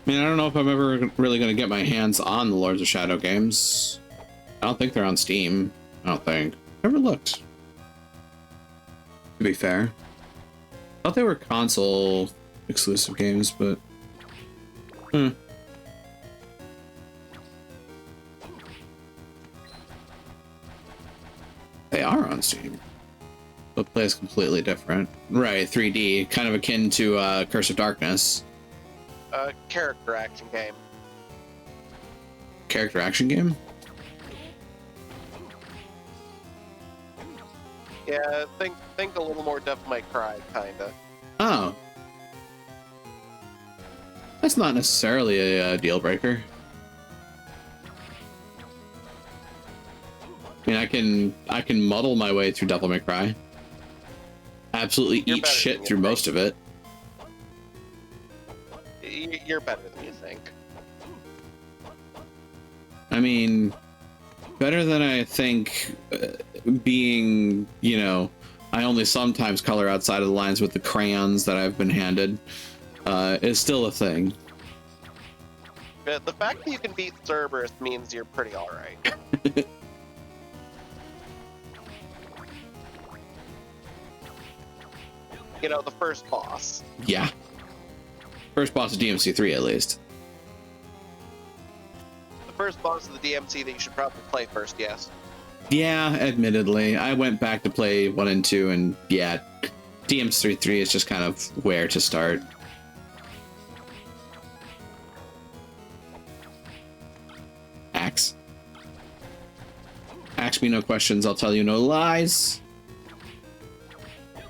Speaker 1: I mean, I don't know if I'm ever really going to get my hands on the Lords of Shadow games. I don't think they're on Steam. I don't think. Never looked. To be fair. I thought they were console exclusive games, but... They are on Steam. But plays completely different. Right, 3D. Kind of akin to Curse of Darkness.
Speaker 4: Character action game.
Speaker 1: Character action game?
Speaker 4: Yeah, think a little more Devil May Cry, kinda.
Speaker 1: Oh. That's not necessarily a deal breaker. I mean, I can muddle my way through Devil May Cry. Absolutely
Speaker 4: You're
Speaker 1: eat
Speaker 4: better
Speaker 1: shit
Speaker 4: than
Speaker 1: through
Speaker 4: you
Speaker 1: most of it.
Speaker 4: You're better than you think.
Speaker 1: I mean, better than I think, being, you know, I only sometimes color outside of the lines with the crayons that I've been handed, is still a thing.
Speaker 4: The fact that you can beat Cerberus means you're pretty alright. You know, the first boss.
Speaker 1: Yeah. First boss of DMC3, at least.
Speaker 4: The first boss of the DMC that you should probably play first, yes.
Speaker 1: Yeah, admittedly. I went back to play 1 and 2, and yeah, DMC3 is just kind of where to start. Axe. Ask me no questions, I'll tell you no lies.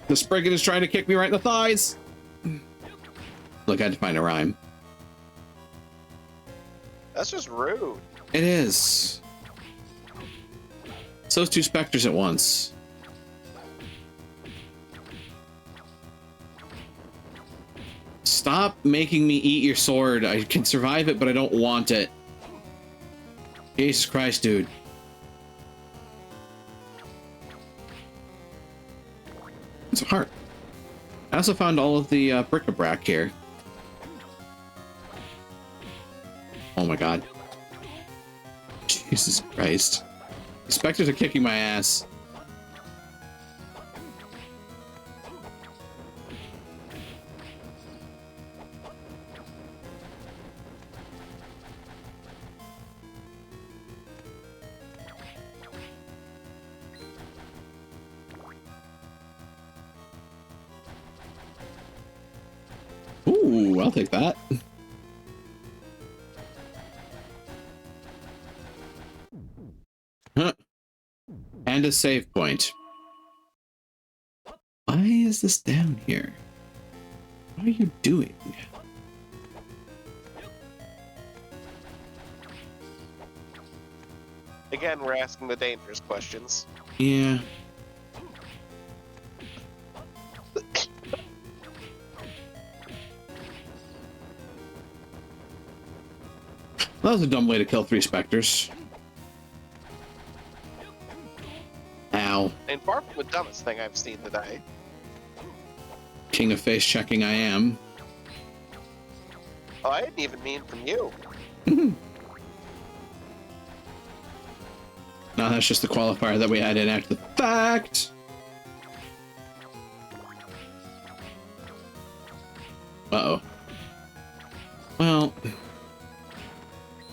Speaker 1: The Spriggan is trying to kick me right in the thighs. Look, I had to find a rhyme.
Speaker 4: That's just rude.
Speaker 1: It is. So those two specters at once. Stop making me eat your sword. I can survive it, but I don't want it. Jesus Christ, dude. It's a heart. I also found all of the bric-a-brac here. Oh my god. Jesus Christ. The specters are kicking my ass. Ooh, I'll take that. Huh. And a save point. Why is this down here? What are you doing?
Speaker 4: Again, we're asking the dangerous questions.
Speaker 1: Yeah. That was a dumb way to kill 3 specters. Ow.
Speaker 4: And far from the dumbest thing I've seen today.
Speaker 1: King of face checking I am.
Speaker 4: Oh, I didn't even mean from you.
Speaker 1: No, that's just the qualifier that we had in after the fact. Uh-oh. Well,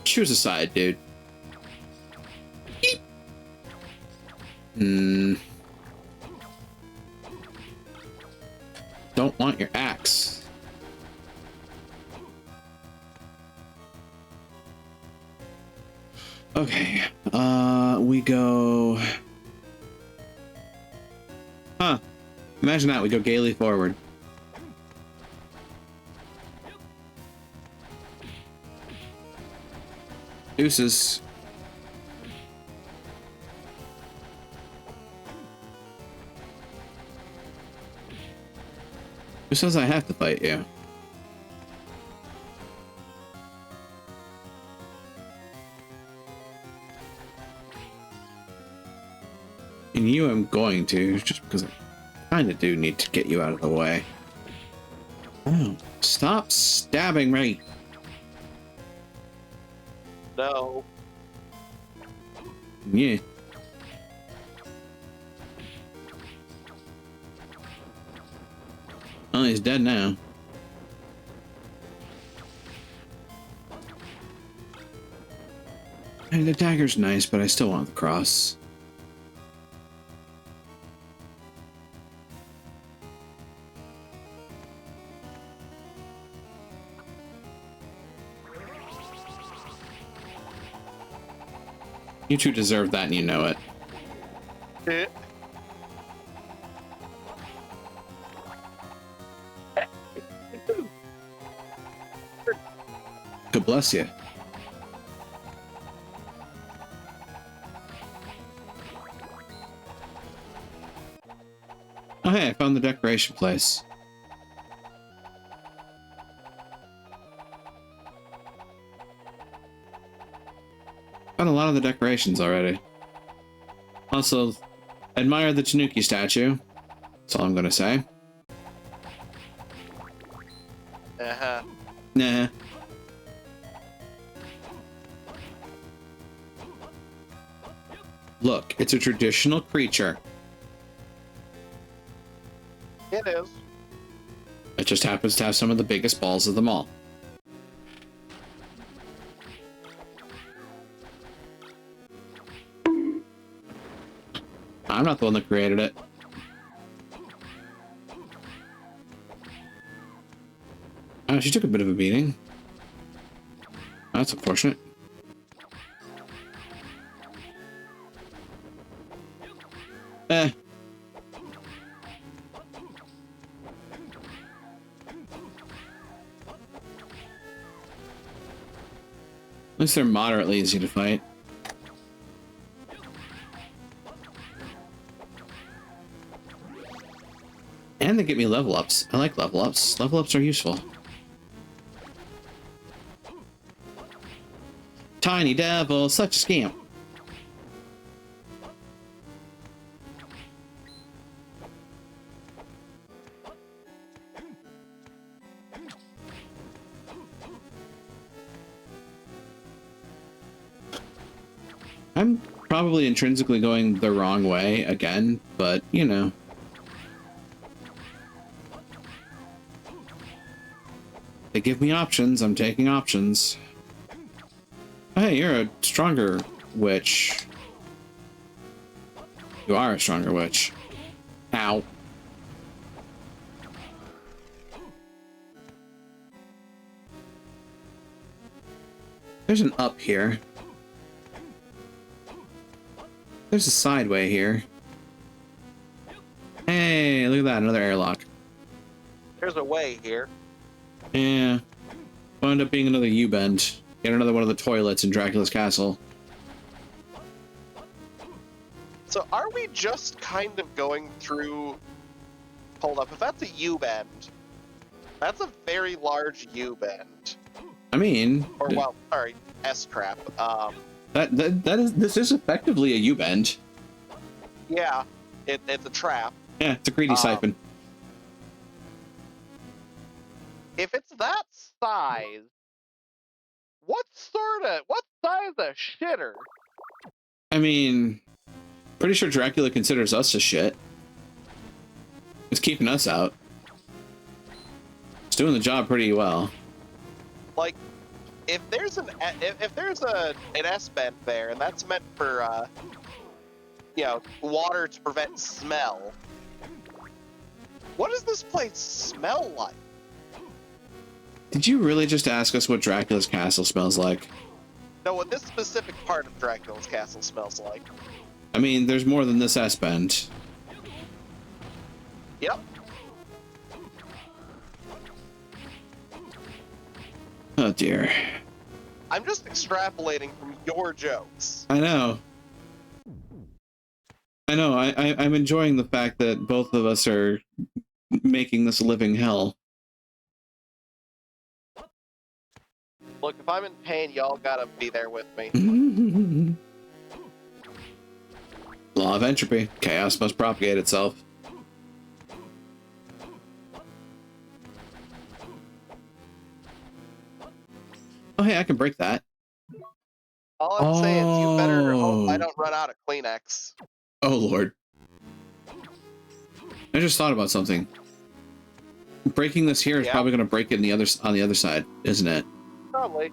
Speaker 1: choose a side, dude. Eep. Hmm. Don't want your axe. Okay. We go. Huh. Imagine that. We go gaily forward. Deuces. Who says I have to fight you? And you am going to, just because I kind of do need to get you out of the way. Oh, stop stabbing me.
Speaker 4: No.
Speaker 1: Yeah. Oh, he's dead now. And the dagger's nice, but I still want the cross. You two deserve that and you know it. God bless you. Oh hey, I found the decoration place. Found a lot of the decorations already. Also, admire the Tanuki statue. That's all I'm gonna say.
Speaker 4: Uh-huh.
Speaker 1: Nah. Look, it's a traditional creature.
Speaker 4: It is.
Speaker 1: It just happens to have some of the biggest balls of them all. I'm not the one that created it. Oh, she took a bit of a beating. That's unfortunate. Eh. At least they're moderately easy to fight. And they get me level ups. I like level ups. Level ups are useful. Tiny devil, such a scamp. I'm probably intrinsically going the wrong way again, but you know. They give me options, I'm taking options. Oh, hey, you're a stronger witch. You are a stronger witch. Ow. There's an up here. There's a sideway here. Hey, look at that, another airlock.
Speaker 4: There's a way here.
Speaker 1: Yeah. Wound up being another U-bend. Get another one of the toilets in Dracula's castle.
Speaker 4: So are we just kind of going through... Hold up, if that's a U-bend, that's a very large U-bend.
Speaker 1: I mean...
Speaker 4: Or, well, sorry, S-trap.
Speaker 1: This is effectively a U-bend.
Speaker 4: Yeah, it's a trap.
Speaker 1: Yeah, it's a greedy siphon.
Speaker 4: If it's that size, what size of shitter?
Speaker 1: I mean, pretty sure Dracula considers us a shit. It's keeping us out. It's doing the job pretty well.
Speaker 4: Like, if there's an S bend there, and that's meant for water to prevent smell. What does this place smell like?
Speaker 1: Did you really just ask us what Dracula's castle smells like?
Speaker 4: No, what this specific part of Dracula's castle smells like.
Speaker 1: I mean, there's more than this S-bend.
Speaker 4: Yep.
Speaker 1: Oh dear.
Speaker 4: I'm just extrapolating from your jokes.
Speaker 1: I know. I'm enjoying the fact that both of us are making this a living hell.
Speaker 4: Look, if I'm in pain, y'all gotta be there with me.
Speaker 1: Law of entropy. Chaos must propagate itself. Oh, hey, I can break that.
Speaker 4: All I'm saying is you better hope I don't run out of Kleenex.
Speaker 1: Oh, Lord. I just thought about something. Breaking this here is probably going to break it on the other side, isn't it?
Speaker 4: Probably.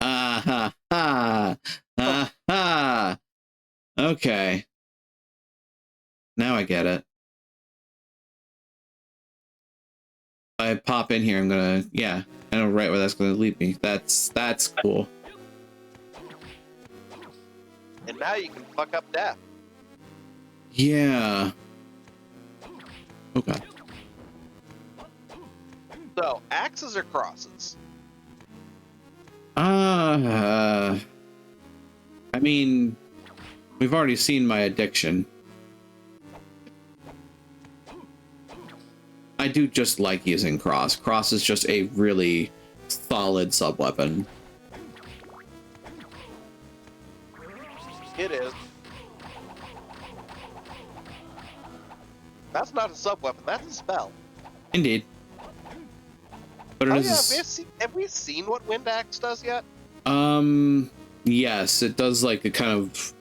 Speaker 1: Ah ha ha ha. Okay. Now I get it. If I pop in here, I'm gonna, I know right where that's gonna lead me. That's cool.
Speaker 4: And now you can fuck up death.
Speaker 1: Yeah. Okay.
Speaker 4: So, axes or crosses?
Speaker 1: I mean, we've already seen my addiction. I do just like using cross. Cross is just a really solid sub-weapon.
Speaker 4: It is. That's not a sub-weapon, that's a spell.
Speaker 1: Indeed. But it is...
Speaker 4: Have we seen what Wind Axe does yet?
Speaker 1: Yes, it does like a kind of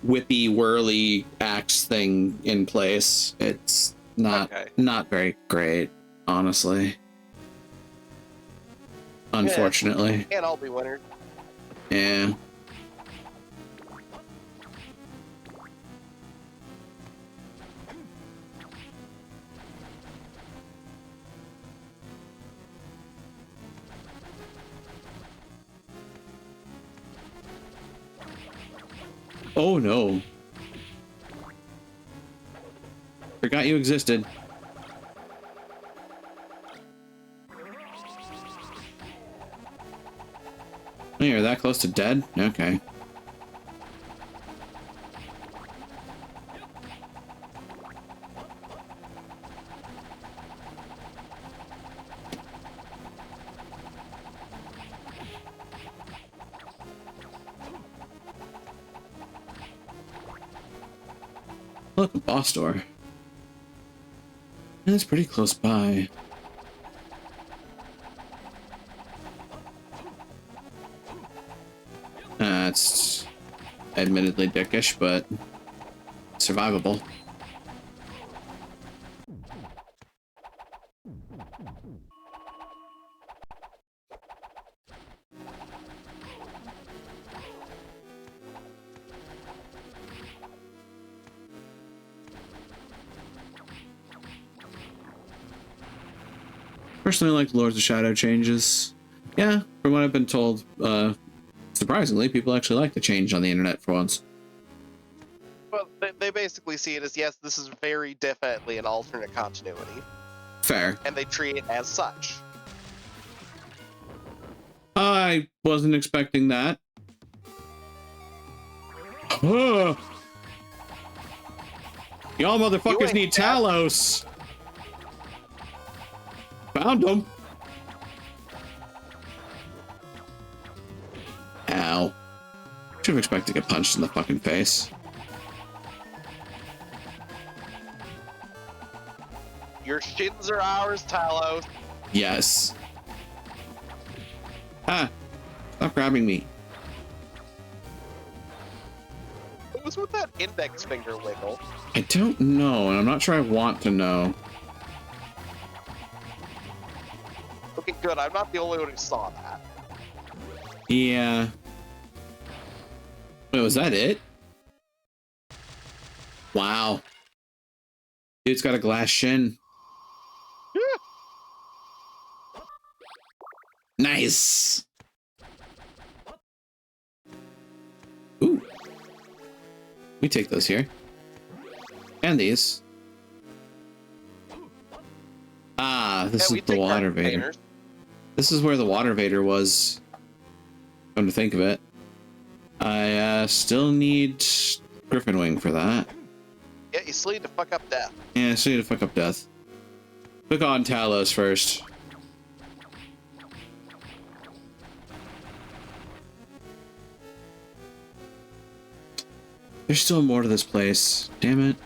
Speaker 1: whippy, whirly axe thing in place. It's not very great, honestly. Unfortunately.
Speaker 4: Can't all be winners.
Speaker 1: Yeah. Oh no. Forgot you existed. Oh, you're that close to dead? Okay. Look, a boss door. That's pretty close by. It's admittedly dickish, but survivable. Personally, like Lords of Shadow changes. Yeah, from what I've been told, surprisingly, people actually like the change on the internet for once.
Speaker 4: Well, they basically see it as, yes, this is very definitely an alternate continuity.
Speaker 1: Fair.
Speaker 4: And they treat it as such.
Speaker 1: I wasn't expecting that. Y'all motherfuckers need Talos. Found him. Ow. Should have expected to get punched in the fucking face.
Speaker 4: Your shins are ours, Talos.
Speaker 1: Yes. Ah. Stop grabbing me.
Speaker 4: What was with that index finger wiggle?
Speaker 1: I don't know, and I'm not sure I want to know.
Speaker 4: Okay, good. I'm not the only one who saw that.
Speaker 1: Yeah. Wait, was that it? Wow. Dude's got a glass shin. Nice. Ooh. We take those here. And these. Ah, this is the water vader. This is where the water vader was. Come to think of it. I still need Griffin Wing for that.
Speaker 4: Yeah, you still need to fuck up Death.
Speaker 1: Yeah, I still need to fuck up Death. Click on Talos first. There's still more to this place. Damn it.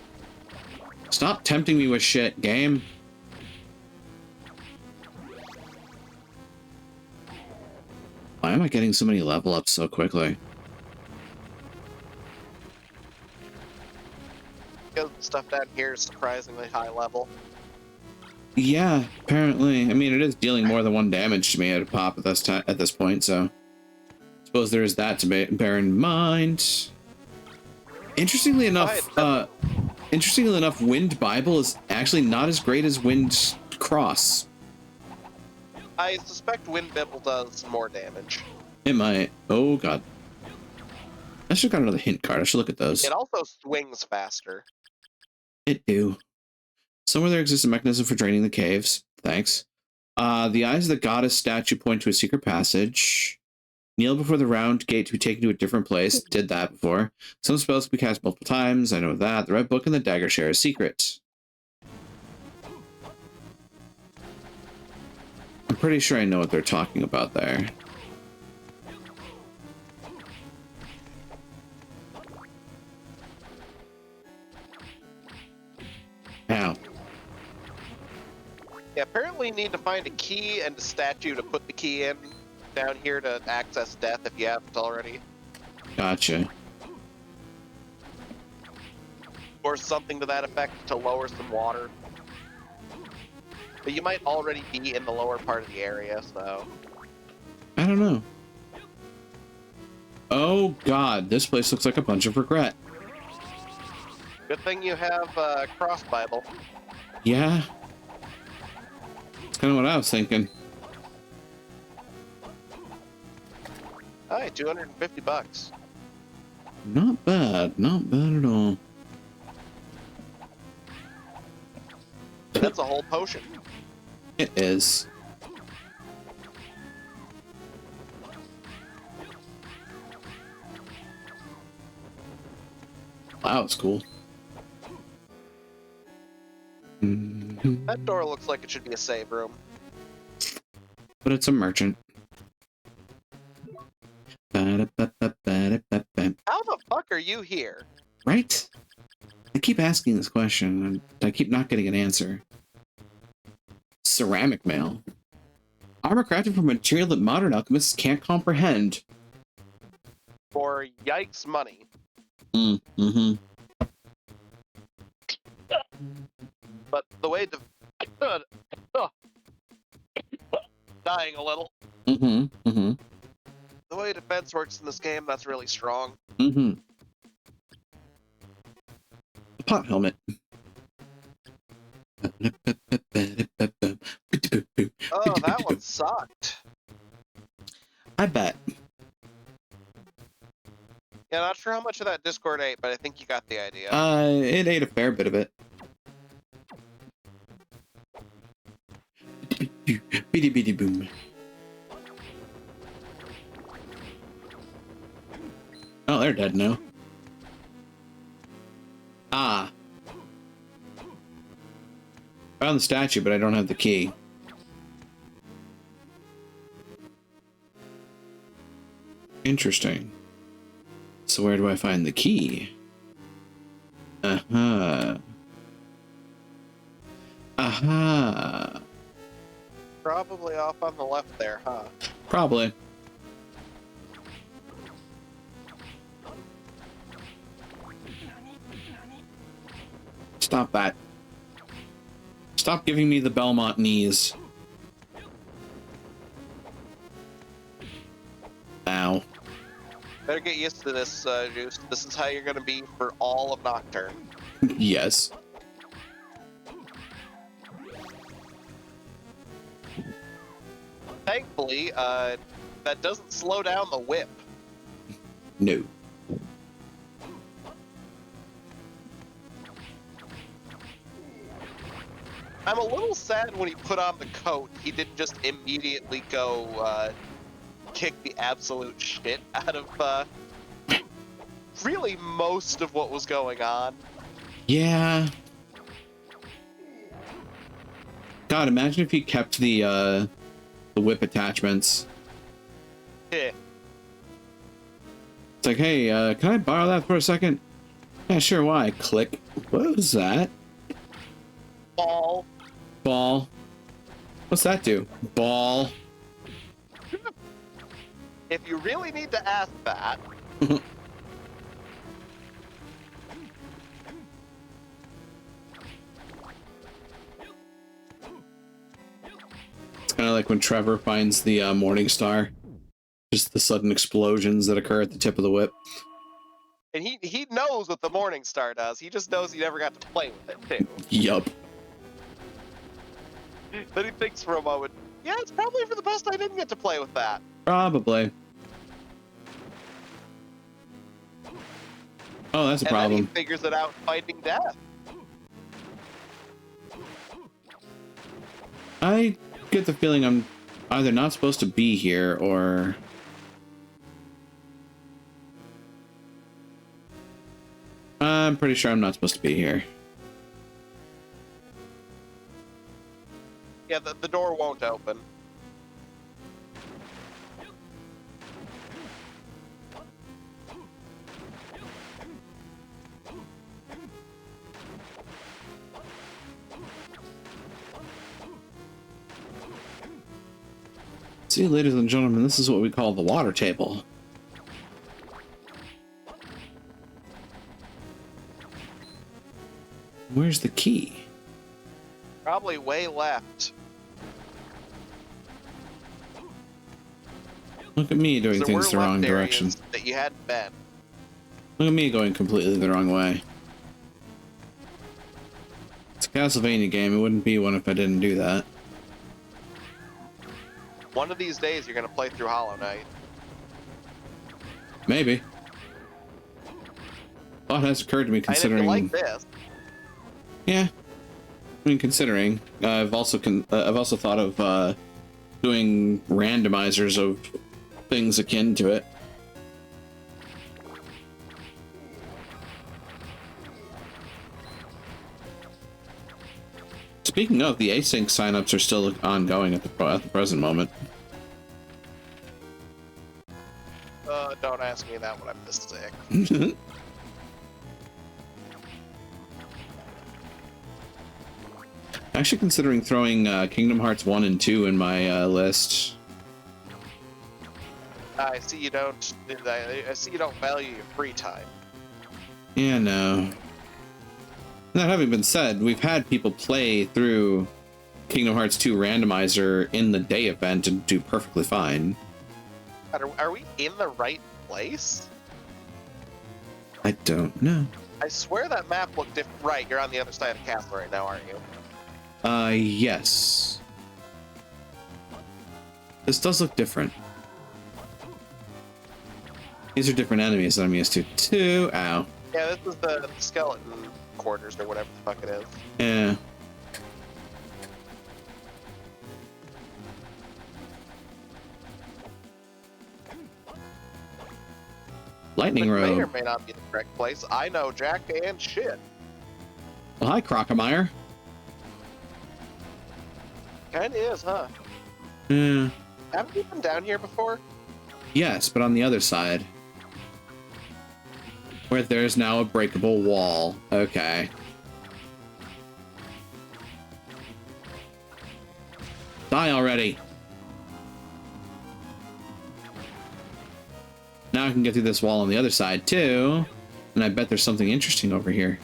Speaker 1: Stop tempting me with shit, game. Why am I getting so many level ups so quickly?
Speaker 4: Because the stuff down here is surprisingly high level.
Speaker 1: Yeah, apparently. I mean, it is dealing more than 1 damage to me at a pop at this point, so I suppose there is that to bear in mind. Interestingly enough, Wind Bible is actually not as great as Wind Cross.
Speaker 4: I suspect Wind Bible does more damage.
Speaker 1: It might. Oh god. I should have got another hint card. I should look at those.
Speaker 4: It also swings faster.
Speaker 1: It do. Somewhere there exists a mechanism for draining the caves. Thanks. The eyes of the goddess statue point to a secret passage. Kneel before the round gate to be taken to a different place. Did that before. Some spells can be cast multiple times. I know that. The red book and the dagger share a secret. I'm pretty sure I know what they're talking about there. Ow.
Speaker 4: Yeah, apparently you need to find a key and a statue to put the key in down here to access Death if you haven't already.
Speaker 1: Gotcha.
Speaker 4: Or something to that effect to lower some water. But you might already be in the lower part of the area, so...
Speaker 1: I don't know. Oh god, this place looks like a bunch of regret.
Speaker 4: Good thing you have Cross Bible.
Speaker 1: Yeah. That's kind of what I was thinking.
Speaker 4: Alright, $250.
Speaker 1: Not bad. Not bad at all.
Speaker 4: That's a whole potion.
Speaker 1: It is. Wow, it's cool.
Speaker 4: That door looks like it should be a save room.
Speaker 1: But it's a merchant.
Speaker 4: How the fuck are you here?
Speaker 1: Right? I keep asking this question, and I keep not getting an answer. Ceramic mail. Armor crafted from material that modern alchemists can't comprehend.
Speaker 4: For yikes money.
Speaker 1: Mm-hmm.
Speaker 4: But the way to... dying a little.
Speaker 1: Mm-hmm. Mm-hmm.
Speaker 4: The way defense works in this game, that's really strong.
Speaker 1: Mm-hmm. Pot helmet.
Speaker 4: Oh, that one sucked.
Speaker 1: I bet.
Speaker 4: Yeah, not sure how much of that Discord ate, but I think you got the idea.
Speaker 1: It ate a fair bit of it. Bitty bitty boom. Oh, they're dead now. Ah. Found the statue, but I don't have the key. Interesting. So where do I find the key? Uh-huh. Aha.
Speaker 4: Probably off on the left there, huh?
Speaker 1: Probably. Stop that. Stop giving me the Belmont knees. Ow.
Speaker 4: Better get used to this, Juice. This is how you're gonna be for all of Nocturne.
Speaker 1: Yes.
Speaker 4: Thankfully, that doesn't slow down the whip.
Speaker 1: No.
Speaker 4: I'm a little sad when he put on the coat, he didn't just immediately go, kick the absolute shit out of, really most of what was going on.
Speaker 1: Yeah. God, imagine if he kept the whip attachments.
Speaker 4: Yeah.
Speaker 1: It's like, hey, can I borrow that for a second? Yeah, sure, why? Click. What was that?
Speaker 4: Ball.
Speaker 1: Ball. What's that do? Ball.
Speaker 4: If you really need to ask that.
Speaker 1: It's kind of like when Trevor finds the Morning Star. Just the sudden explosions that occur at the tip of the whip.
Speaker 4: And he knows what the Morning Star does. He just knows he never got to play with it, too.
Speaker 1: Yup.
Speaker 4: Then he thinks for a moment, yeah, it's probably for the best I didn't get to play with that.
Speaker 1: Probably. Oh, that's a
Speaker 4: And
Speaker 1: problem.
Speaker 4: then he figures it out fighting death.
Speaker 1: I get the feeling I'm either not supposed to be here or... I'm pretty sure I'm not supposed to be here.
Speaker 4: Yeah, the door won't open.
Speaker 1: See, ladies and gentlemen, this is what we call the water table. Where's the key?
Speaker 4: Probably way left.
Speaker 1: Look at me doing
Speaker 4: There
Speaker 1: things
Speaker 4: were
Speaker 1: the wrong
Speaker 4: left
Speaker 1: direction.
Speaker 4: areas that you hadn't been.
Speaker 1: Look at me going completely the wrong way. It's a Castlevania game. It wouldn't be one if I didn't do that.
Speaker 4: One of these days, you're gonna play through Hollow Knight.
Speaker 1: Maybe. Thought has occurred to me
Speaker 4: And if
Speaker 1: considering.
Speaker 4: you like this,
Speaker 1: Yeah, I mean, considering I've also thought of doing randomizers of things akin to it. Speaking of, the async signups are still ongoing at the present moment.
Speaker 4: don't ask me that when I'm this sick.
Speaker 1: Actually considering throwing Kingdom Hearts 1 and 2 in my list.
Speaker 4: I see you don't. I see you don't value your free time.
Speaker 1: Yeah, no. That having been said, we've had people play through Kingdom Hearts 2 randomizer in the day event and do perfectly fine.
Speaker 4: Are we in the right place?
Speaker 1: I don't know.
Speaker 4: I swear that map looked different. Right, you're on the other side of the castle right now, aren't you?
Speaker 1: Yes. This does look different. These are different enemies that I'm used to, too. Ow.
Speaker 4: Yeah, this is the skeleton quarters or whatever the fuck it is.
Speaker 1: Yeah. Lightning
Speaker 4: Which may or
Speaker 1: Robe.
Speaker 4: may not be the correct place. I know jack and shit.
Speaker 1: Well, hi, Crocomire.
Speaker 4: Kinda is, huh?
Speaker 1: Yeah.
Speaker 4: Haven't you been down here before?
Speaker 1: Yes, but on the other side. Where there's now a breakable wall. Okay. Die already! Now I can get through this wall on the other side, too. And I bet there's something interesting over here.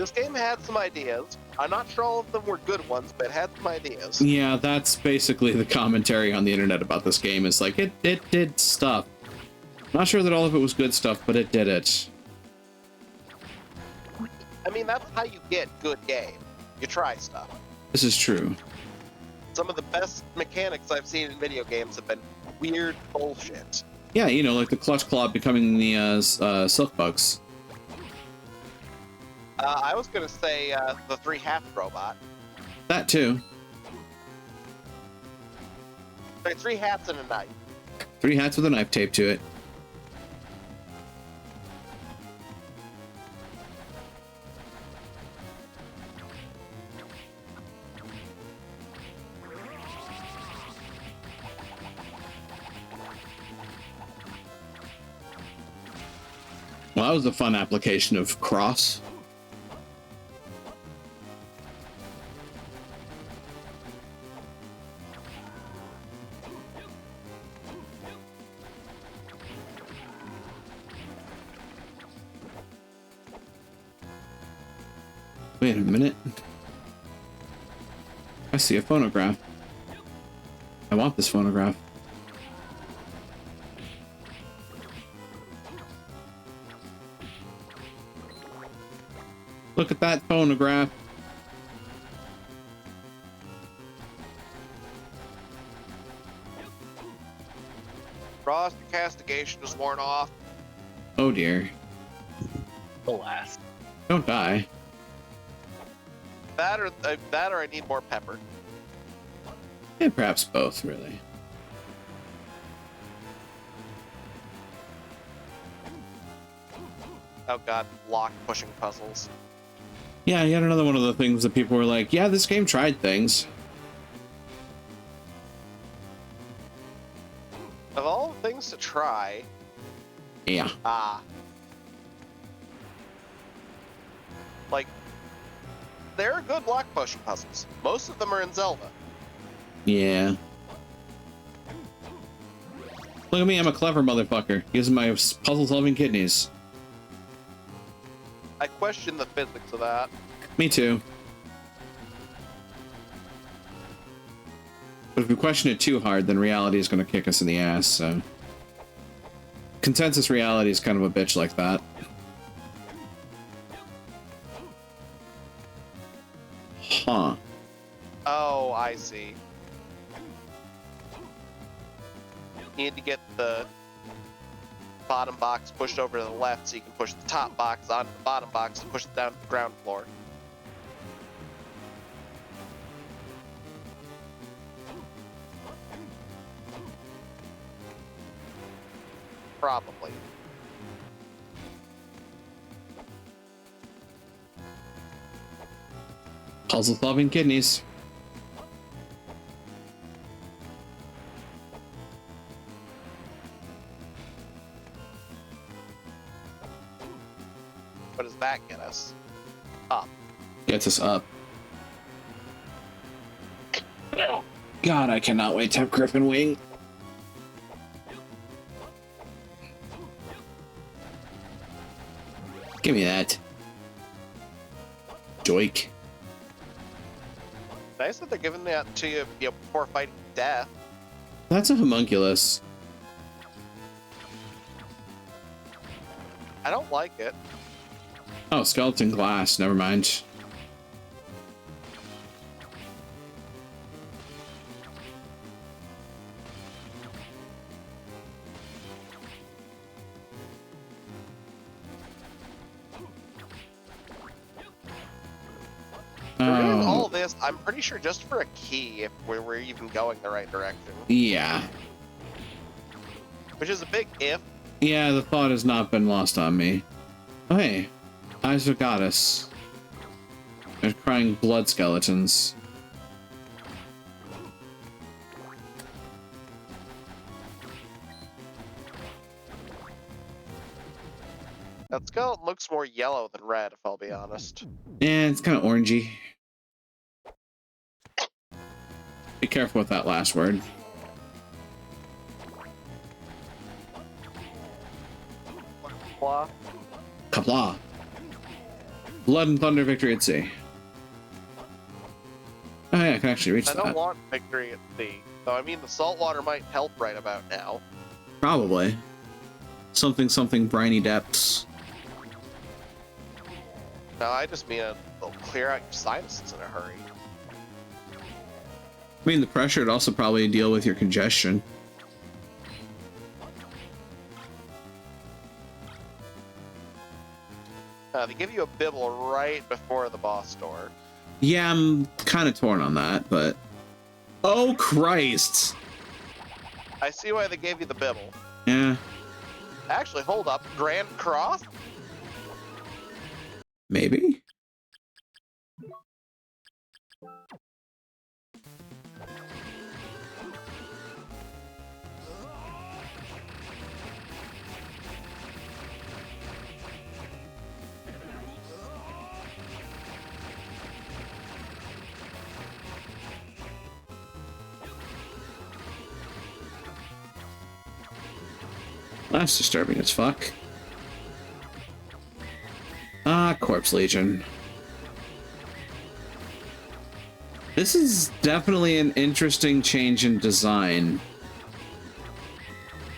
Speaker 4: This game had some ideas. I'm not sure all of them were good ones, but it had some ideas.
Speaker 1: Yeah, that's basically the commentary on the internet about this game. Is like it did stuff. Not sure that all of it was good stuff, but it did it.
Speaker 4: I mean, that's how you get good game. You try stuff.
Speaker 1: This is true.
Speaker 4: Some of the best mechanics I've seen in video games have been weird bullshit.
Speaker 1: Yeah, you know, like the clutch claw becoming the silk bugs.
Speaker 4: I was gonna say the 3 hats robot.
Speaker 1: That too.
Speaker 4: Sorry, 3 hats and a knife.
Speaker 1: 3 hats with a knife taped to it. Well, that was a fun application of cross. Wait a minute. I see a phonograph. I want this phonograph. Look at that phonograph.
Speaker 4: Frost and castigation is worn off.
Speaker 1: Oh dear.
Speaker 2: Alas.
Speaker 1: Don't die.
Speaker 4: That or I need more pepper.
Speaker 1: Yeah, perhaps both, really.
Speaker 4: Oh god, block pushing puzzles.
Speaker 1: Yeah, yet another one of the things that people were like, yeah, this game tried things.
Speaker 4: Of all the things to try,
Speaker 1: Yeah.
Speaker 4: like, there are good block pushing puzzles. Most of them are in Zelda.
Speaker 1: Yeah. Look at me, I'm a clever motherfucker. Using my puzzle-solving kidneys.
Speaker 4: I question the physics of that.
Speaker 1: Me too. But if we question it too hard, then reality is going to kick us in the ass, so... Consensus reality is kind of a bitch like that. Huh.
Speaker 4: Oh, I see. You need to get the bottom box pushed over to the left so you can push the top box onto the bottom box and push it down to the ground floor. Probably.
Speaker 1: Puzzle-solving kidneys.
Speaker 4: What does that get us? Up.
Speaker 1: Gets us up. God, I cannot wait to have Griffin Wing. Give me that. Joik.
Speaker 4: Nice that they're giving that to you, before fighting death.
Speaker 1: That's a homunculus.
Speaker 4: I don't like it.
Speaker 1: Oh, skeleton glass. Never mind.
Speaker 4: We're doing all this, I'm pretty sure, just for a key, if we're even going the right direction.
Speaker 1: Yeah.
Speaker 4: Which is a big if.
Speaker 1: Yeah, the thought has not been lost on me. Oh, hey. Eyes of Goddess. There's crying blood skeletons.
Speaker 4: That skeleton looks more yellow than red, if I'll be honest.
Speaker 1: Yeah, it's kind of orangey. Be careful with that last word.
Speaker 4: Blah.
Speaker 1: Kapla. Blood and Thunder, Victory at Sea. Oh yeah, I can actually reach
Speaker 4: I
Speaker 1: that.
Speaker 4: don't want Victory at Sea. So I mean, the saltwater might help right about now.
Speaker 1: Probably. Something briny depths.
Speaker 4: No, I just mean it'll clear out your sinuses in a hurry.
Speaker 1: I mean, the pressure would also probably deal with your congestion.
Speaker 4: They give you a bibble right before the boss door.
Speaker 1: Yeah, I'm kind of torn on that, but... Oh, Christ!
Speaker 4: I see why they gave you the bibble.
Speaker 1: Yeah,
Speaker 4: Actually, hold up. Grand Cross?
Speaker 1: maybe? That's disturbing as fuck. Ah, Corpse Legion. This is definitely an interesting change in design.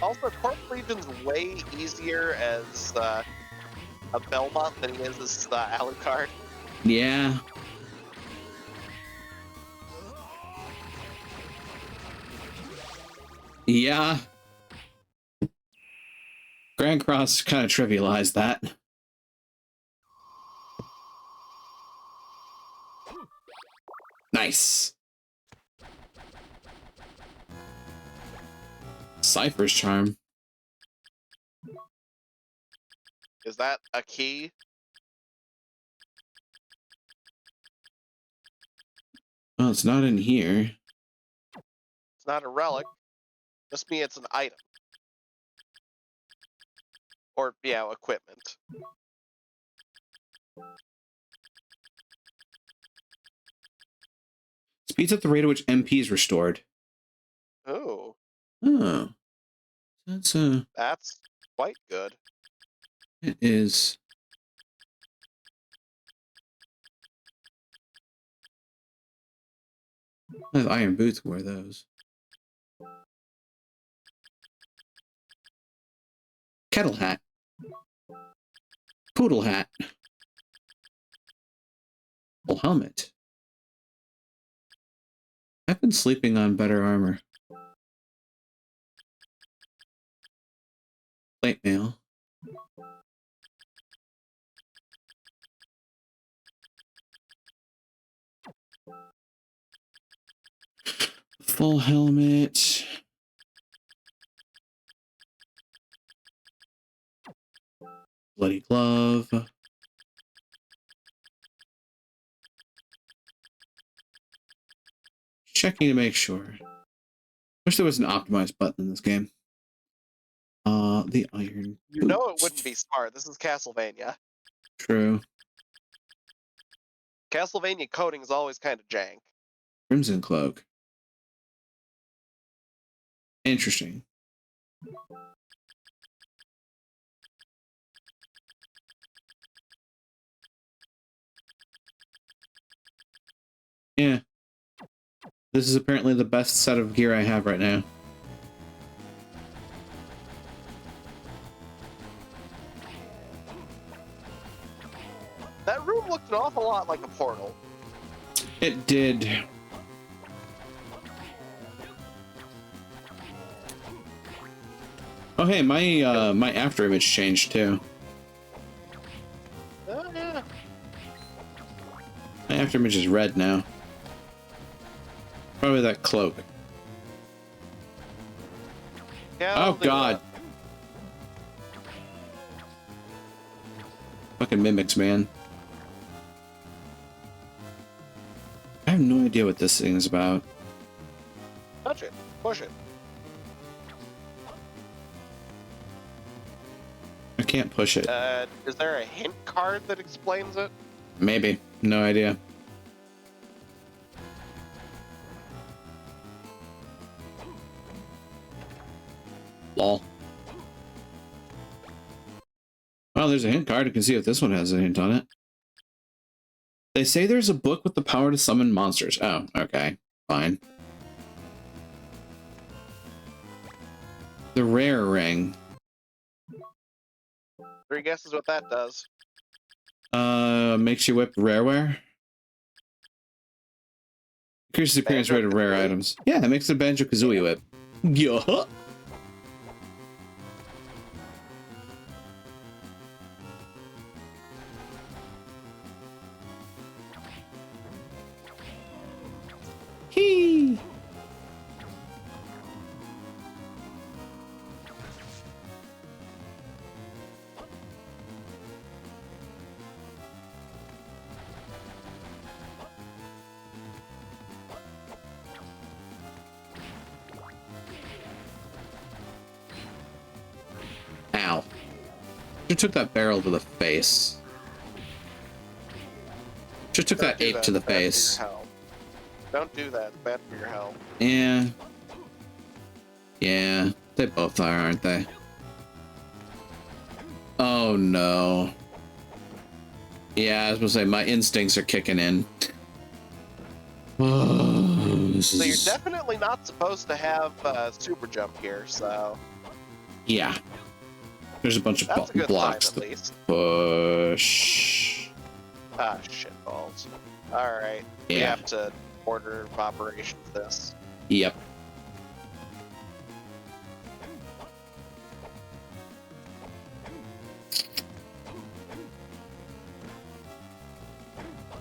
Speaker 4: Also, Corpse Legion's way easier as a Belmont than he is as Alucard.
Speaker 1: Yeah. Yeah. Grand Cross kind of trivialized that. Nice. Cypher's Charm.
Speaker 4: Is that a key?
Speaker 1: Oh, it's not in here.
Speaker 4: It's not a relic. Just means it's an item. Or, yeah, equipment.
Speaker 1: Speeds up the rate at which MP is restored.
Speaker 4: Ooh,
Speaker 1: Oh. That's
Speaker 4: quite good.
Speaker 1: it is. I have iron boots to wear those. Kettle hat. Poodle hat. Full helmet. I've been sleeping on better armor. Plate mail. Full helmet. Bloody glove. Checking to make sure. Wish there was an optimized button in this game. The iron.
Speaker 4: You know it wouldn't be smart. This is Castlevania.
Speaker 1: True.
Speaker 4: Castlevania coding is always kind of jank.
Speaker 1: Crimson Cloak. Interesting. Yeah. This is apparently the best set of gear I have right now.
Speaker 4: That room looked an awful lot like a portal.
Speaker 1: It did. Oh hey, my after image changed too.
Speaker 4: Oh, yeah.
Speaker 1: My after image is red now. Probably that cloak.
Speaker 4: Yeah,
Speaker 1: Oh
Speaker 4: I'll do
Speaker 1: god.
Speaker 4: that.
Speaker 1: Fucking mimics, man. I have no idea what this thing is about.
Speaker 4: Touch it. Push it.
Speaker 1: I can't push it.
Speaker 4: Is there a hint card that explains it?
Speaker 1: Maybe. No idea. Lol. Well, there's a hint card. You can see if this one has a hint on it. They say there's a book with the power to summon monsters. Oh, okay. Fine. The rare ring.
Speaker 4: 3 guesses what that does.
Speaker 1: Makes you whip rareware. Increases the appearance rate of rare
Speaker 4: Banjo-Kazooie?
Speaker 1: items. Yeah, it makes a Banjo-Kazooie whip. Yeah. Hee. Ow. You took that barrel to the face. Just took that ape to the face.
Speaker 4: Don't do that. It's bad for your health.
Speaker 1: Yeah. Yeah. They both are, aren't they? Oh no. Yeah, I was gonna say my instincts are kicking in.
Speaker 4: So you're definitely not supposed to have super jump here, so
Speaker 1: Yeah. There's a bunch of
Speaker 4: that's a good
Speaker 1: blocks
Speaker 4: sign at
Speaker 1: to
Speaker 4: least.
Speaker 1: push.
Speaker 4: Ah, shit balls. Alright. We
Speaker 1: Yeah.
Speaker 4: have to order of operations this.
Speaker 1: Yep.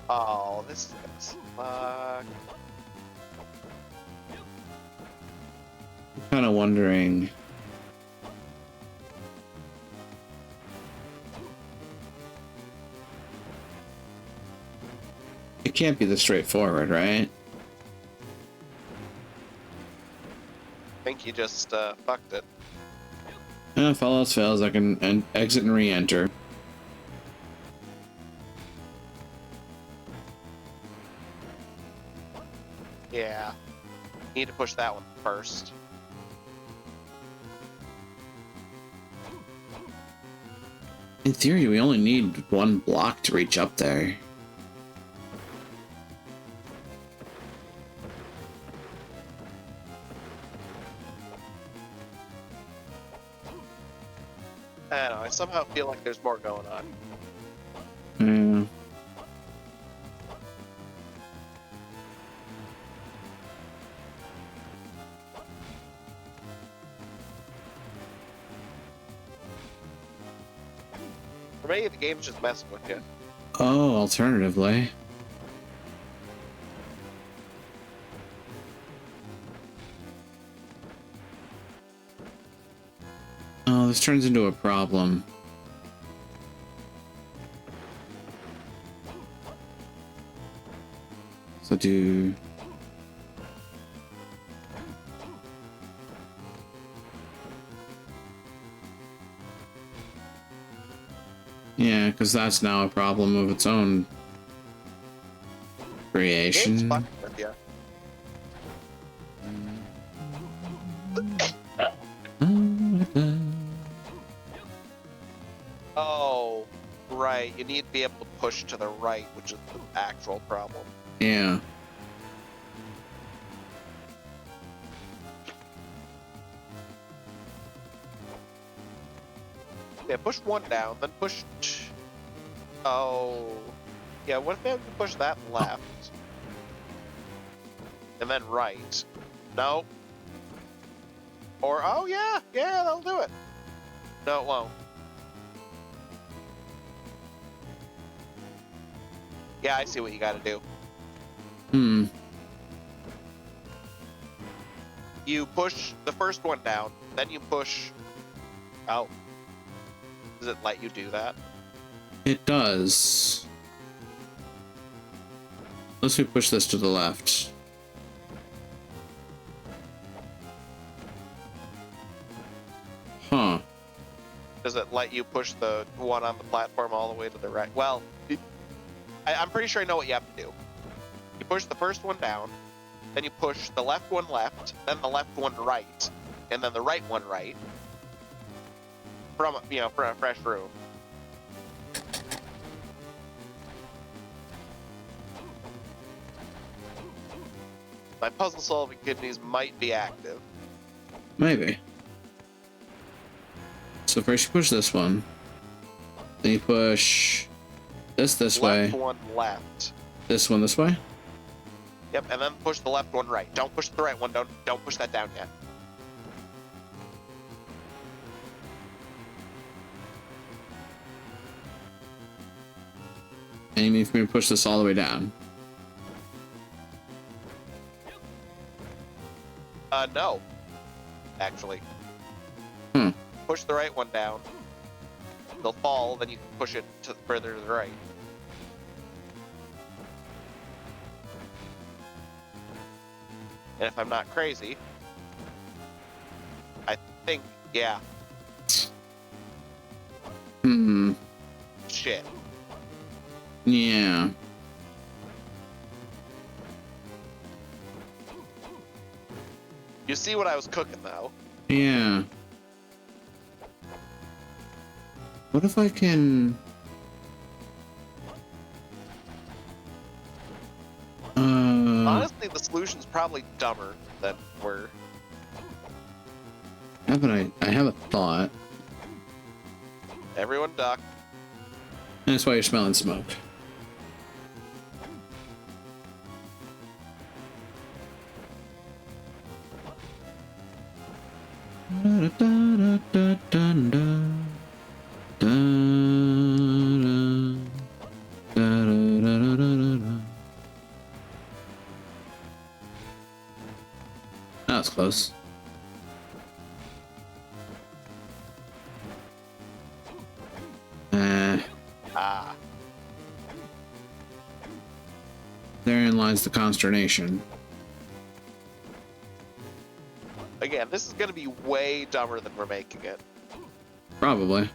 Speaker 4: Oh, this is gonna suck.
Speaker 1: I'm kind of wondering. It can't be this straightforward, right?
Speaker 4: I think you just fucked it.
Speaker 1: If all else fails, I can exit and re-enter.
Speaker 4: Yeah. Need to push that one first.
Speaker 1: In theory, we only need one block to reach up there.
Speaker 4: I don't know, I somehow feel like there's more going on.
Speaker 1: Yeah.
Speaker 4: Or maybe the game's just messing with you.
Speaker 1: Oh, alternatively. Oh, this turns into a problem. So do... Yeah, because that's now a problem of its own
Speaker 4: The game's
Speaker 1: creation.
Speaker 4: fucking with you. Oh, right. You need to be able to push to the right, which is the actual problem.
Speaker 1: Yeah.
Speaker 4: Yeah, push one down, then push. Oh, yeah. What if you push that left, and then right? No. Or oh yeah, yeah, that'll do it. No, it won't. Yeah, I see what you got to do.
Speaker 1: Hmm.
Speaker 4: You push the first one down, then you push. Oh. Does it let you do that?
Speaker 1: It does. Unless we push this to the left. Huh.
Speaker 4: Does it let you push the one on the platform all the way to the right? Well, I'm pretty sure I know what you have to do. You push the first one down, then you push the left one left, then the left one right, and then the right one right. From for a fresh room. My puzzle-solving kidneys might be active.
Speaker 1: Maybe. So first you push this one. Then you push this way.
Speaker 4: Left one left.
Speaker 1: This one this way.
Speaker 4: Yep, and then push the left one right. Don't push the right one. Don't push that down yet.
Speaker 1: And you mean for me to push this all the way down?
Speaker 4: No. Actually.
Speaker 1: Hmm.
Speaker 4: Push the right one down. They'll fall, then you can push it to further to the right. And if I'm not crazy, I think, yeah.
Speaker 1: Hmm.
Speaker 4: Shit.
Speaker 1: Yeah.
Speaker 4: You see what I was cooking, though.
Speaker 1: Yeah. What if I can...
Speaker 4: Honestly, the solution's probably dumber than we're...
Speaker 1: I have a thought.
Speaker 4: Everyone duck.
Speaker 1: That's why you're smelling smoke. That was close.
Speaker 4: Ah.
Speaker 1: Therein lies the consternation.
Speaker 4: Again, this is going to be way dumber than we're making it.
Speaker 1: Probably.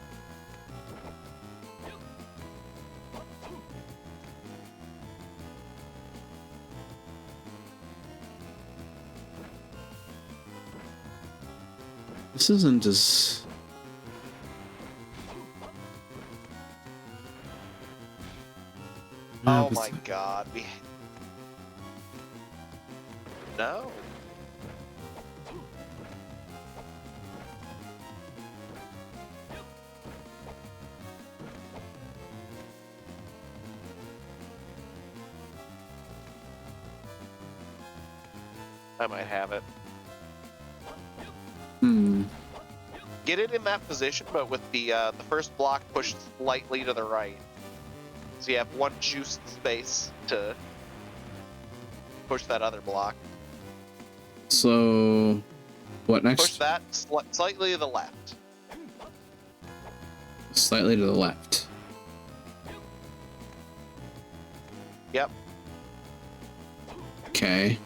Speaker 1: This isn't as...
Speaker 4: Oh my god, No. I might have it.
Speaker 1: Hmm.
Speaker 4: Get it in that position, but with the first block pushed slightly to the right. So you have one juiced space to push that other block.
Speaker 1: So, what next?
Speaker 4: Push that slightly to the left.
Speaker 1: Slightly to the left.
Speaker 4: Yep.
Speaker 1: Okay.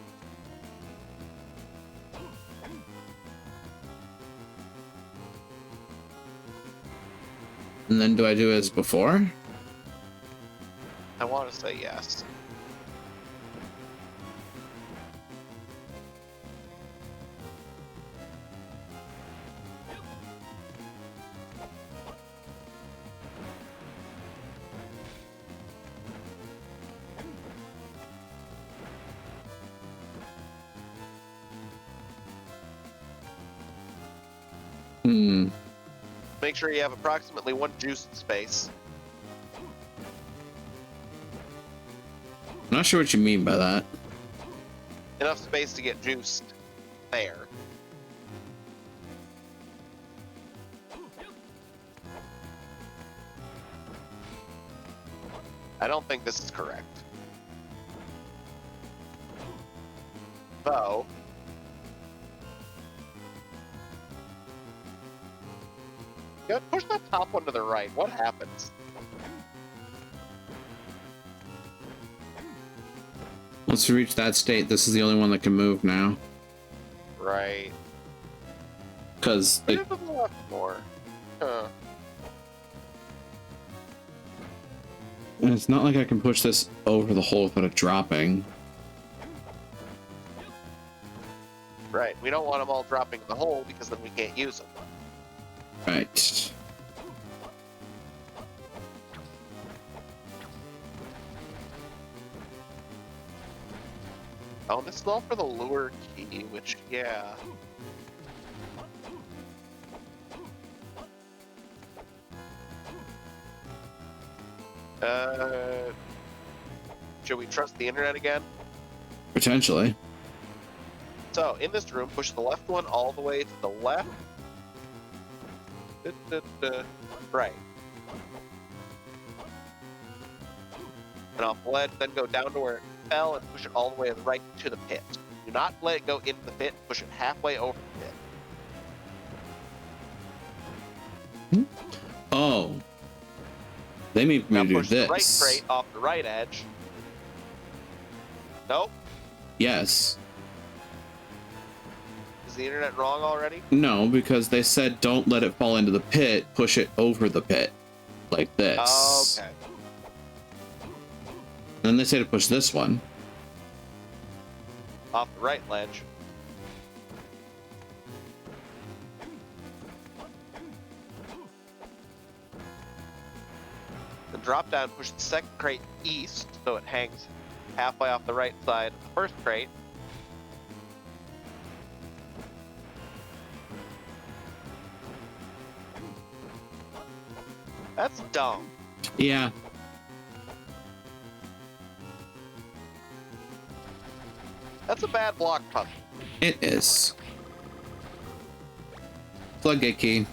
Speaker 1: And then do I do as before?
Speaker 4: I want to say yes.
Speaker 1: Hmm.
Speaker 4: Make sure you have approximately one juiced space.
Speaker 1: Not sure what you mean by that.
Speaker 4: Enough space to get juiced there. I don't think this is correct. Though. Yeah, push that top one to the right. What happens?
Speaker 1: Once we reach that state, this is the only one that can move now.
Speaker 4: Right.
Speaker 1: Because
Speaker 4: Put it to the left more. Huh.
Speaker 1: it's not like I can push this over the hole without it dropping.
Speaker 4: Right. We don't want them all dropping in the hole because then we can't use them.
Speaker 1: Right.
Speaker 4: Oh, this is all for the lure key, which, yeah. Should we trust the internet again?
Speaker 1: Potentially.
Speaker 4: So, in this room, push the left one all the way to the left. Right. And off the ledge, then go down to where it fell and push it all the way to the right to the pit. Do not let it go into the pit, push it halfway over the pit.
Speaker 1: Oh. They made me
Speaker 4: Now
Speaker 1: do
Speaker 4: push the right
Speaker 1: this.
Speaker 4: crate off the right edge. Nope.
Speaker 1: Yes.
Speaker 4: Is the internet wrong already?
Speaker 1: No, because they said don't let it fall into the pit, push it over the pit. Like this.
Speaker 4: Okay.
Speaker 1: Then they say to push this one.
Speaker 4: Off the right ledge. Then drop down, push the second crate east so it hangs halfway off the right side of the first crate. That's dumb.
Speaker 1: Yeah.
Speaker 4: That's a bad block puzzle.
Speaker 1: It is. Floodgate key.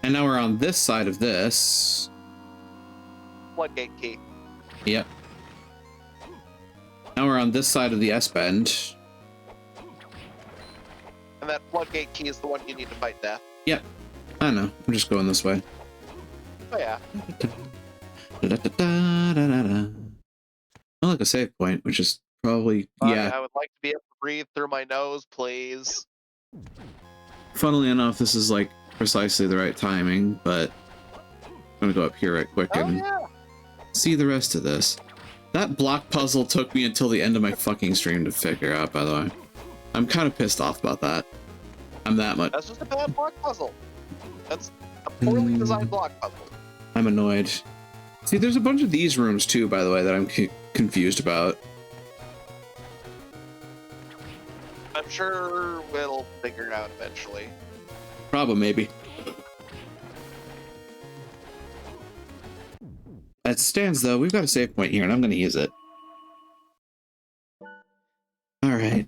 Speaker 1: And now we're on this side of this.
Speaker 4: Floodgate key.
Speaker 1: Yep. Now we're on this side of the S-bend.
Speaker 4: And that floodgate key is the one you need to fight death.
Speaker 1: Yep. I know. I'm just going this way.
Speaker 4: Oh yeah.
Speaker 1: I like a save point, which is probably, yeah.
Speaker 4: I would like to be able to breathe through my nose, please.
Speaker 1: Funnily enough, this is like precisely the right timing, but I'm gonna go up here right quick and see the rest of this. That block puzzle took me until the end of my fucking stream to figure out, by the way. I'm kind of pissed off about that. I'm that much.
Speaker 4: That's just a bad block puzzle. That's a poorly designed block puzzle.
Speaker 1: I'm annoyed. See, there's a bunch of these rooms too, by the way, that I'm confused about.
Speaker 4: I'm sure we'll figure it out eventually.
Speaker 1: Probably, maybe. As it stands, though, we've got a save point here, and I'm going to use it. All right.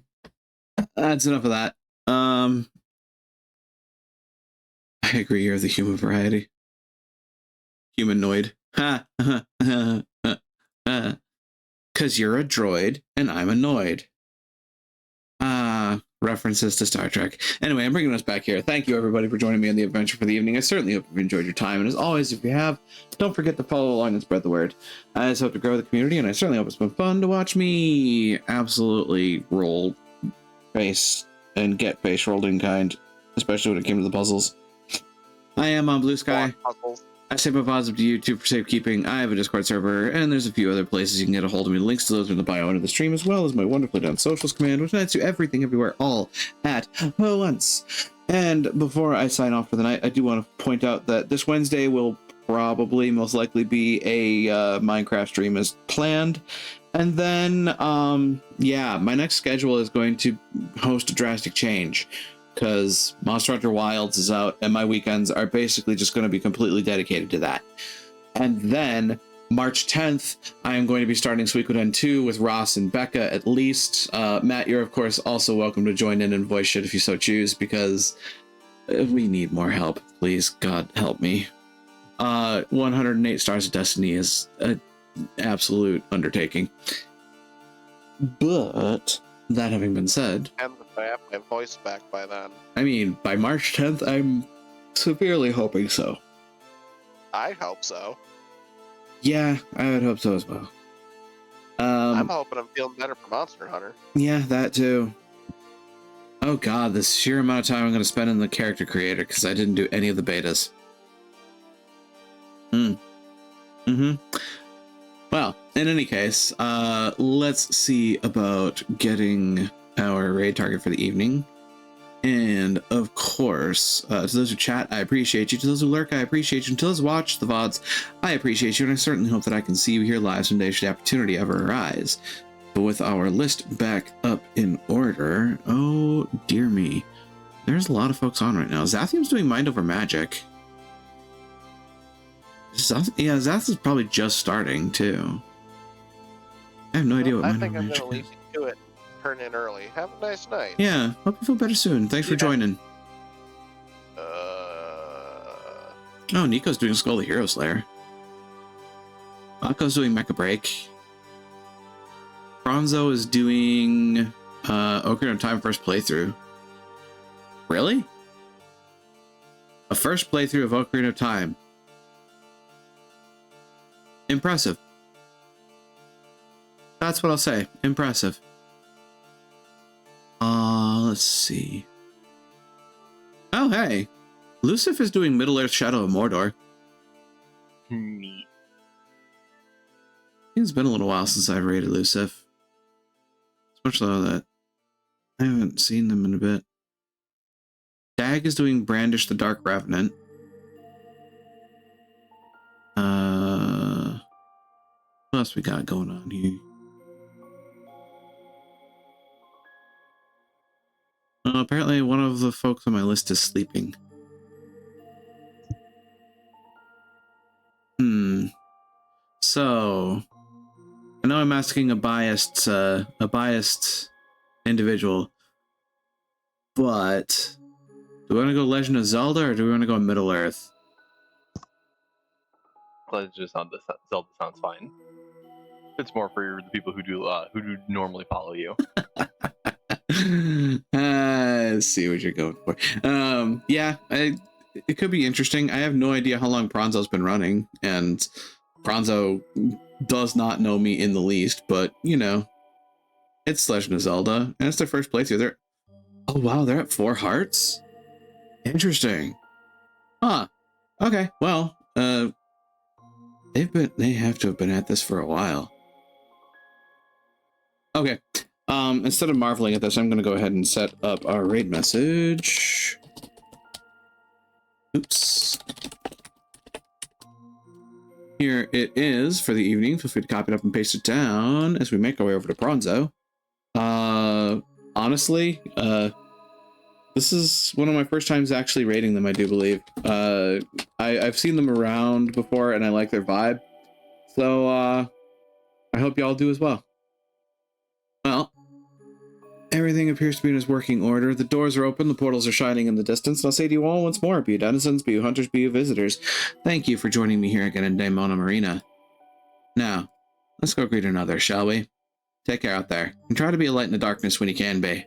Speaker 1: That's enough of that. I agree, you're the human variety. Humanoid. Ha! Because you're a droid, and I'm annoyed. References to Star Trek. Anyway, I'm bringing us back here. Thank you, everybody, for joining me on the adventure for the evening. I certainly hope you've enjoyed your time. And as always, if you have, don't forget to follow along and spread the word. I just hope to grow the community, and I certainly hope it's been fun to watch me absolutely roll face and get face rolled in kind, especially when it came to the puzzles. I am on Blue Sky. I save my positive to YouTube for safekeeping. I have a Discord server, and there's a few other places you can get a hold of me. Links to those are in the bio under the stream, as well as my wonderfully done socials command, which lets you everything, everywhere, all at once. And before I sign off for the night, I do want to point out that this Wednesday will probably most likely be a Minecraft stream as planned. And then, yeah, my next schedule is going to host a drastic change, because Monster Hunter Wilds is out, and my weekends are basically just going to be completely dedicated to that. And then, March 10th, I am going to be starting Suikoden 2 with Ross and Becca, at least. Matt, you're, of course, also welcome to join in and voice shit if you so choose, because we need more help. Please, God, help me. 108 Stars of Destiny is an absolute undertaking. But, that having been said...
Speaker 4: And I have my voice back by then.
Speaker 1: I mean, by March 10th, I'm severely hoping so.
Speaker 4: I hope so.
Speaker 1: Yeah, I would hope so as well.
Speaker 4: I'm hoping I'm feeling better for Monster Hunter.
Speaker 1: Yeah, that too. Oh god, the sheer amount of time I'm going to spend in the character creator, because I didn't do any of the betas. Well, in any case, let's see about getting our raid target for the evening. And of course, to those who chat, I appreciate you. To those who lurk, I appreciate you. And to those who watch the VODs, I appreciate you. And I certainly hope that I can see you here live someday should the opportunity ever arise. But with our list back up in order, oh dear me, there's a lot of folks on right now. Zathium's doing Mind Over Magic. Yeah, Zath is probably just starting too. I have no idea what
Speaker 4: I
Speaker 1: Mind
Speaker 4: think
Speaker 1: Over
Speaker 4: I'm
Speaker 1: Magic
Speaker 4: gonna
Speaker 1: is.
Speaker 4: leave you to it. Turn in early. Have a nice night.
Speaker 1: Yeah, hope you feel better soon. Thanks for
Speaker 4: Yeah.
Speaker 1: joining.
Speaker 4: Uh,
Speaker 1: Oh, Nico's doing Skull the Hero Slayer. Bako's doing Mecha Break. Bronzo is doing Ocarina of Time first playthrough. Really? A first playthrough of Ocarina of Time. Impressive. That's what I'll say. Impressive. Let's see. Oh, hey. Lucif is doing Middle-earth Shadow of Mordor.
Speaker 2: Neat.
Speaker 1: It's been a little while since I've rated Lucif. Especially though that I haven't seen them in a bit. Dag is doing Brandish the Dark Revenant. What else we got going on here? Apparently one of the folks on my list is sleeping. So I know I'm asking a biased individual, but do we want to go Legend of Zelda or do we want to go Middle Earth?
Speaker 2: Legend of Zelda sounds fine. It's more for the people who do normally follow you.
Speaker 1: I see what you're going for. Yeah, it could be interesting. I have no idea how long Pronzo's been running, and Pronzo does not know me in the least, but you know, it's Legend of Zelda, and it's their first playthrough. Oh wow, they're at 4 hearts? Interesting. Huh. Okay, well, they have to have been at this for a while. Okay. Instead of marveling at this, I'm going to go ahead and set up our raid message. Oops. Here it is for the evening. Feel free to copy it up and paste it down as we make our way over to Pronzo. Honestly, this is one of my first times actually raiding them, I do believe. I've seen them around before and I like their vibe. So, I hope y'all do as well. Well, everything appears to be in its working order. The doors are open, the portals are shining in the distance, and I'll say to you all once more, be you denizens, be you hunters, be you visitors, thank you for joining me here again in Daimona Marina. Now, let's go greet another, shall we? Take care out there, and try to be a light in the darkness when you can be.